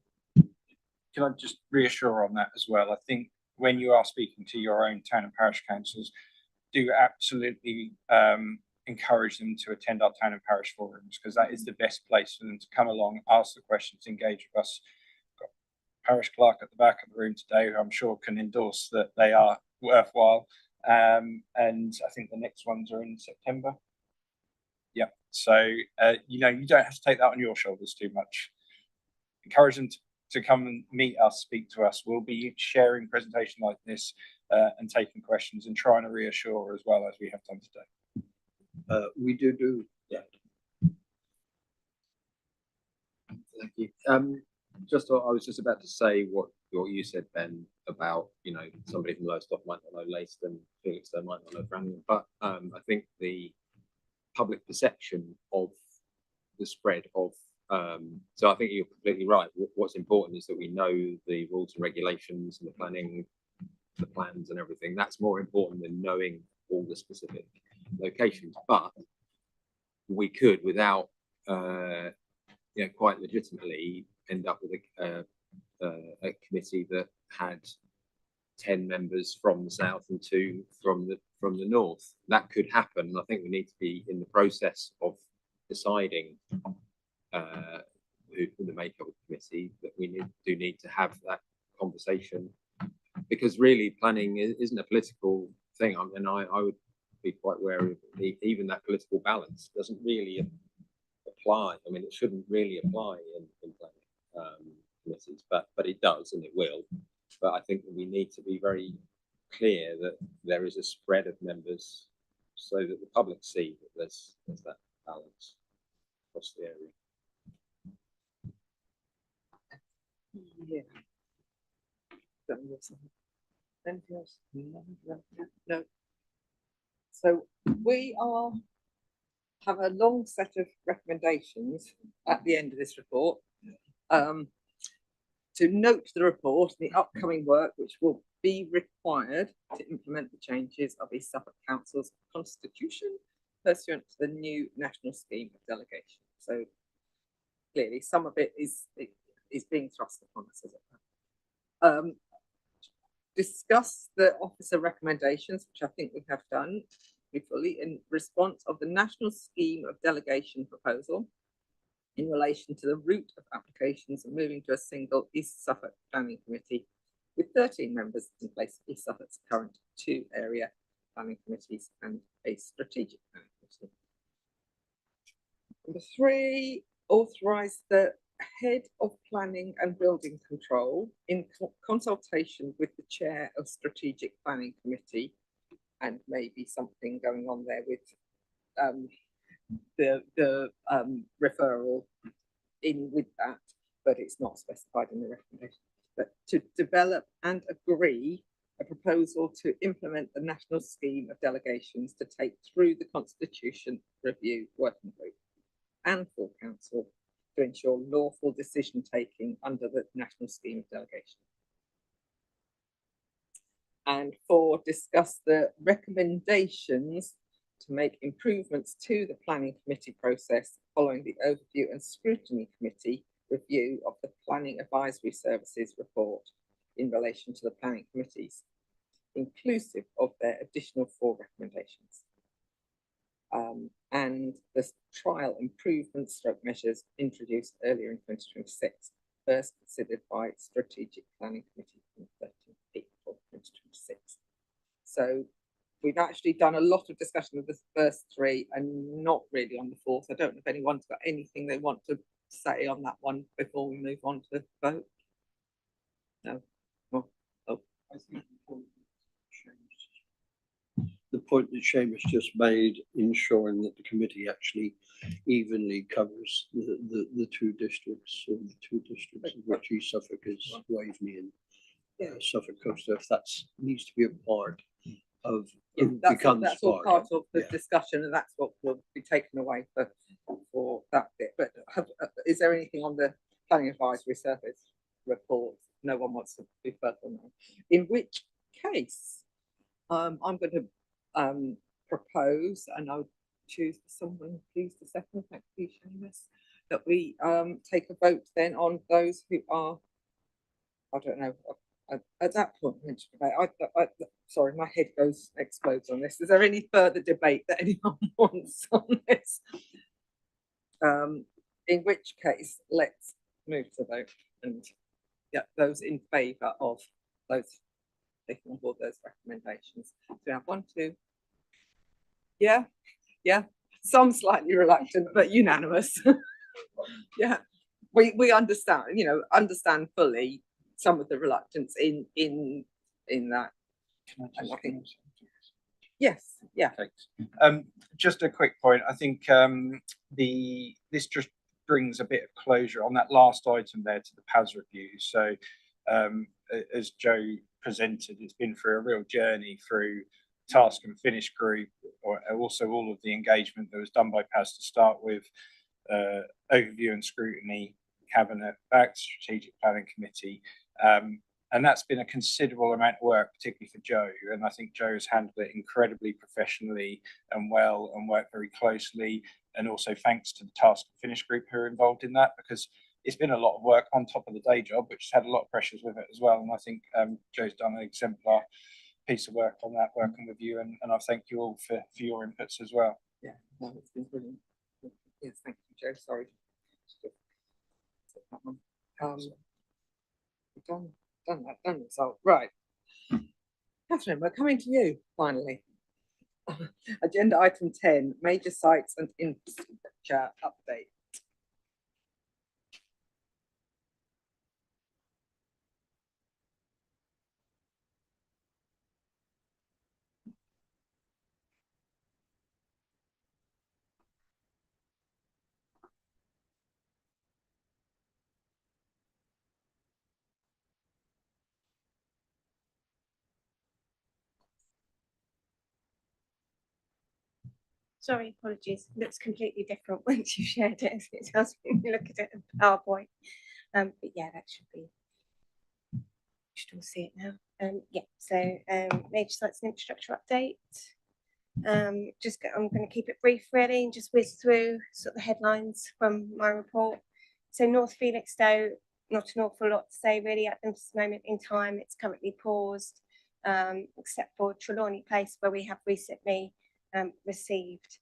Can I just reassure on that as well? I think when you are speaking to your own town and parish councils, do absolutely encourage them to attend our town and parish forums, because that is the best place for them to come along, ask the questions, engage with us. We've got parish clerk at the back of the room today, who I'm sure can endorse that they are worthwhile. And I think the next ones are in September. Yeah, so you know, you don't have to take that on your shoulders too much. Encourage them to come and meet us, speak to us. We'll be sharing presentation like this and taking questions and trying to reassure as well, as we have done today. We do that. Thank you. I was just about to say what you said, Ben, about, you know, somebody from Lowestoft might not know Leiston, Felixstowe might not know Framlingham, but I think the public perception of the spread of so I think you're completely right. What's important is that we know the rules and regulations and the planning, the plans and everything. That's more important than knowing all the specific locations. But we could, without you know, quite legitimately, end up with a committee that had 10 members from the south and 2 from the north. That could happen. I think we need to be in the process of deciding who the makeup of the committee, that we do need to have that conversation, because really planning isn't a political thing. I mean, I would be quite wary of even that political balance doesn't really apply. I mean, it shouldn't really apply in planning committees, but it does, and it will. But I think that we need to be very clear that there is a spread of members, so that the public see that there's that balance across the area. Yeah. Anything else? No. So we have a long set of recommendations at the end of this report. to note the report and the upcoming work which will be required to implement the changes of East Suffolk Council's constitution pursuant to the new national scheme of delegation. So clearly some of it is being thrust upon us as it were. Discuss the officer recommendations, which I think we have done fully in response of the national scheme of delegation proposal in relation to the route of applications and moving to a single East Suffolk Planning Committee with 13 members in place of East Suffolk's current 2 area planning committees and a strategic planning committee. Number 3, authorise the head of planning and building control in consultation with the chair of strategic planning committee, and maybe something going on there with the referral in with that, but it's not specified in the recommendation. But to develop and agree a proposal to implement the national scheme of delegations to take through the Constitution Review Working Group and full council to ensure lawful decision taking under the national scheme of delegation. And 4, discuss the recommendations to make improvements to the planning committee process following the overview and scrutiny committee review of the planning advisory services report in relation to the planning committees, inclusive of their additional 4 recommendations. And the trial improvement stroke measures introduced earlier in 2026, first considered by Strategic Planning Committee on 13th April 2026. So we've actually done a lot of discussion of the first 3 and not really on the 4th. I don't know if anyone's got anything they want to say on that one before we move on to vote. No. Oh. The point that Seamus just made, ensuring that the committee actually evenly covers the 2 districts, or the 2 districts of which East Suffolk is Waveney and Suffolk Coast, if that needs to be a part of, that's all part of the discussion, and that's what will be taken away for that bit. But is there anything on the planning advisory service report? No one wants to be further on that. In which case, I'm going to propose, and I would choose someone please to second, thank you, Seamus, that we take a vote then on those who are, I don't know, at that point, sorry, my head explodes on this. Is there any further debate that anyone wants on this? In which case, let's move to vote, and yeah, those in favour of those taking on board those recommendations. So we have 1, 2. Yeah, some slightly reluctant, but unanimous. Yeah, we understand, understand fully some of the reluctance in that. And I think, yes, yeah. Thanks. Just a quick point. I think this just brings a bit of closure on that last item there to the PAS review. So as Joe presented, it's been through a real journey through task and finish group, or also all of the engagement that was done by PAS to start with, overview and scrutiny, cabinet, back to strategic planning committee. And that's been a considerable amount of work, particularly for Joe. And I think Joe has handled it incredibly professionally and well, and worked very closely. And also thanks to the task and finish group who are involved in that, because it's been a lot of work on top of the day job, which has had a lot of pressures with it as well. And I think Joe's done an exemplar piece of work on that, working with you. And I thank you all for your inputs as well. Yeah, no, it's been brilliant. Yes, thank you, Joe. Sorry. Done result. Right. Catherine, we're coming to you finally. Agenda item 10, major sites and infrastructure update. Sorry, apologies. Looks completely different once you've shared it. It does when you look at it in PowerPoint. But yeah, that should be should all see it now. Yeah, so major sites and infrastructure update. I'm going to keep it brief really and just whiz through sort of the headlines from my report. So North Felixstowe, not an awful lot to say really at this moment in time. It's currently paused, except for Trelawney Place, where we have recently received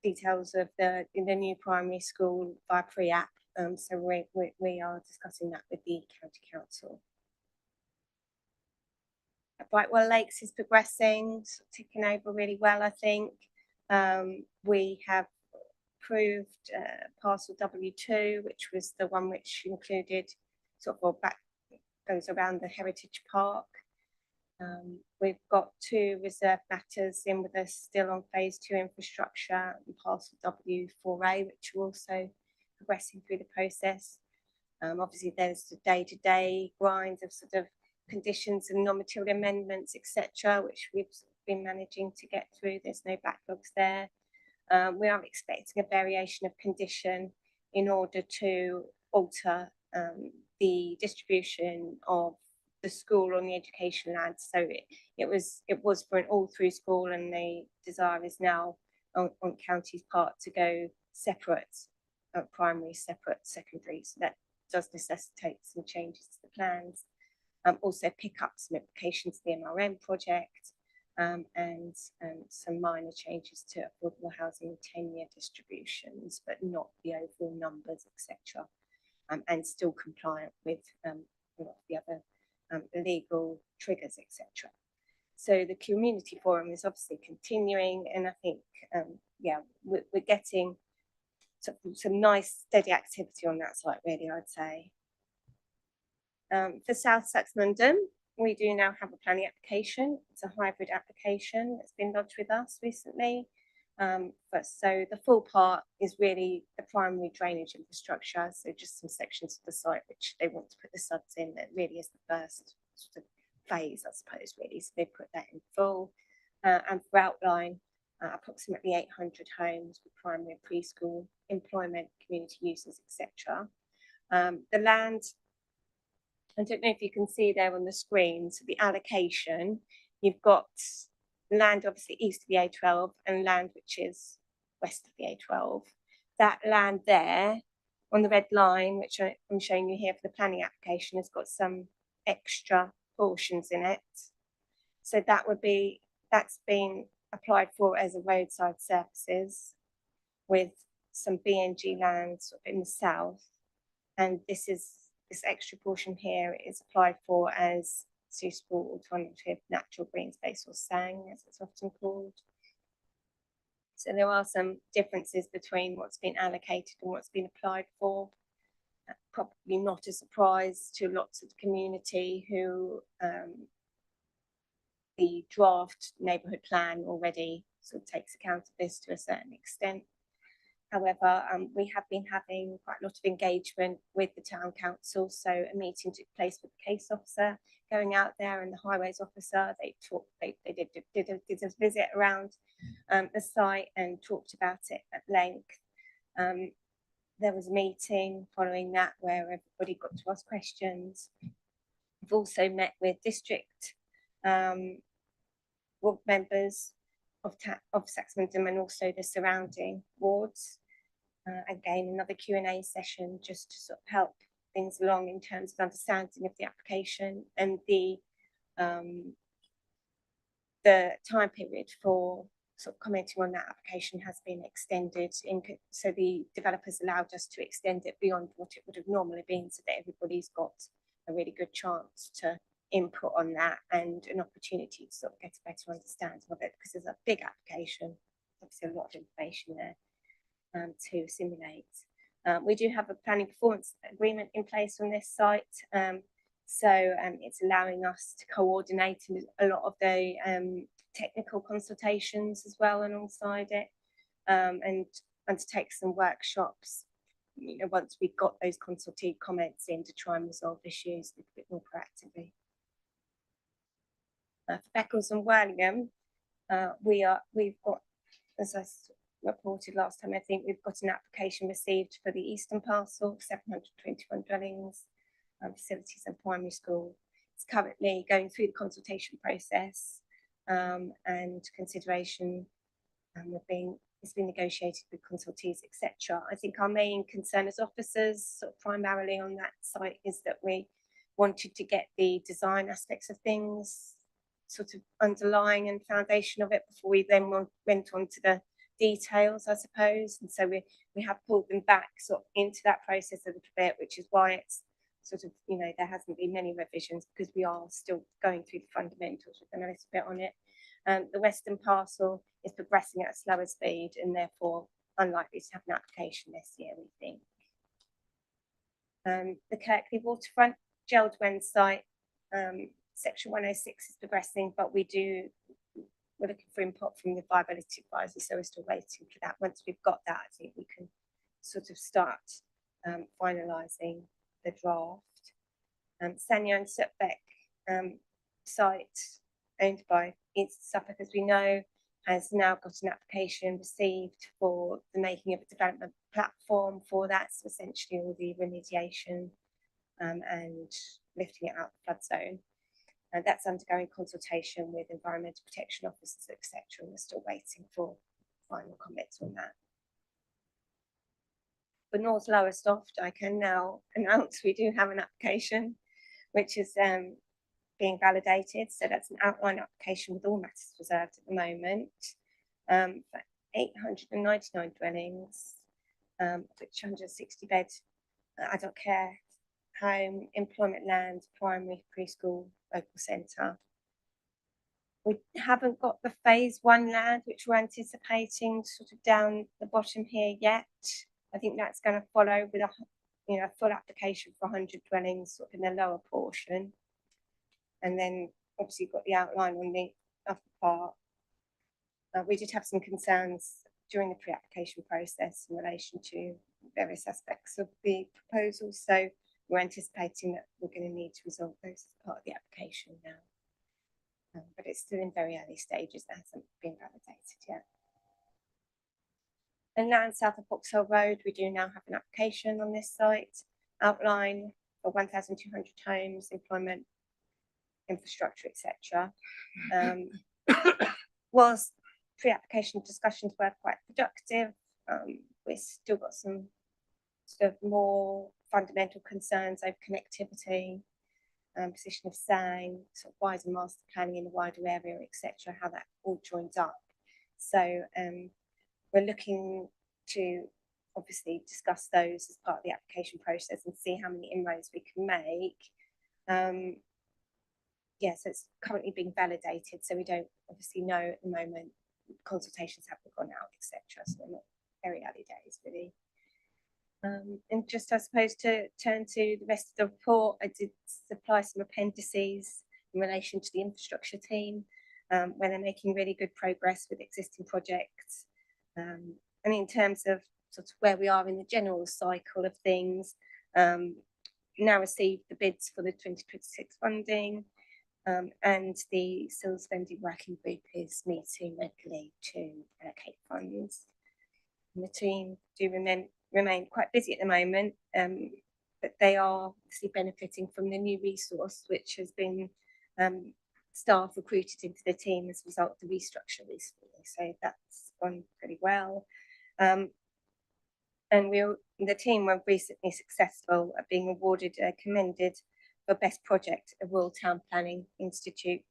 details of the new primary school via pre-app. So we are discussing that with the county council. Brightwell Lakes is progressing, sort of ticking over really well, I think. We have approved parcel W2, which was the one which included sort of goes around the Heritage Park. We've got 2 reserve matters in with us still on phase 2 infrastructure and parcel W4A, which are also progressing through the process. Obviously, there's the day-to-day grind of sort of conditions and non-material amendments, etc., which we've been managing to get through. There's no backlogs there. We are expecting a variation of condition in order to alter the distribution of the school on the education land. So it was for an all-through school, and the desire is now on county's part to go separate, primary separate, secondary. So that does necessitate some changes to the plans. Also pick up some implications to the MRM project, and some minor changes to affordable housing tenure distributions, but not the overall numbers, etc. And still compliant with a lot of the other legal triggers, etc. So the community forum is obviously continuing, and I think, yeah, we're getting some nice steady activity on that site, really, I'd say. For South Saxmundham, we do now have a planning application. It's a hybrid application that's been lodged with us recently. But so the full part is really the primary drainage infrastructure. So just some sections of the site which they want to put the suds in. That really is the first sort of phase, I suppose, really. So they put that in full. And for outline, approximately 800 homes with primary and preschool, employment, community uses, etc. The land, I don't know if you can see there on the screen, so the allocation, you've got land obviously east of the A12 and land which is west of the A12. That land there on the red line, which I'm showing you here for the planning application, has got some extra portions in it. So that's been applied for as a roadside services with some BNG land in the south. And this extra portion here is applied for as suitable alternative natural green space, or SANG as it's often called. So there are some differences between what's been allocated and what's been applied for. Probably not a surprise to lots of the community who the draft neighbourhood plan already sort of takes account of this to a certain extent. However, we have been having quite a lot of engagement with the town council. So a meeting took place with the case officer going out there and the highways officer. They did a visit around the site and talked about it at length. There was a meeting following that where everybody got to ask questions. We've also met with district ward members of Saxmundham and also the surrounding wards. Again, another Q&A session just to sort of help things along in terms of understanding of the application, and the time period for sort of commenting on that application has been extended. So the developers allowed us to extend it beyond what it would have normally been, so that everybody's got a really good chance to input on that and an opportunity to sort of get a better understanding of it, because there's a big application, obviously a lot of information there to assimilate. We do have a planning performance agreement in place on this site, so it's allowing us to coordinate a lot of the technical consultations as well alongside it, and to take some workshops, you know, once we've got those consultative comments in, to try and resolve issues a bit more proactively. For Beccles and Worlingham, we've got, as I reported last time, I think we've got an application received for the eastern parcel, 721 dwellings. facilities and primary school. It's currently going through the consultation process and consideration it's been negotiated with consultees, etc. I think our main concern as officers, sort of primarily on that site, is that we wanted to get the design aspects of things sort of underlying and foundation of it before we then went on to the details, I suppose. And so we have pulled them back sort of into that process a little bit, which is why it's sort of, you know, there hasn't been many revisions, because we are still going through the fundamentals with them a little bit on it. The western parcel is progressing at a slower speed and therefore unlikely to have an application this year, we think. The Kirkley waterfront Geldwen site, section 106 is progressing, but we're looking for input from the viability advisor, so we're still waiting for that. Once we've got that, I think we can sort of start finalising the draft. Sanya and Sutbeck site, owned by East Suffolk, as we know, has now got an application received for the making of a development platform for that, so essentially all the remediation and lifting it out of the flood zone. And that's undergoing consultation with environmental protection officers, etc. And we're still waiting for final comments on that. For North Lowestoft, I can now announce we do have an application, which is being validated. So that's an outline application with all matters reserved at the moment for 899 dwellings, which 160 bed adult care home, employment land, primary, preschool, local centre. We haven't got the phase 1 land, which we're anticipating sort of down the bottom here yet. I think that's going to follow with a full application for 100 dwellings sort of in the lower portion. And then obviously got the outline on the upper part. We did have some concerns during the pre-application process in relation to various aspects of the proposal. So we're anticipating that we're going to need to resolve those as part of the application now. But it's still in very early stages, that hasn't been validated yet. And land south of Boxhill Road, we do now have an application on this site, outline for 1,200 homes, employment, infrastructure, etc. Whilst pre-application discussions were quite productive, we've still got some sort of more fundamental concerns over connectivity, position of SANG, sort of wider master planning in the wider area, etc., how that all joins up. So we're looking to obviously discuss those as part of the application process and see how many inroads we can make. Yeah, so it's currently being validated, so we don't obviously know at the moment. Consultations haven't gone out, etc. So we're not very early days, really. And just, I suppose, to turn to the rest of the report, I did supply some appendices in relation to the infrastructure team, where they're making really good progress with existing projects. And in terms of sort of where we are in the general cycle of things, now received the bids for the 2026 funding. And the civil spending working group is meeting regularly to allocate funds. And the team do remain quite busy at the moment, but they are obviously benefiting from the new resource, which has been staff recruited into the team as a result of the restructure recently. So that's gone pretty well. And the team were recently successful at being awarded commended for Best Project at Royal Town Planning Institute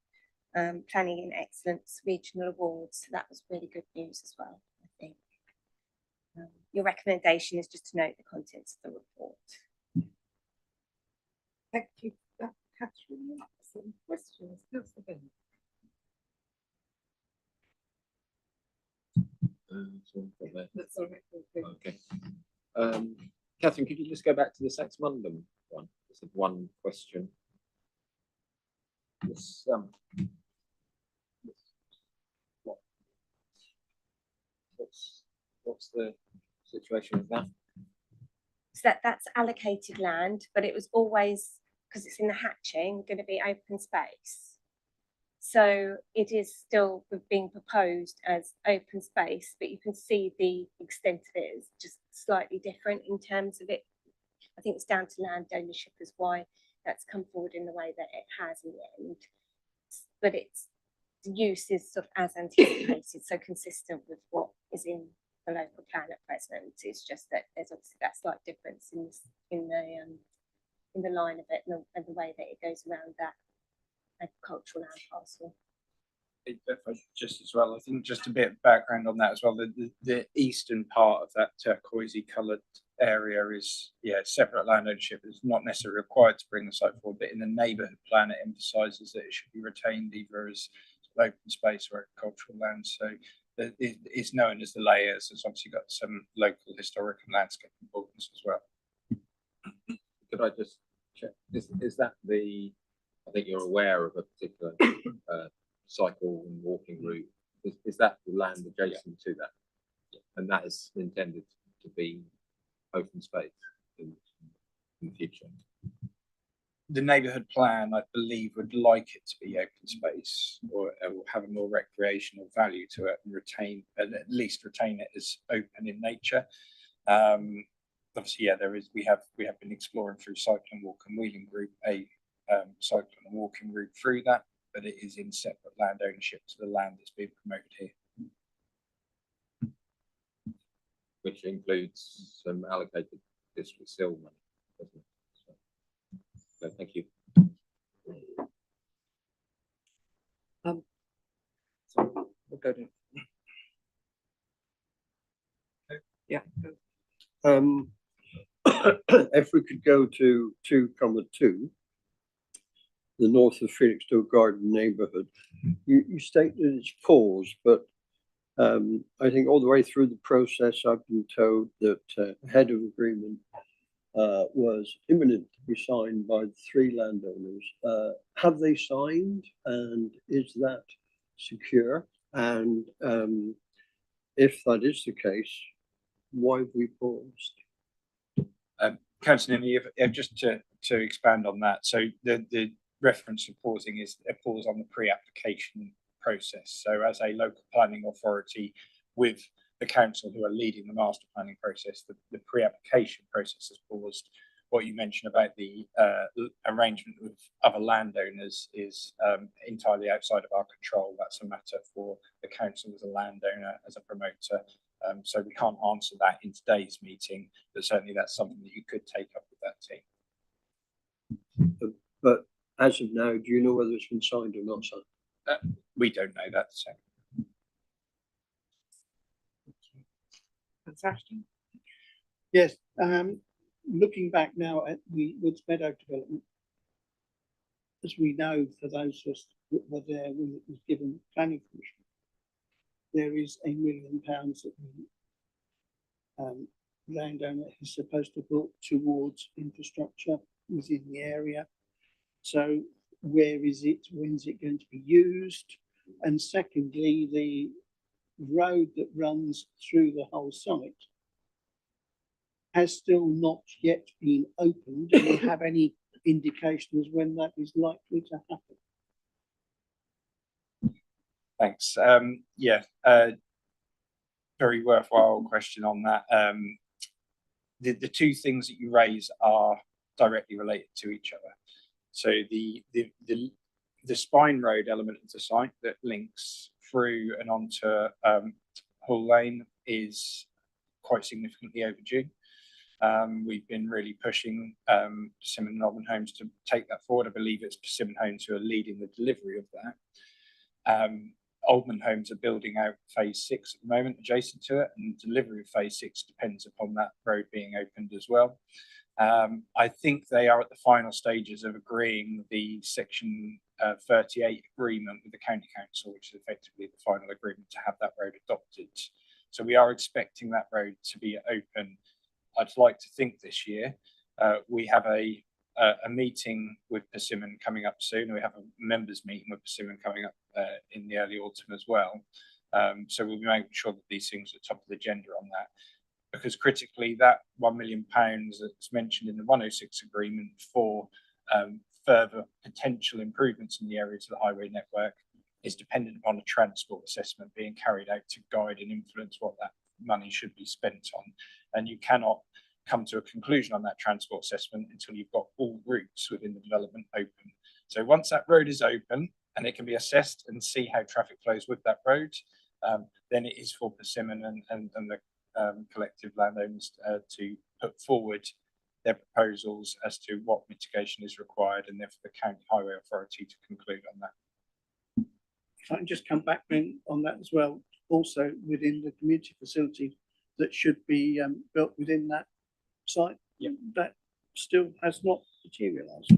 Planning in Excellence Regional Awards. So that was really good news as well, I think. Your recommendation is just to note the contents of the report. Thank you, Catherine. Some questions? Councillor Bennett. That's all right. Okay. Catherine, could you just go back to the Saxmundham one? Just one question. This, what's the situation with that? So that's allocated land, but it was always, because it's in the hatching, going to be open space. So it is still being proposed as open space, but you can see the extent of it is just slightly different in terms of it I think it's down to land ownership as why that's come forward in the way that it has in the end. But it's the use is sort of as anticipated, so consistent with what is in the local plan at present. It's just that there's obviously that slight difference in the line of it and the way that it goes around that agricultural land parcel. If I just as well, I think just a bit of background on that as well. The eastern part of that turquoisey coloured area is separate land ownership. Is not necessarily required to bring the site forward, but in the neighbourhood plan it emphasises that it should be retained either as open space or agricultural land. So it's known as the layers. It's obviously got some local historic and landscape importance as well. Could I just check? Is that the? I think you're aware of a particular cycle and walking route. Is that the land adjacent to that? And that is intended to be open space in the future. The neighbourhood plan, I believe, would like it to be open space or have a more recreational value to it and at least retain it as open in nature. Obviously, we have been exploring through Cycling, Walk and Wheeling Group a cycling and walking route through that, but it is in separate land ownership to the land that's being promoted here. Which includes some allocated district seal money, doesn't it? So thank you. So we'll go to. Yeah. If we could go to 2.2, the north of Felixstowe Garden neighbourhood, you state that it's paused, but I think all the way through the process, I've been told that head of agreement was imminent to be signed by the 3 landowners. Have they signed, and is that secure? And if that is the case, why have we paused? Councillor Nimmy, just to expand on that, so the reference to pausing is a pause on the pre-application process. So as a local planning authority with the council who are leading the master planning process, the pre-application process is paused. What you mentioned about the arrangement with other landowners is entirely outside of our control. That's a matter for the council as a landowner, as a promoter. So we can't answer that in today's meeting, but certainly that's something that you could take up with that team. But as of now, do you know whether it's been signed or not signed? We don't know that. So. Yes, looking back now at the Woods Meadow development, as we know, for those of us that were there when it was given planning permission, there is £1 million that the landowner is supposed to put towards infrastructure within the area. So where is it? When's it going to be used? And secondly, the road that runs through the whole site has still not yet been opened. Do you have any indications when that is likely to happen? Thanks. Very worthwhile question on that. The two things that you raise are directly related to each other. So the spine road element of the site that links through and onto Hull Lane is quite significantly overdue. We've been really pushing Persimmon and Oldman Homes to take that forward. I believe it's Persimmon Homes who are leading the delivery of that. Oldman Homes are building out phase 6 at the moment adjacent to it, and delivery of phase 6 depends upon that road being opened as well. I think they are at the final stages of agreeing the section 38 agreement with the county council, which is effectively the final agreement to have that road adopted. So we are expecting that road to be open, I'd like to think, this year. We have a meeting with Persimmon coming up soon. We have a members meeting with Persimmon coming up in the early autumn as well. So we'll be making sure that these things are top of the agenda on that, because critically that £1 million that's mentioned in the 106 agreement for further potential improvements in the areas of the highway network is dependent upon a transport assessment being carried out to guide and influence what that money should be spent on. And you cannot come to a conclusion on that transport assessment until you've got all routes within the development open. So once that road is open and it can be assessed and see how traffic flows with that road, then it is for Persimmon and the collective landowners to put forward their proposals as to what mitigation is required, and then for the county highway authority to conclude on that. If I can just come back then on that as well, also within the community facility that should be built within that site, that still has not materialised.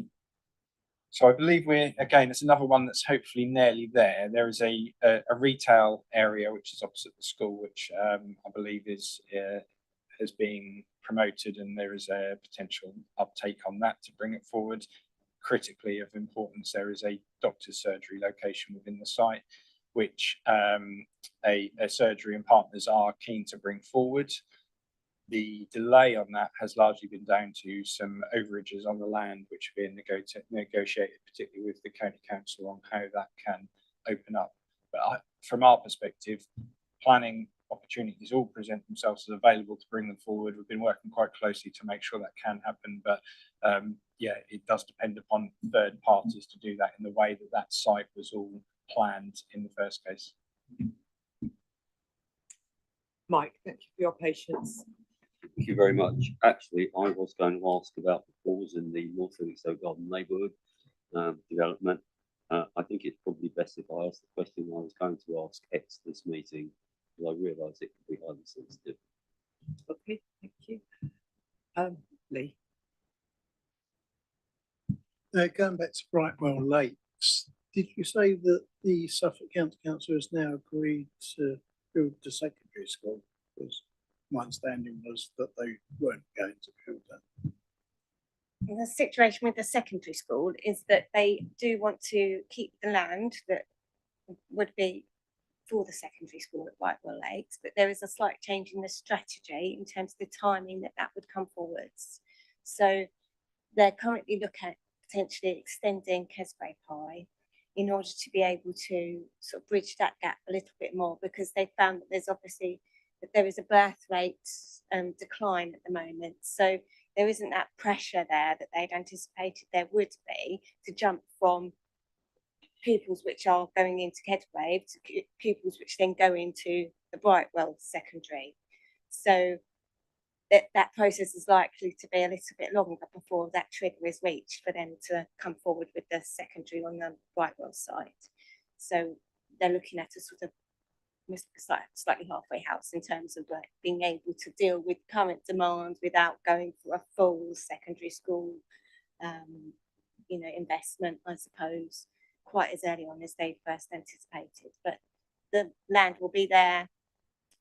So I believe it's another one that's hopefully nearly there. There is a retail area which is opposite the school, which I believe has been promoted, and there is a potential uptake on that to bring it forward. Critically of importance, there is a doctor's surgery location within the site, which a surgery and partners are keen to bring forward. The delay on that has largely been down to some overages on the land, which are being negotiated, particularly with the county council, on how that can open up. But from our perspective, planning opportunities all present themselves as available to bring them forward. We've been working quite closely to make sure that can happen, but it does depend upon third parties to do that in the way that that site was all planned in the first case. Mike, thank you for your patience. Thank you very much. Actually, I was going to ask about the pause in the North Felixstowe Garden neighbourhood development. I think it's probably best if I ask the question I was going to ask ex this meeting, because I realise it could be highly sensitive. Okay, thank you. Lee. Going back to Brightwell Lakes, did you say that the Suffolk County Council has now agreed to build the secondary school? Because my understanding was that they weren't going to build that. The situation with the secondary school is that they do want to keep the land that would be for the secondary school at Brightwell Lakes, but there is a slight change in the strategy in terms of the timing that would come forwards. So they're currently looking at potentially extending Kesgrave High in order to be able to sort of bridge that gap a little bit more, because they found that there is a birth rate decline at the moment. So there isn't that pressure there that they'd anticipated there would be to jump from pupils which are going into Kedgrave to pupils which then go into the Brightwell secondary. So that process is likely to be a little bit longer before that trigger is reached for them to come forward with the secondary on the Brightwell site. So they're looking at a sort of slightly halfway house in terms of like being able to deal with current demand without going for a full secondary school investment, I suppose, quite as early on as they first anticipated. But the land will be there.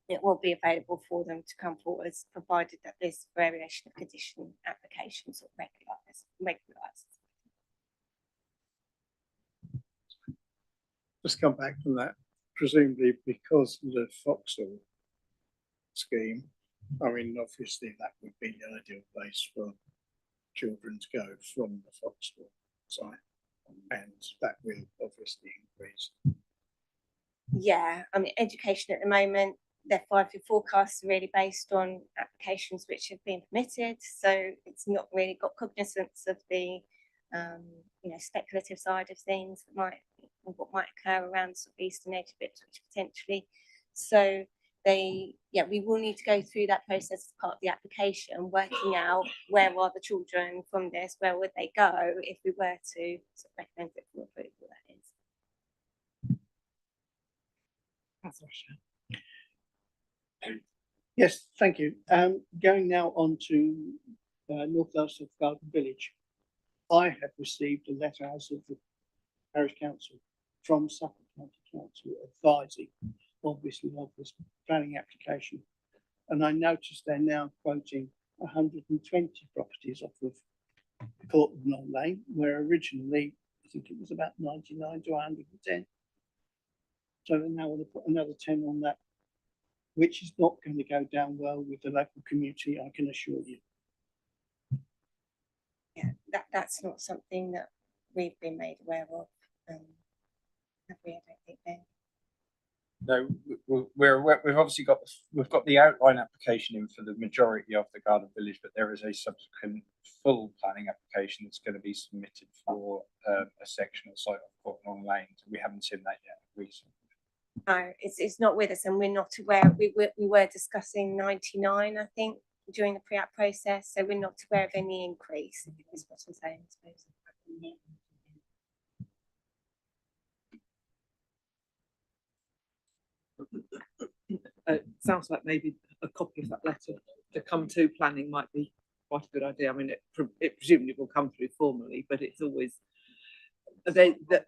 It will be available for them to come forward, provided that this variation of condition applications are regularised. Just come back from that. Presumably because of the Foxhall scheme, I mean, obviously that would be the ideal place for children to go from the Foxhall site, and that will obviously increase. Yeah, I mean, education at the moment, their 5-year forecasts are really based on applications which have been permitted, so it's not really got cognizance of the speculative side of things what might occur around sort of eastern edge bits, which potentially. So we will need to go through that process as part of the application, working out where are the children from this, where would they go if we were to sort of recommend it for approval, that is. Yes, thank you. Going now on to North Lowestoft Garden Village. I have received a letter as of the Parish Council from Suffolk County Council advising, obviously, of this planning application. And I noticed they're now quoting 120 properties off of Courtland Lane, where originally I think it was about 99 to 110. So they now want to put another 10 on that, which is not going to go down well with the local community, I can assure you. Yeah, that's not something that we've been made aware of. Have we? I don't think then. No, we've obviously we've got the outline application in for the majority of the Garden Village, but there is a subsequent full planning application that's going to be submitted for a section of site of Portland Lane. We haven't seen that yet recently. No, it's not with us, and we're not aware. We were discussing 99, I think, during the pre-app process, so we're not aware of any increase. Is what I'm saying, I suppose. Sounds like maybe a copy of that letter to come to planning might be quite a good idea. I mean, it presumably will come through formally, but it's always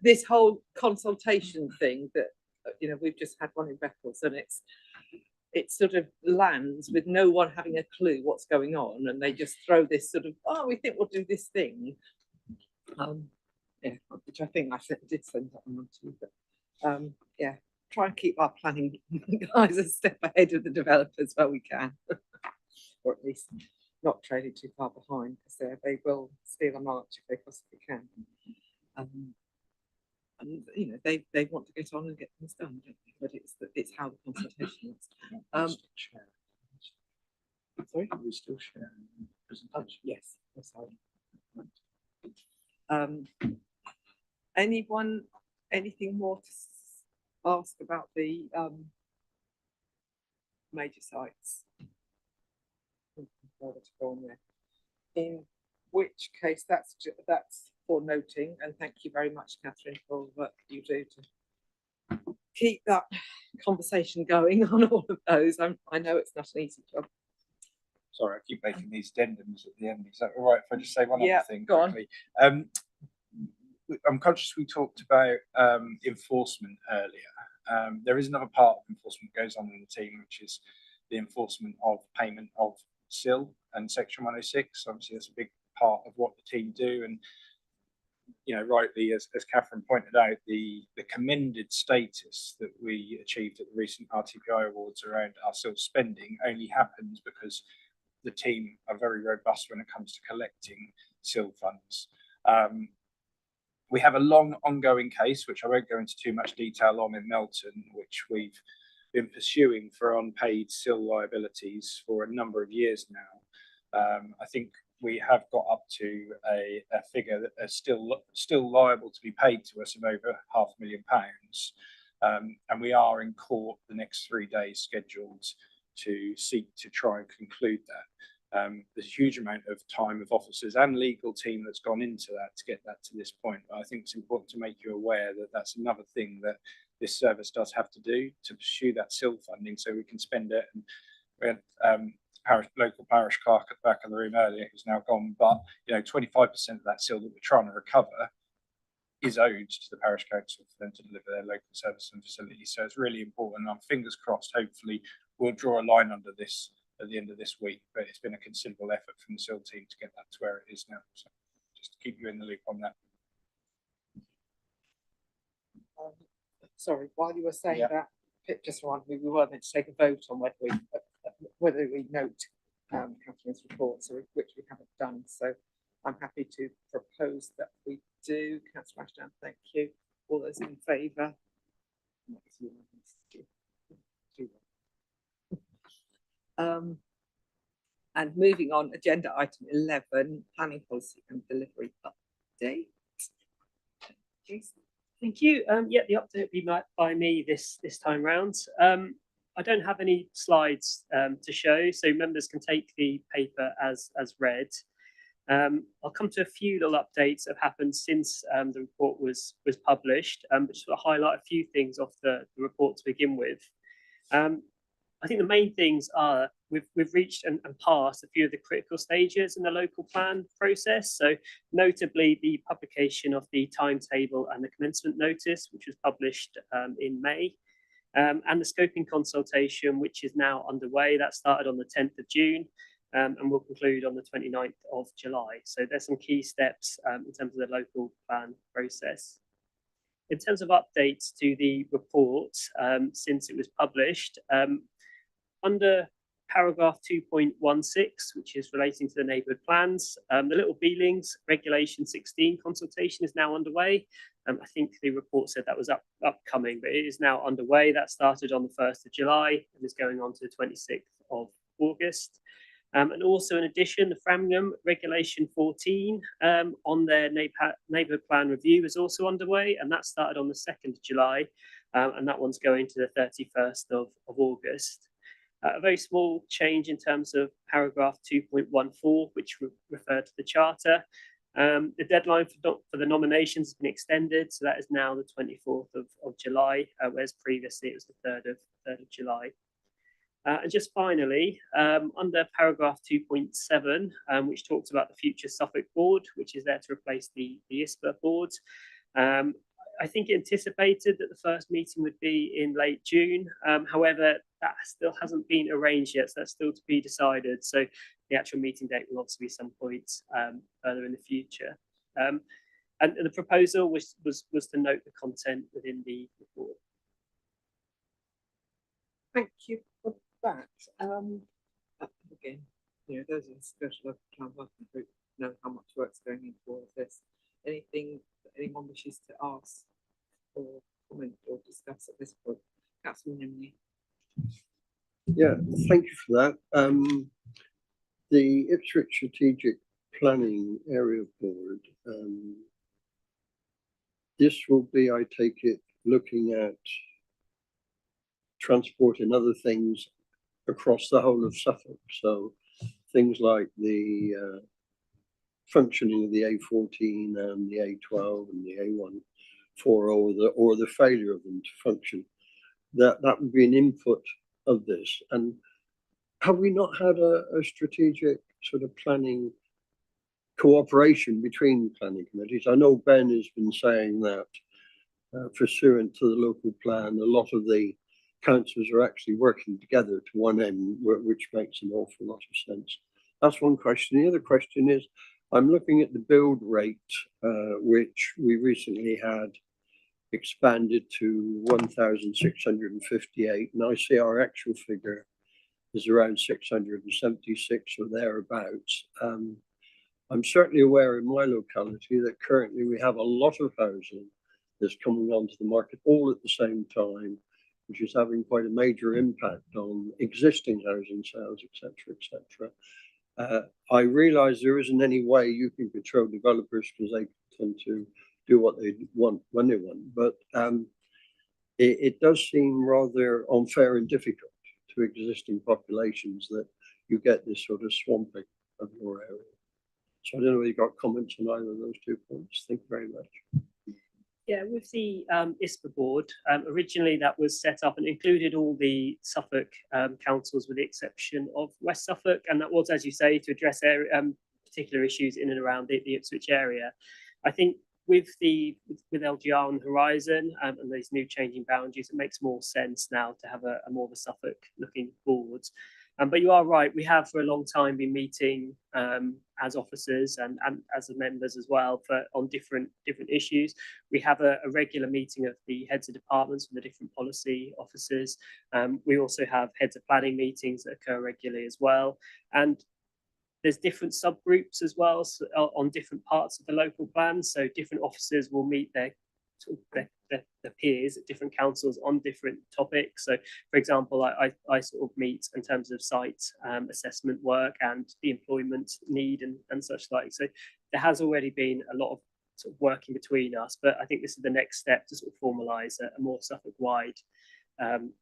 this whole consultation thing that we've just had one in Beccles, and it sort of lands with no one having a clue what's going on, and they just throw this sort of, oh, we think we'll do this thing, which I think I did send that one to you, but yeah, try and keep our planning guys a step ahead of the developers where we can, or at least not trailing too far behind, because they will steal a march if they possibly can. And they want to get on and get things done, don't they? But it's how the consultation is. Sorry, we still share presentation. Yes, I'm sorry. Anything more to ask about the major sites? To go on there. In which case, that's for noting, and thank you very much, Catherine, for all the work you do to keep that conversation going on all of those. I know it's not an easy job. Sorry, I keep making these addendums at the end. Is that all right if I just say one other thing quickly? I'm conscious we talked about enforcement earlier. There is another part of enforcement that goes on in the team, which is the enforcement of payment of SIL and Section 106. Obviously, that's a big part of what the team do, and rightly, as Catherine pointed out, the commended status that we achieved at the recent RTPI awards around our SIL spending only happens because the team are very robust when it comes to collecting SIL funds. We have a long ongoing case, which I won't go into too much detail on, in Melton, which we've been pursuing for unpaid SIL liabilities for a number of years now. I think we have got up to a figure that is still liable to be paid to us of over £500,000, and we are in court the next 3 days scheduled to seek to try and conclude that. There's a huge amount of time of officers and legal team that's gone into that to get that to this point. But I think it's important to make you aware that that's another thing that this service does have to do to pursue that SIL funding, so we can spend it. And we had local parish clerk at the back of the room earlier, who's now gone, but 25% of that SIL that we're trying to recover is owed to the parish council for them to deliver their local service and facilities. So it's really important. I'm fingers crossed, hopefully we'll draw a line under this at the end of this week, but it's been a considerable effort from the SIL team to get that to where it is now. So just to keep you in the loop on that. Sorry, while you were saying that, Pip just reminded me we were meant to take a vote on whether we note Catherine's report, which we haven't done. So I'm happy to propose that we do. Councillor Ashdown, thank you. All those in favour? And moving on, agenda item 11, planning policy and delivery update. Jason. Thank you. Yeah, the update will be by me this time round. I don't have any slides to show, so members can take the paper as read. I'll come to a few little updates that have happened since the report was published, but just want to highlight a few things off the report to begin with. I think the main things are we've reached and passed a few of the critical stages in the local plan process. So notably the publication of the timetable and the commencement notice, which was published in May, and the scoping consultation, which is now underway. That started on the 10th of June and will conclude on the 29th of July. So there's some key steps in terms of the local plan process. In terms of updates to the report since it was published, under paragraph 2.16, which is relating to the neighbourhood plans, the Little Beelings Regulation 16 consultation is now underway. I think the report said that was upcoming, but it is now underway. That started on the 1st of July and is going on to the 26th of August. And also, in addition, the Framingham Regulation 14 on their neighbourhood plan review is also underway, and that started on the 2nd of July, and that one's going to the 31st of August. A very small change in terms of paragraph 2.14, which referred to the charter. The deadline for the nominations has been extended, so that is now the 24th of July, whereas previously it was the 3rd of July. And just finally, under paragraph 2.7, which talks about the future Suffolk board, which is there to replace the ISPA board. I think it anticipated that the first meeting would be in late June. However, that still hasn't been arranged yet, so that's still to be decided. So the actual meeting date will obviously be some point further in the future. And the proposal was to note the content within the report. Thank you for that. Again, you know, those in the special local town working group know how much work's going into all of this. Anything that anyone wishes to ask or comment or discuss at this point? Councillor Nimley. Yeah, thank you for that. The Ipswich Strategic Planning Area Board, this will be, I take it, looking at transport and other things across the whole of Suffolk. So things like the functioning of the A14 and the A12 and the A14, or the failure of them to function. That would be an input of this. And have we not had a strategic sort of planning cooperation between planning committees? I know Ben has been saying that pursuant to the local plan, a lot of the councils are actually working together to one end, which makes an awful lot of sense. That's one question. The other question is, I'm looking at the build rate, which we recently had expanded to 1,658, and I see our actual figure is around 676 or thereabouts. I'm certainly aware in my locality that currently we have a lot of housing that's coming onto the market all at the same time, which is having quite a major impact on existing housing sales, etc., etc. I realise there isn't any way you can control developers because they tend to do what they want when they want, but it does seem rather unfair and difficult to existing populations that you get this sort of swamping of your area. So I don't know whether you got comments on either of those 2 points. Thank you very much. Yeah, with the ISPA board, originally that was set up and included all the Suffolk councils with the exception of West Suffolk, and that was, as you say, to address particular issues in and around the Ipswich area. I think with LGR on the horizon and these new changing boundaries, it makes more sense now to have a more of a Suffolk looking board. But you are right, we have for a long time been meeting as officers and as members as well on different issues. We have a regular meeting of the heads of departments from the different policy officers. We also have heads of planning meetings that occur regularly as well. And there's different subgroups as well on different parts of the local plan. So different officers will meet their peers at different councils on different topics. So, for example, I sort of meet in terms of site assessment work and the employment need and such like. So there has already been a lot of sort of working between us, but I think this is the next step to sort of formalise a more Suffolk-wide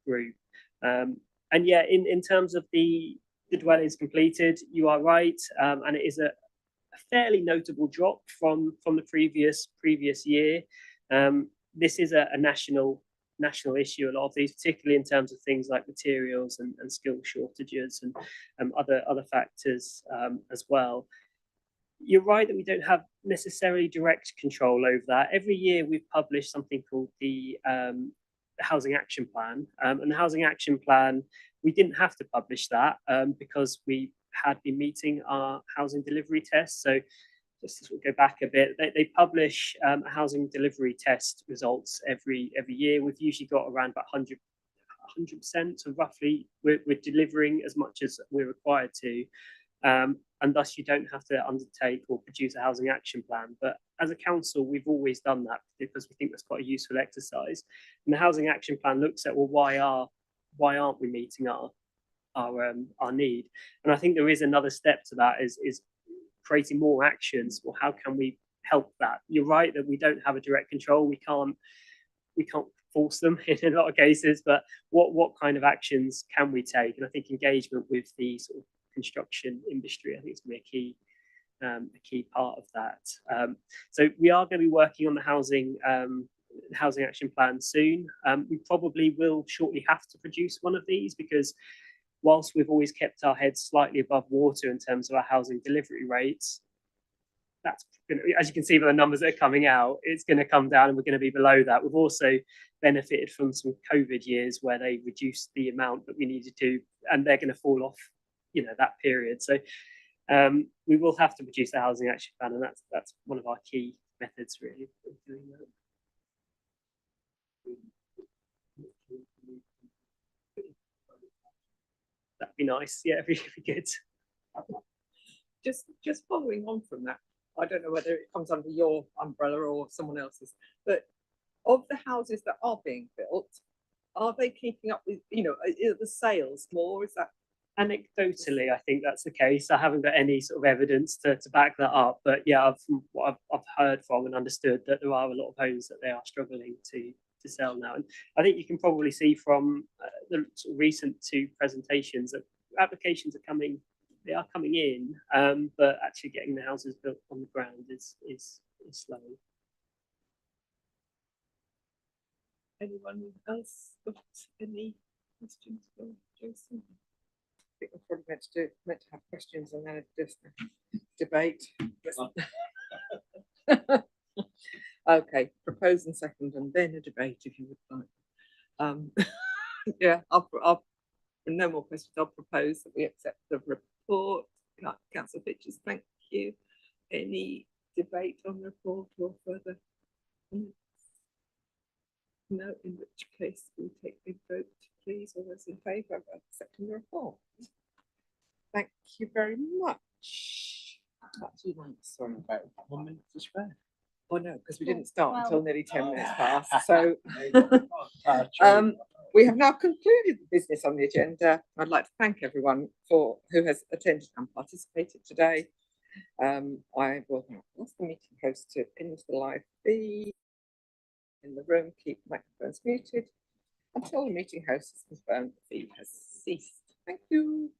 group. And yeah, in terms of the dwellings completed, you are right, and it is a fairly notable drop from the previous year. This is a national issue, a lot of these, particularly in terms of things like materials and skill shortages and other factors as well. You're right that we don't have necessarily direct control over that. Every year we've published something called the Housing Action Plan, and the Housing Action Plan, we didn't have to publish that because we had been meeting our housing delivery tests. So just to sort of go back a bit, they publish housing delivery test results every year. We've usually got around about 100%, so roughly we're delivering as much as we're required to. And thus you don't have to undertake or produce a housing action plan. But as a council, we've always done that because we think that's quite a useful exercise. And the housing action plan looks at, well, why aren't we meeting our need? And I think there is another step to that is creating more actions. Well, how can we help that? You're right that we don't have a direct control. We can't force them in a lot of cases, but what kind of actions can we take? And I think engagement with the sort of construction industry, I think, is going to be a key part of that. So we are going to be working on the housing action plan soon. We probably will shortly have to produce one of these because whilst we've always kept our heads slightly above water in terms of our housing delivery rates, that's going to, as you can see by the numbers that are coming out, it's going to come down and we're going to be below that. We've also benefited from some COVID years where they reduced the amount that we needed to, and they're going to fall off, that period. So we will have to produce a housing action plan, and that's one of our key methods really of doing that. That'd be nice. Yeah, it'd be good. Just following on from that, I don't know whether it comes under your umbrella or someone else's, but of the houses that are being built, are they keeping up with, are the sales more? Is that? Anecdotally, I think that's the case. I haven't got any sort of evidence to back that up, but yeah, from what I've heard from and understood that there are a lot of homes that they are struggling to sell now. And I think you can probably see from the sort of recent two presentations that applications are coming in, but actually getting the houses built on the ground is slow. Anyone else got any questions for Jason? I think we're probably meant to have questions and then just debate. Okay, propose and second, and then a debate if you would like. Yeah, I'll no more questions. I'll propose that we accept the report. Councillor Fitches, thank you. Any debate on the report or further? No, in which case we'll take a vote, please. All those in favour of accepting the report. Thank you very much. That's unanimous. Sorry about 1 minute to spare. Oh no, because we didn't start until nearly 10 minutes past. So we have now concluded the business on the agenda. I'd like to thank everyone who has attended and participated today. I will ask the meeting host to end the live feed in the room, keep microphones muted until the meeting host has confirmed the feed has ceased. Thank you.